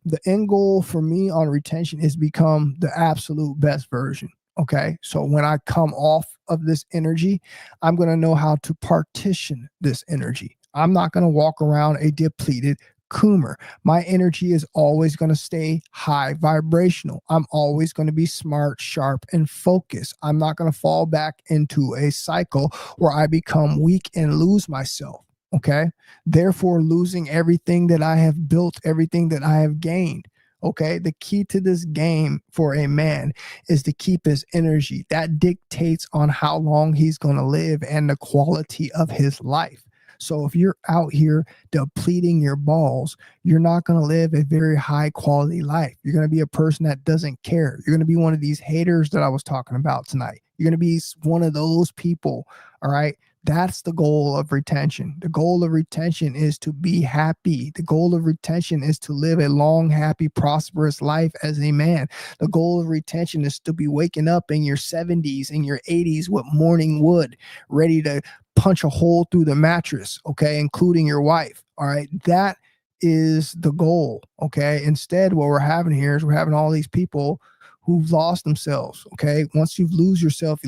[SPEAKER 1] The end goal for me on retention is become the absolute best version. Okay. So when I come off of this energy, I'm going to know how to partition this energy. I'm not going to walk around a depleted Coomer. My energy is always going to stay high vibrational. I'm always going to be smart, sharp, and focused. I'm not going to fall back into a cycle where I become weak and lose myself. Okay. Therefore, losing everything that I have built, everything that I have gained. Okay. The key to this game for a man is to keep his energy. That dictates on how long he's going to live and the quality of his life. So if you're out here depleting your balls, you're not going to live a very high quality life. You're going to be a person that doesn't care. You're going to be one of these haters that I was talking about tonight. You're going to be one of those people. All right. That's the goal of retention. The goal of retention is to be happy. The goal of retention is to live a long, happy, prosperous life as a man. The goal of retention is to be waking up in your 70s and your 80s with morning wood, ready to punch a hole through the mattress, okay, including your wife. All right. That is the goal. Okay. Instead, what we're having here is we're having all these people who've lost themselves. Okay. Once you lose yourself,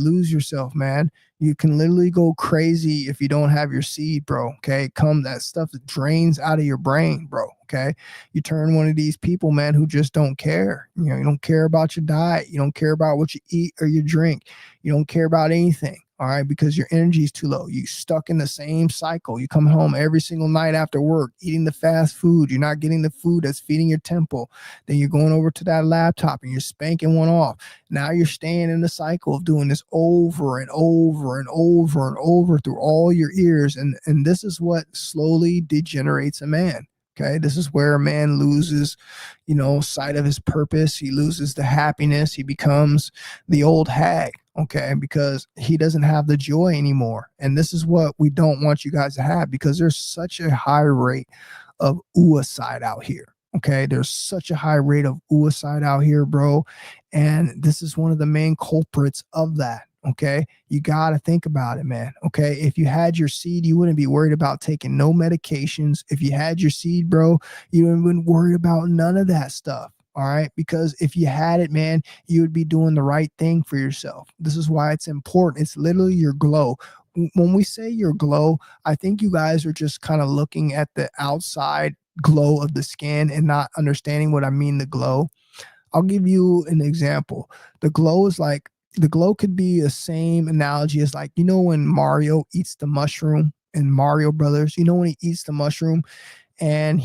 [SPEAKER 1] man. You can literally go crazy if you don't have your seed, bro. Okay. That stuff that drains out of your brain, bro. Okay. You turn one of these people, man, who just don't care. You know, you don't care about your diet. You don't care about what you eat or you drink. You don't care about anything. All right. Because your energy is too low. You stuck in the same cycle. You come home every single night after work, eating the fast food. You're not getting the food that's feeding your temple. Then you're going over to that laptop and you're spanking one off. Now you're staying in the cycle of doing this over and over and over and over through all your ears. And this is what slowly degenerates a man. Okay. This is where a man loses, sight of his purpose. He loses the happiness. He becomes the old hag. Okay. Because he doesn't have the joy anymore. And this is what we don't want you guys to have, because there's such a high rate of suicide out here. Okay. There's such a high rate of suicide out here, bro. And this is one of the main culprits of that. Okay. You got to think about it, man. Okay. If you had your seed, you wouldn't be worried about taking no medications. If you had your seed, bro, you wouldn't worry about none of that stuff. All right. Because if you had it, man, you would be doing the right thing for yourself. This is why it's important. It's literally your glow. When we say your glow, I think you guys are just kind of looking at the outside glow of the skin and not understanding what I mean, the glow. I'll give you an example. The glow could be the same analogy as when Mario eats the mushroom in Mario Brothers, when he eats the mushroom and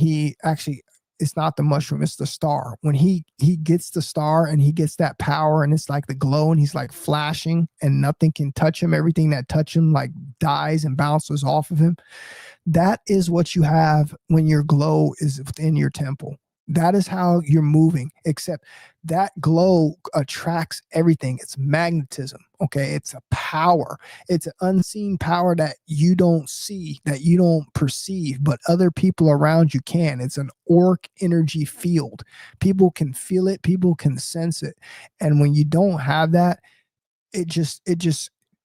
[SPEAKER 1] it's not the mushroom, it's the star. When he gets the star and he gets that power and it's like the glow and he's like flashing and nothing can touch him. Everything that touches him like dies and bounces off of him. That is what you have when your glow is within your temple. That is how you're moving, except that glow attracts everything. It's magnetism. Okay. It's a power. It's an unseen power that you don't see, that you don't perceive, but other people around you can. It's an auric energy field. People can feel it. People can sense it. And when you don't have that,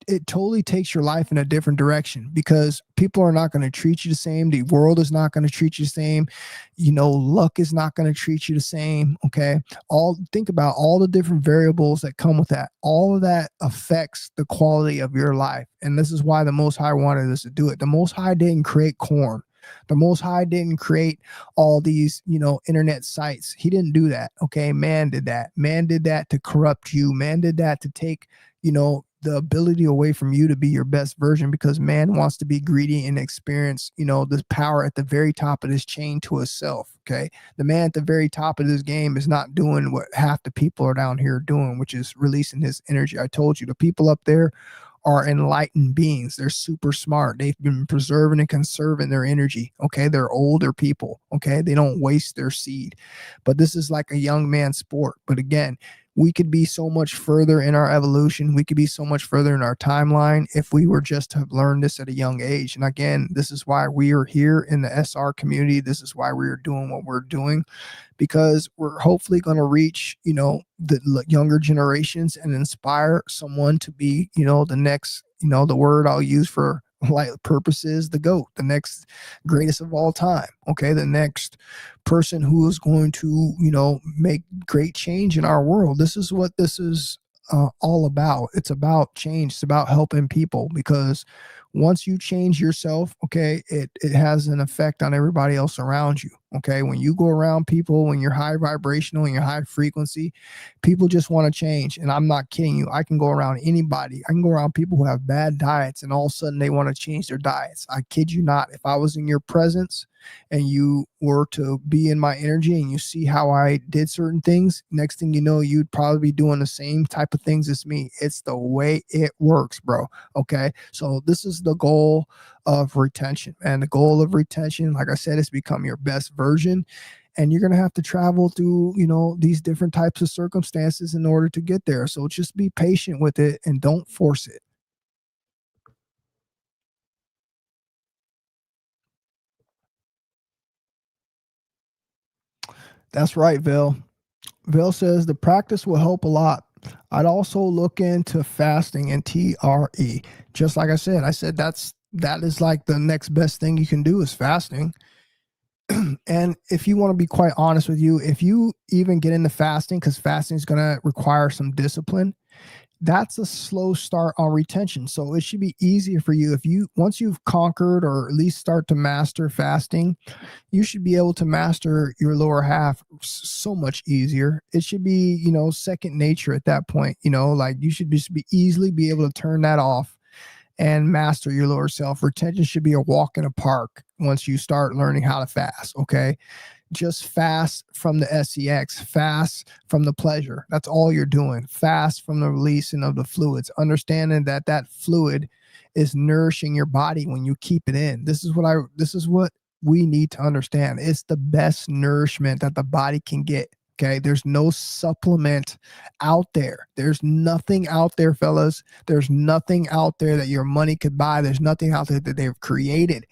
[SPEAKER 1] it totally takes your life in a different direction, because people are not going to treat you the same. The world is not going to treat you the same. Luck is not going to treat you the same. Okay. Think about all the different variables that come with that. All of that affects the quality of your life. And this is why the Most High wanted us to do it. The Most High didn't create corn. The Most High didn't create all these, internet sites. He didn't do that. Okay. Man did that. Man did that to corrupt you. Man did that to take, the ability away from you to be your best version, because man wants to be greedy and experience, this power at the very top of this chain to himself. Okay. The man at the very top of this game is not doing what half the people are down here doing, which is releasing his energy. I told you, the people up there are enlightened beings. They're super smart. They've been preserving and conserving their energy. Okay. They're older people. Okay. They don't waste their seed. But this is like a young man's sport. But again, we could be so much further in our evolution. We could be so much further in our timeline if we were just to learn this at a young age. And again, this is why we are here in the SR community. This is why we are doing what we're doing, because we're hopefully going to reach, the younger generations and inspire someone to be, the next, the word I'll use for like purposes, the GOAT, the next greatest of all time. Okay. The next person who is going to, make great change in our world. This is what this is all about. It's about change. It's about helping people, because once you change yourself, okay, it has an effect on everybody else around you. Okay. When you go around people, when you're high vibrational and you're high frequency, people just want to change. And I'm not kidding you. I can go around anybody. I can go around people who have bad diets and all of a sudden they want to change their diets. I kid you not. If I was in your presence and you were to be in my energy and you see how I did certain things, next thing you know, you'd probably be doing the same type of things as me. It's the way it works, bro. Okay. So this is the goal of retention. And the goal of retention, like I said, is become your best version. And you're going to have to travel through, these different types of circumstances in order to get there. So just be patient with it and don't force it. That's right, Vale. Vale says the practice will help a lot. I'd also look into fasting and TRE. Just like I said that is like the next best thing you can do is fasting. And if you want to be quite honest with you, if you even get into fasting, because fasting is going to require some discipline, that's a slow start on retention. So it should be easier for you once you've conquered or at least start to master fasting, you should be able to master your lower half so much easier. It should be, second nature at that point. Like you should just easily be able to turn that off and master your lower self. Retention should be a walk in a park once you start learning how to fast. Okay. Just fast from the sex, fast from the pleasure. That's all you're doing. Fast from the releasing of the fluids, understanding that fluid is nourishing your body when you keep it in. This is what we need to understand. It's the best nourishment that the body can get. Okay. There's no supplement out there. There's nothing out there, fellas. There's nothing out there that your money could buy. There's nothing out there that they've created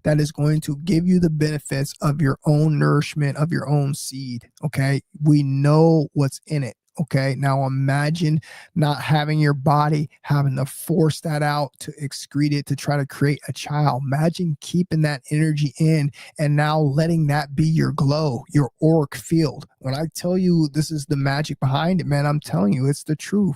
[SPEAKER 1] that is going to give you the benefits of your own nourishment, of your own seed. Okay. We know what's in it. Okay. Now imagine not having your body having to force that out to excrete it to try to create a child. Imagine keeping that energy in and now letting that be your glow, your auric field. When I tell you this is the magic behind it, man, I'm telling you it's the truth.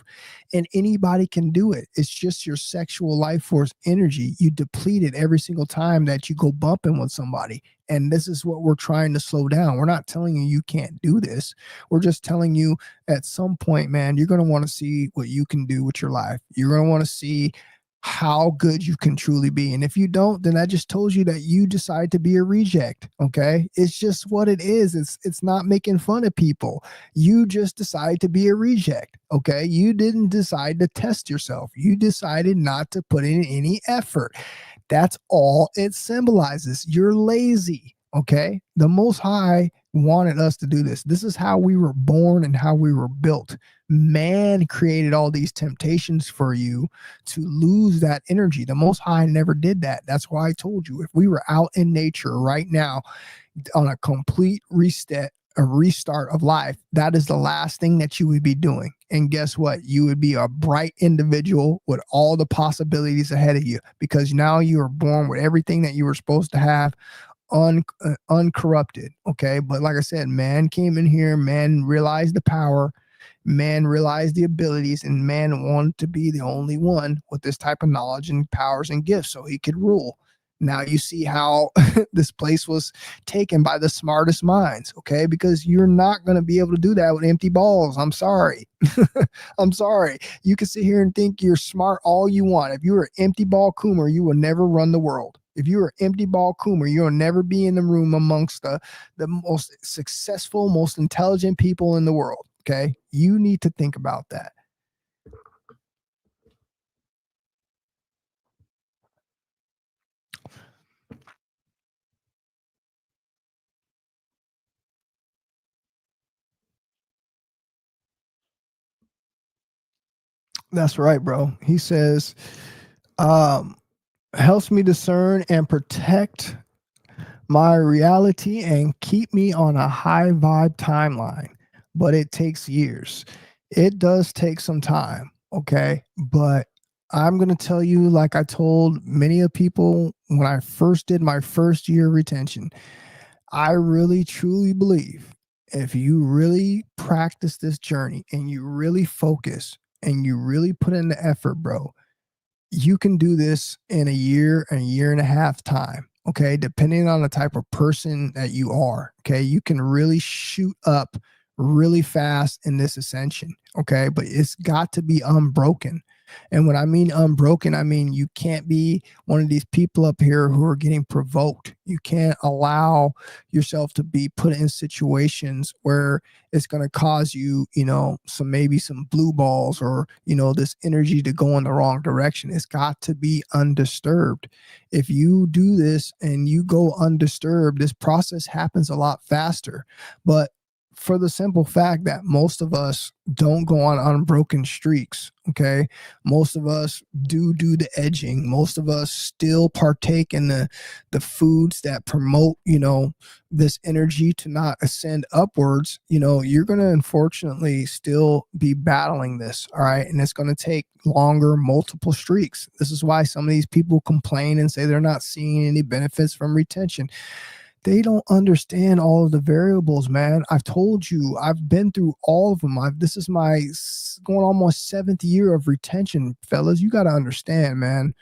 [SPEAKER 1] And anybody can do it. It's just your sexual life force energy. You deplete it every single time that you go bumping with somebody. And this is what we're trying to slow down. We're not telling you can't do this. We're just telling you at some point, man, you're going to want to see what you can do with your life. You're going to want to see how good you can truly be. And if you don't, then that just tells you that you decide to be a reject. Okay. It's just what it is. It's not making fun of people. You just decide to be a reject. Okay. You didn't decide to test yourself. You decided not to put in any effort. That's all it symbolizes. You're lazy. Okay. The Most High wanted us to do this. This is how we were born and how we were built. Man created all these temptations for you to lose that energy. The Most High never did that. That's why I told you, if we were out in nature right now on a complete a restart of life, that is the last thing that you would be doing. And guess what? You would be a bright individual with all the possibilities ahead of you, because now you are born with everything that you were supposed to have uncorrupted. Okay. But like I said, man came in here, man realized the power, man realized the abilities, and man wanted to be the only one with this type of knowledge and powers and gifts so he could rule. Now you see how this place was taken by the smartest minds, okay? Because you're not going to be able to do that with empty balls. I'm sorry. I'm sorry. You can sit here and think you're smart all you want. If you were an empty ball coomer, you will never run the world. If you're an empty ball coomer, you'll never be in the room amongst the most successful, most intelligent people in the world, okay? You need to think about that. That's right, bro. He says, helps me discern and protect my reality and keep me on a high vibe timeline. But it takes years. It does take some time, okay? But I'm going to tell you, like I told many of people when I first did my first year retention, I really truly believe if you really practice this journey and you really focus and you really put in the effort, bro, you can do this in a year and a half time. Okay. Depending on the type of person that you are. Okay. You can really shoot up really fast in this ascension. Okay. But it's got to be unbroken. And when I mean unbroken, I mean you can't be one of these people up here who are getting provoked. You can't allow yourself to be put in situations where it's going to cause you, maybe some blue balls or, this energy to go in the wrong direction. It's got to be undisturbed. If you do this and you go undisturbed, this process happens a lot faster. But for the simple fact that most of us don't go on unbroken streaks. Okay. Most of us do the edging. Most of us still partake in the foods that promote, this energy to not ascend upwards. You're going to unfortunately still be battling this. All right. And it's going to take longer, multiple streaks. This is why some of these people complain and say they're not seeing any benefits from retention. They don't understand all of the variables, man. I've told you, I've been through all of them. This is my going almost 7th year of retention, fellas. You got to understand, man.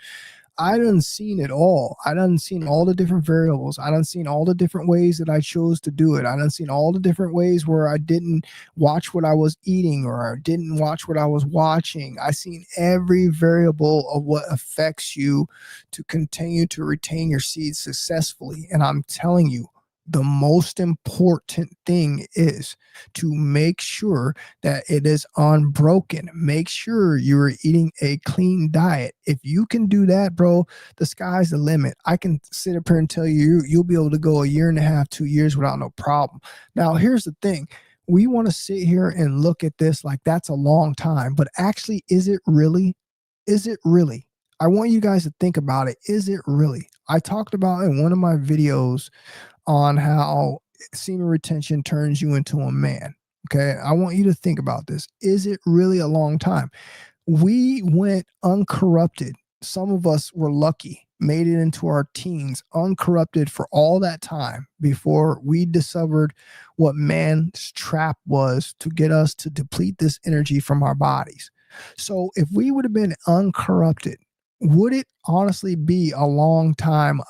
[SPEAKER 1] I done seen it all. I done seen all the different variables. I done seen all the different ways that I chose to do it. I done seen all the different ways where I didn't watch what I was eating or I didn't watch what I was watching. I seen every variable of what affects you to continue to retain your seeds successfully. And I'm telling you, the most important thing is to make sure that it is unbroken. Make sure you're eating a clean diet. If you can do that, bro, the sky's the limit. I can sit up here and tell you, you'll be able to go a year and a half, 2 years without no problem. Now, here's the thing. We want to sit here and look at this like that's a long time, but actually, is it really? Is it really? I want you guys to think about it. Is it really? I talked about in one of my videos on how semen retention turns you into a man. Okay. I want you to think about this. Is it really a long time? We went uncorrupted. Some of us were lucky, made it into our teens, uncorrupted for all that time before we discovered what man's trap was to get us to deplete this energy from our bodies. So if we would have been uncorrupted, would it honestly be a long time?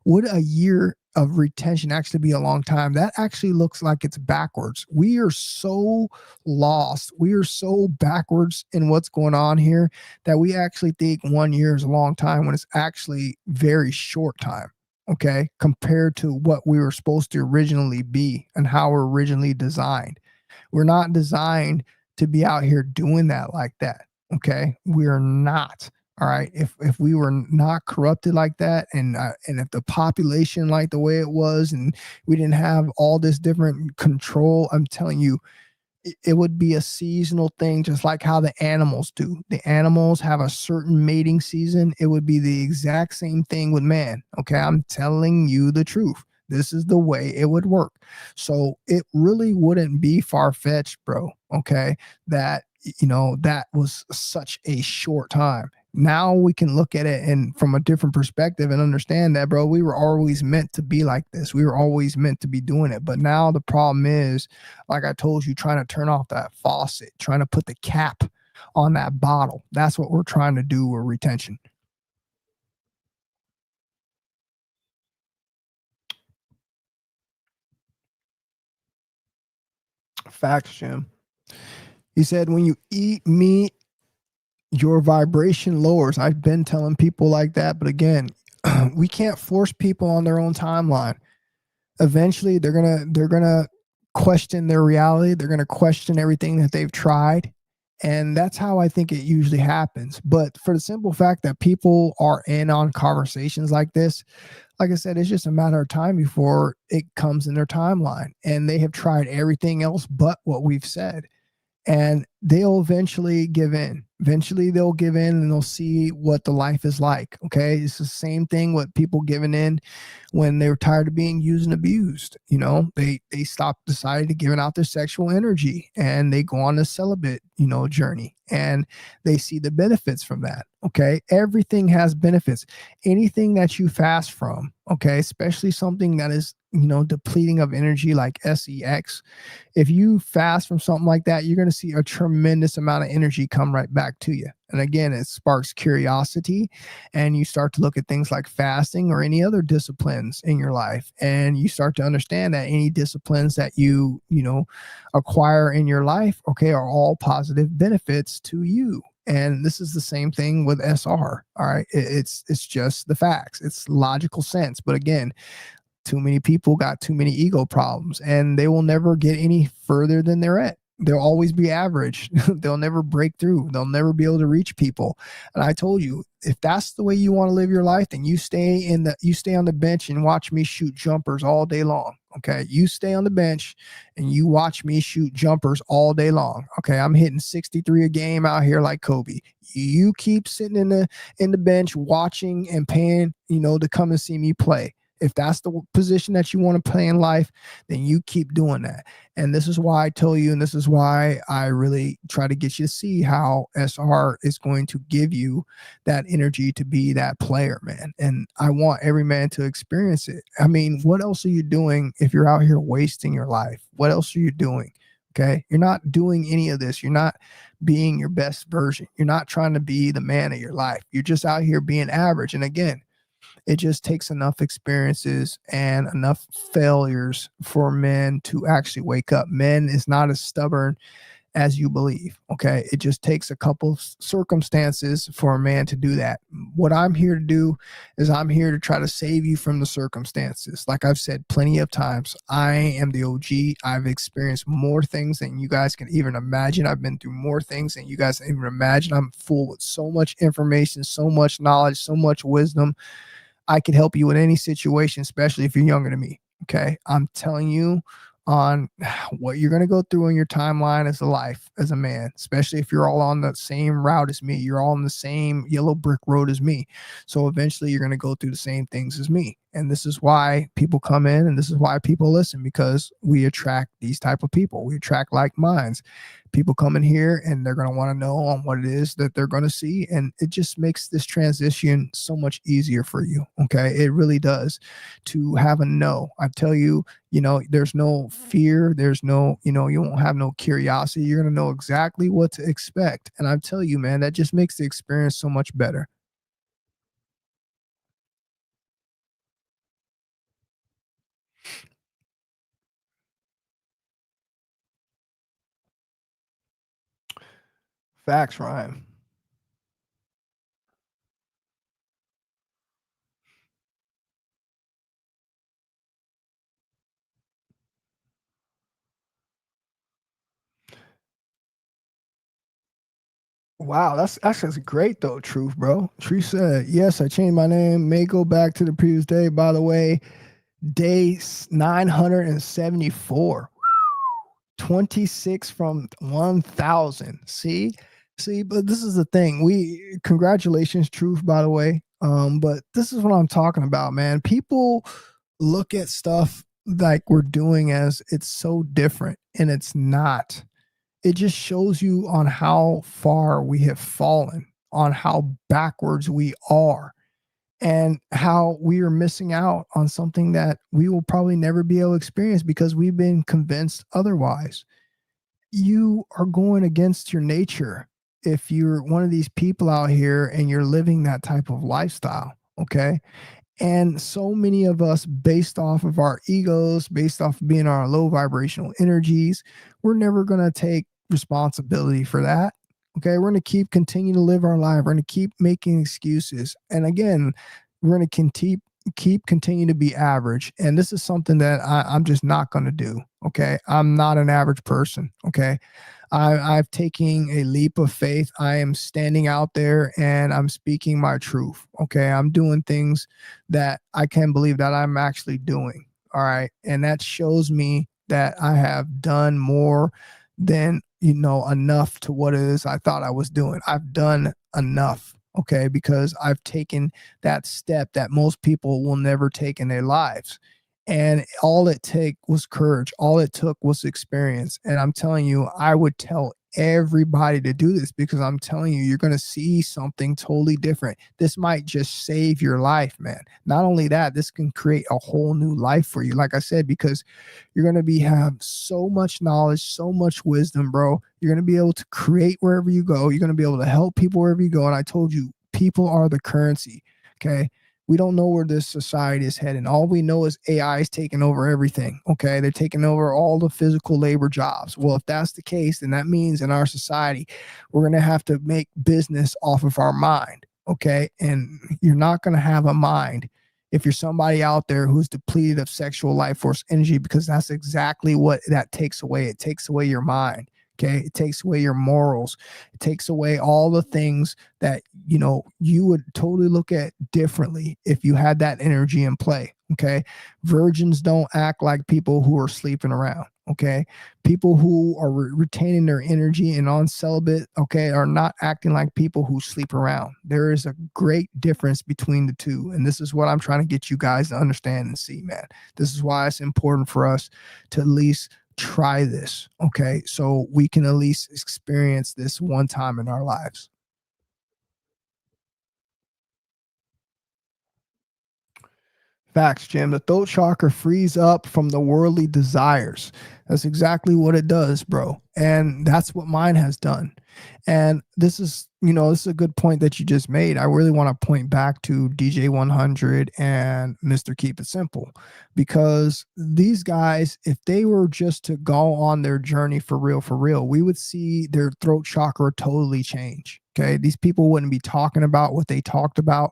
[SPEAKER 1] Would a year of retention actually be a long time? That actually looks like it's backwards. We are so lost. We are so backwards in what's going on here that we actually think 1 year is a long time when it's actually very short time. Okay. Compared to what we were supposed to originally be and how we're originally designed. We're not designed to be out here doing that like that. Okay. We are not. All right. If we were not corrupted like that, and if the population like the way it was, and we didn't have all this different control, I'm telling you, it would be a seasonal thing, just like how the animals do. The animals have a certain mating season. It would be the exact same thing with man. Okay. I'm telling you the truth. This is the way it would work. So it really wouldn't be far-fetched, bro. Okay. That was such a short time. Now we can look at it and from a different perspective and understand that, bro, we were always meant to be like this. We were always meant to be doing it. But now the problem is, like I told you, trying to turn off that faucet, trying to put the cap on that bottle. That's what we're trying to do with retention. Facts, Jim. He said, when you eat meat, your vibration lowers. I've been telling people like that, but again, we can't force people on their own timeline. Eventually, they're gonna question their reality. They're gonna question everything that they've tried, and that's how I think it usually happens. But for the simple fact that people are in on conversations like this, like I said, it's just a matter of time before it comes in their timeline, and they have tried everything else but what we've said. And they'll eventually give in. Eventually they'll give in and they'll see what the life is like. Okay. It's the same thing with people giving in when they were tired of being used and abused. You know, they stopped, decided to give out their sexual energy, and they go on a celibate, journey, and they see the benefits from that. Okay. Everything has benefits. Anything that you fast from, okay, especially something that is, depleting of energy like sex. If you fast from something like that, you're going to see a tremendous amount of energy come right back to you. And again, it sparks curiosity, and you start to look at things like fasting or any other disciplines in your life. And you start to understand that any disciplines that you acquire in your life, okay, are all positive benefits to you. And this is the same thing with SR. All right. It's just the facts. It's logical sense. But again, too many people got too many ego problems, and they will never get any further than they're at. They'll always be average. They'll never break through. They'll never be able to reach people. And I told you, if that's the way you want to live your life, then you stay on the bench and watch me shoot jumpers all day long. Okay. You stay on the bench and you watch me shoot jumpers all day long. Okay. I'm hitting 63 a game out here like Kobe. You keep sitting in the bench watching and paying, to come and see me play. If that's the position that you want to play in life, then you keep doing that. And this is why I tell you, and this is why I really try to get you to see how SR is going to give you that energy to be that player, man. And I want every man to experience it. I mean, what else are you doing if you're out here wasting your life? What else are you doing? Okay. You're not doing any of this. You're not being your best version. You're not trying to be the man of your life. You're just out here being average. And again, it just takes enough experiences and enough failures for men to actually wake up. Men is not as stubborn as you believe. Okay. It just takes a couple circumstances for a man to do that. What I'm here to do is I'm here to try to save you from the circumstances. Like I've said plenty of times, I am the OG. I've experienced more things than you guys can even imagine. I've been through more things than you guys can even imagine. I'm full with so much information, so much knowledge, so much wisdom. I can help you in any situation, especially if you're younger than me. Okay. I'm telling you on what you're going to go through in your timeline as a life, as a man, especially if you're all on the same route as me. You're all on the same yellow brick road as me. So eventually you're going to go through the same things as me. And this is why people come in, and this is why people listen, because we attract these type of people. We attract like minds. People come in here and they're going to want to know on what it is that they're going to see. And it just makes this transition so much easier for you. Okay. It really does, to have a no. I tell you, there's no fear. There's no, you won't have no curiosity. You're going to know exactly what to expect. And I tell you, man, that just makes the experience so much better. Facts, Ryan. Wow, that's great though, Truth, bro. Truth said, yes, I changed my name. May go back to the previous day. By the way, day 974. 26 from 1,000. See, but this is the thing. Congratulations, Truth, by the way. But this is what I'm talking about, man. People look at stuff like we're doing as it's so different, and it's not. It just shows you on how far we have fallen, on how backwards we are, and how we are missing out on something that we will probably never be able to experience because we've been convinced otherwise. You are going against your nature if you're one of these people out here and you're living that type of lifestyle. Okay. And so many of us, based off of our egos, based off of being our low vibrational energies, we're never going to take responsibility for that. Okay. We're going to continue to live our life. We're going to keep making excuses. And again, we're going to continue to be average. And this is something that I'm just not going to do. Okay. I'm not an average person. Okay. I've taken a leap of faith. I am standing out there and I'm speaking my truth. Okay. I'm doing things that I can't believe that I'm actually doing. All right. And that shows me that I have done more than, enough to what it is I thought I was doing. I've done enough. Okay. Because I've taken that step that most people will never take in their lives. And all it took was courage. All it took was experience. And I'm telling you, I would tell everybody to do this because I'm telling you, you're going to see something totally different. This might just save your life, man. Not only that, this can create a whole new life for you. Like I said, because you're going to have so much knowledge, so much wisdom, bro. You're going to be able to create wherever you go. You're going to be able to help people wherever you go. And I told you, people are the currency. Okay. We don't know where this society is heading. All we know is AI is taking over everything. Okay. They're taking over all the physical labor jobs. Well, if that's the case, then that means in our society, we're going to have to make business off of our mind. Okay. And you're not going to have a mind if you're somebody out there who's depleted of sexual life force energy, because that's exactly what that takes away. It takes away your mind. Okay. It takes away your morals. It takes away all the things that, you would totally look at differently if you had that energy in play. Okay. Virgins don't act like people who are sleeping around. Okay. People who are retaining their energy and on celibate, okay, are not acting like people who sleep around. There is a great difference between the two. And this is what I'm trying to get you guys to understand and see, man. This is why it's important for us to at least try this, okay, so we can at least experience this one time in our lives. Facts, Jim. The throat chakra frees up from the worldly desires. That's exactly what it does, bro. And that's what mine has done. And this is a good point that you just made. I really want to point back to DJ100 and Mr. Keep It Simple, because these guys, if they were just to go on their journey for real, we would see their throat chakra totally change. Okay. These people wouldn't be talking about what they talked about.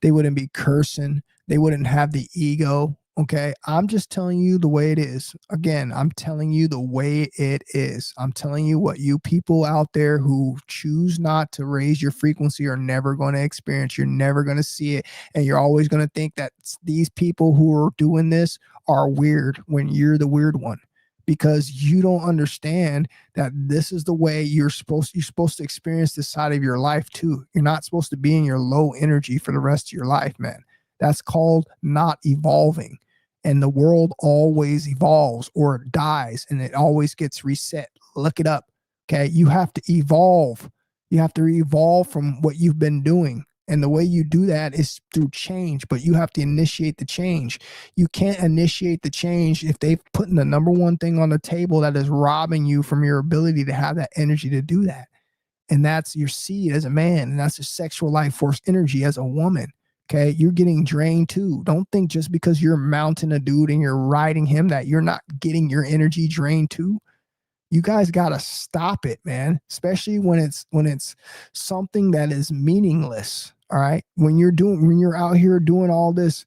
[SPEAKER 1] They wouldn't be cursing. They wouldn't have the ego. Okay. I'm just telling you the way it is. Again, I'm telling you the way it is. I'm telling you what you people out there who choose not to raise your frequency are never going to experience. You're never going to see it. And you're always going to think that these people who are doing this are weird when you're the weird one, because you don't understand that this is the way you're supposed to experience this side of your life too. You're not supposed to be in your low energy for the rest of your life, man. That's called not evolving. And the world always evolves or it dies and it always gets reset. Look it up. Okay. You have to evolve. You have to evolve from what you've been doing. And the way you do that is through change, but you have to initiate the change. You can't initiate the change if they've put in the number one thing on the table that is robbing you from your ability to have that energy to do that. And that's your seed as a man. And that's your sexual life force energy as a woman. Okay, you're getting drained too. Don't think just because you're mounting a dude and you're riding him that you're not getting your energy drained too. You guys got to stop it, man. Especially when it's something that is meaningless. All right, when you're out here doing all this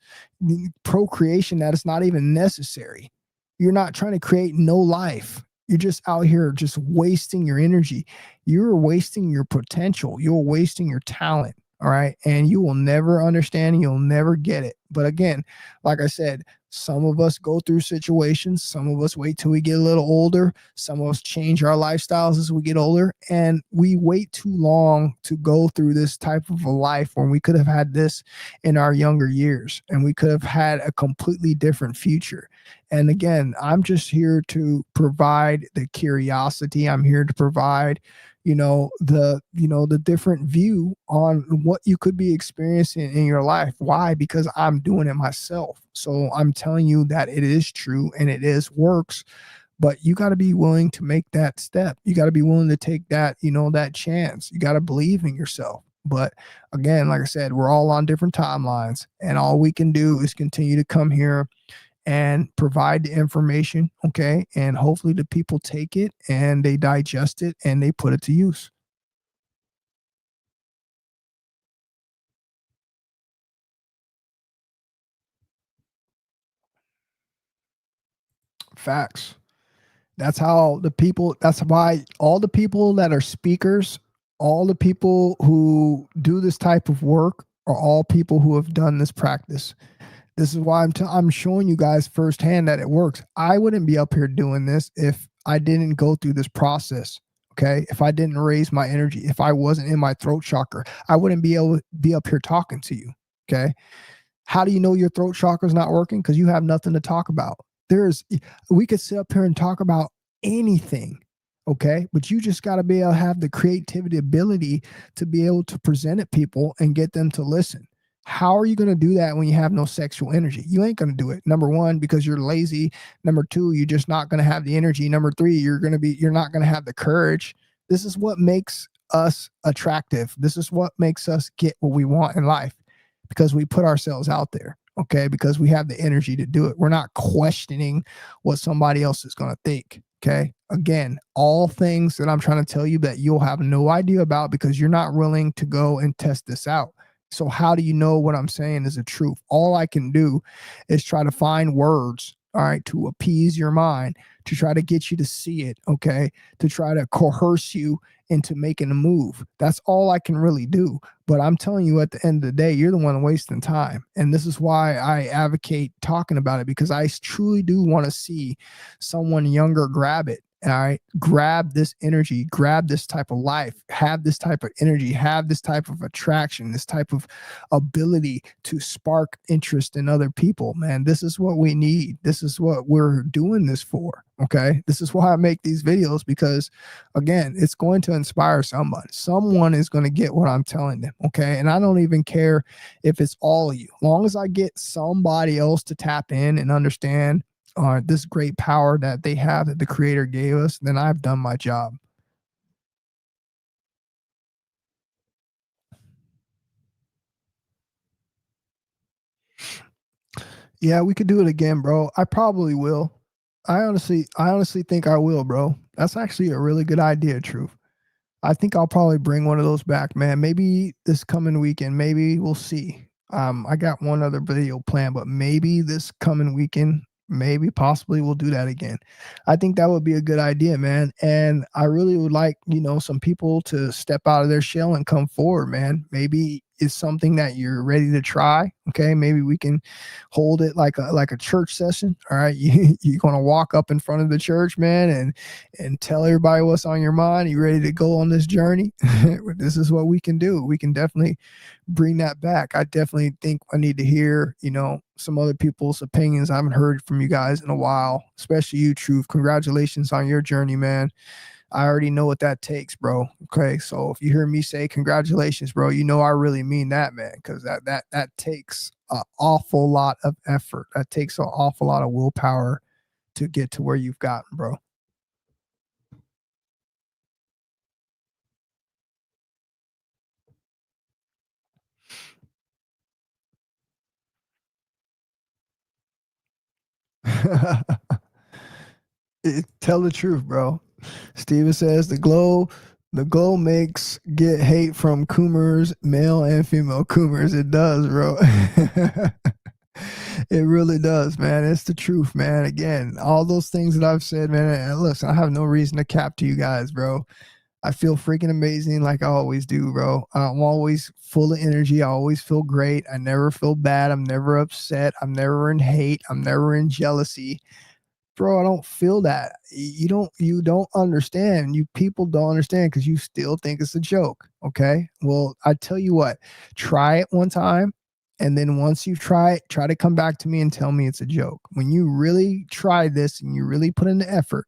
[SPEAKER 1] procreation that is not even necessary. You're not trying to create no life. You're just out here just wasting your energy. You're wasting your potential. You're wasting your talent. All right. And you will never understand. You'll never get it. But again, like I said, some of us go through situations. Some of us wait till we get a little older. Some of us change our lifestyles as we get older. And we wait too long to go through this type of a life when we could have had this in our younger years. And we could have had a completely different future. And again, I'm just here to provide the curiosity. I'm here to provide the different view on what you could be experiencing in your life. Why? Because I'm doing it myself. So I'm telling you that it is true and it is works, but you got to be willing to make that step. You got to be willing to take that, that chance. You got to believe in yourself. But again, like I said, we're all on different timelines, and all we can do is continue to come here and provide the information, okay? And hopefully the people take it and they digest it and they put it to use. Facts. That's how the people, that's why all the people that are speakers, all the people who do this type of work are all people who have done this practice. This is why I'm showing you guys firsthand that it works. I wouldn't be up here doing this if I didn't go through this process. Okay. If I didn't raise my energy, if I wasn't in my throat chakra, I wouldn't be able to be up here talking to you. Okay. How do you know your throat chakra is not working? Because you have nothing to talk about. We could sit up here and talk about anything. Okay. But you just got to be able to have the creativity ability to be able to present it people and get them to listen. How are you going to do that when you have no sexual energy? You ain't going to do it. Number one, because you're lazy. Number two, you're just not going to have the energy. Number three, you're not going to have the courage. This is what makes us attractive. This is what makes us get what we want in life, because we put ourselves out there. Okay. Because we have the energy to do it. We're not questioning what somebody else is going to think. Okay. Again, all things that I'm trying to tell you that you'll have no idea about because you're not willing to go and test this out. So how do you know what I'm saying is the truth? All I can do is try to find words, all right, to appease your mind, to try to get you to see it, okay, to try to coerce you into making a move. That's all I can really do. But I'm telling you, at the end of the day, you're the one wasting time. And this is why I advocate talking about it, because I truly do want to see someone younger grab it. All right, grab this energy, grab this type of life, have this type of energy, have this type of attraction, this type of ability to spark interest in other people. Man, this is what we need. This is what we're doing this for. Okay, this is why I make these videos, because again, it's going to inspire somebody. Someone is going to get what I'm telling them. Okay, and I don't even care if it's all of you, as long as I get somebody else to tap in and understand this great power that they have, that the creator gave us, then I've done my job. Yeah, we could do it again, bro. I probably will. I honestly think I will, bro. That's actually a really good idea, Truth. I think I'll probably bring one of those back, man. Maybe this coming weekend. Maybe we'll see. I got one other video planned, but maybe this coming weekend, maybe possibly we'll do that again. I think that would be a good idea, man. And I really would like, some people to step out of their shell and come forward, man. Maybe it's something that you're ready to try. Okay. Maybe we can hold it like a church session. All right. You're going to walk up in front of the church, man, and tell everybody what's on your mind. You ready to go on this journey? This is what we can do. We can definitely bring that back. I definitely think I need to hear, some other people's opinions. I haven't heard from you guys in a while, especially you, Truth. Congratulations on your journey, man. I already know what that takes, bro. Okay. So if you hear me say congratulations, bro, I really mean that, man, because that takes an awful lot of effort. That takes an awful lot of willpower to get to where you've gotten, bro. Tell the truth, bro. Steven says the glow makes get hate from coomers, male and female coomers. It does, bro. It really does, man. It's the truth, man. Again, all those things that I've said, man. And listen, I have no reason to cap to you guys, bro. I feel freaking amazing, like I always do, bro. I'm always full of energy. I always feel great. I never feel bad. I'm never upset. I'm never in hate. I'm never in jealousy. Bro, I don't feel that. You don't understand. You people don't understand because you still think it's a joke. Okay. Well, I tell you what, try it one time. And then once you try it, try to come back to me and tell me it's a joke. When you really try this and you really put in the effort,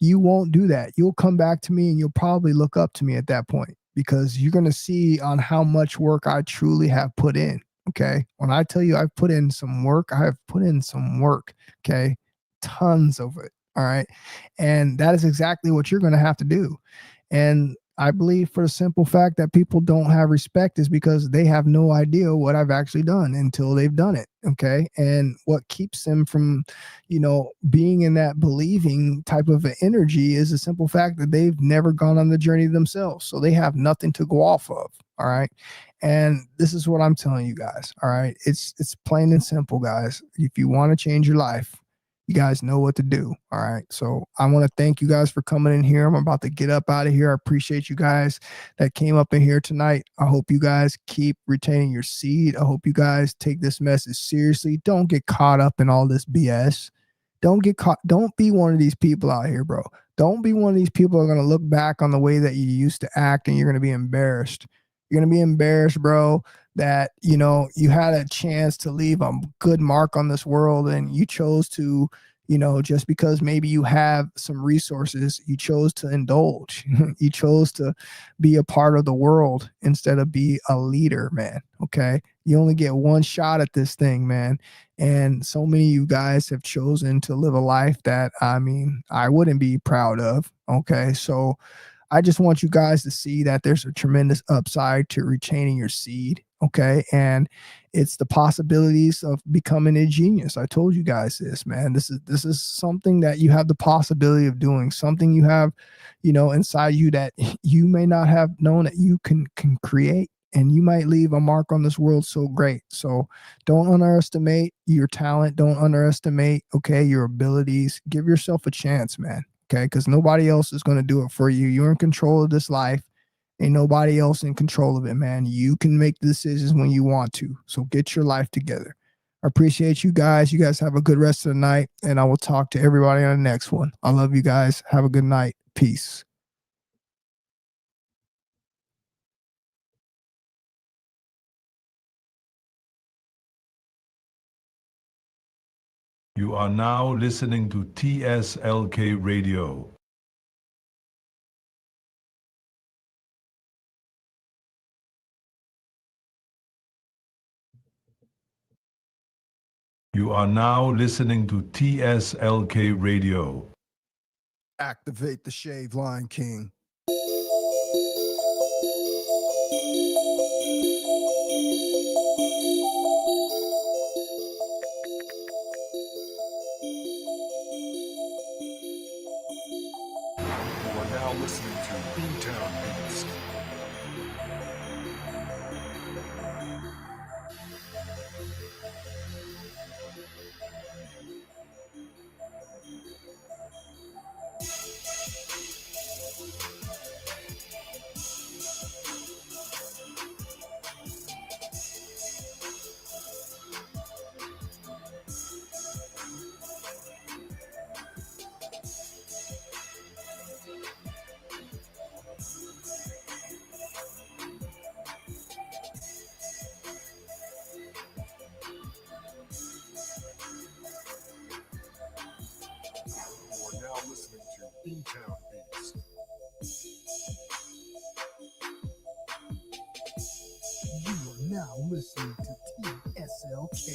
[SPEAKER 1] you won't do that. You'll come back to me and you'll probably look up to me at that point, because you're going to see on how much work I truly have put in. Okay. When I tell you I've put in some work, I have put in some work. Okay. Tons of it. All right. And that is exactly what you're going to have to do. And I believe for the simple fact that people don't have respect is because they have no idea what I've actually done until they've done it. Okay. And what keeps them from, being in that believing type of an energy is the simple fact that they've never gone on the journey themselves. So they have nothing to go off of. All right. And this is what I'm telling you guys. All right. It's plain and simple, guys. If you want to change your life, you guys know what to do. All right. So I want to thank you guys for coming in here. I'm about to get up out of here. I appreciate you guys that came up in here tonight. I hope you guys keep retaining your seed. I hope you guys take this message seriously. Don't get caught up in all this BS. Don't get caught. Don't be one of these people out here, bro. Don't be one of these people who are going to look back on the way that you used to act and you're going to be embarrassed. You're going to be embarrassed, bro, that you had a chance to leave a good mark on this world and you chose to, just because maybe you have some resources, you chose to indulge. You chose to be a part of the world instead of be a leader, man. Okay, you only get one shot at this thing, man. And so many of you guys have chosen to live a life that, I wouldn't be proud of. Okay, so I just want you guys to see that there's a tremendous upside to retaining your seed. Okay. And it's the possibilities of becoming a genius. I told you guys this, man. This is something that you have the possibility of doing, something you have, inside you that you may not have known that you can create. And you might leave a mark on this world so great. So don't underestimate your talent. Don't underestimate, your abilities. Give yourself a chance, man. Okay, because nobody else is going to do it for you. You're in control of this life. Ain't nobody else in control of it, man. You can make the decisions when you want to. So get your life together. I appreciate you guys. You guys have a good rest of the night, and I will talk to everybody on the next one. I love you guys. Have a good night. Peace.
[SPEAKER 6] You are now listening to TSLK Radio. You are now listening to TSLK Radio.
[SPEAKER 1] Activate the shave line, King.
[SPEAKER 6] You are now listening to B-Town Beats. You are now listening to B-Town Beats.
[SPEAKER 1] You are now listening to TSLK.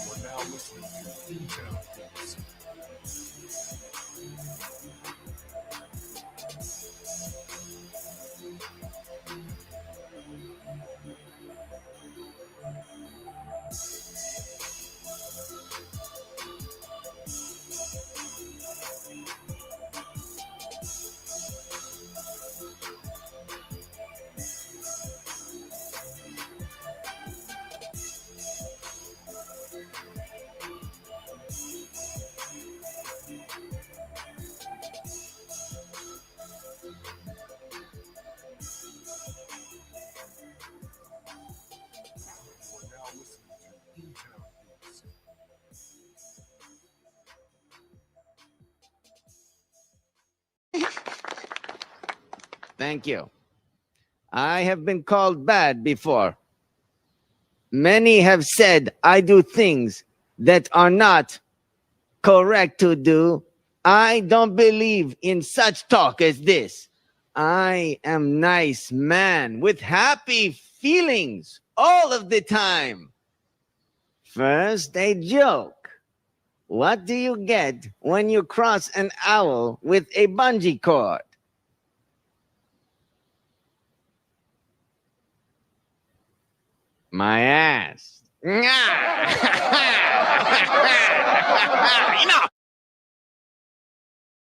[SPEAKER 6] You are now listening to B-Town Beats.
[SPEAKER 7] Thank you. I have been called bad before. Many have said I do things that are not correct to do. I don't believe in such talk as this. I am nice man with happy feelings all of the time. First, a joke. What do you get when you cross an owl with a bungee cord? My ass. Nyah!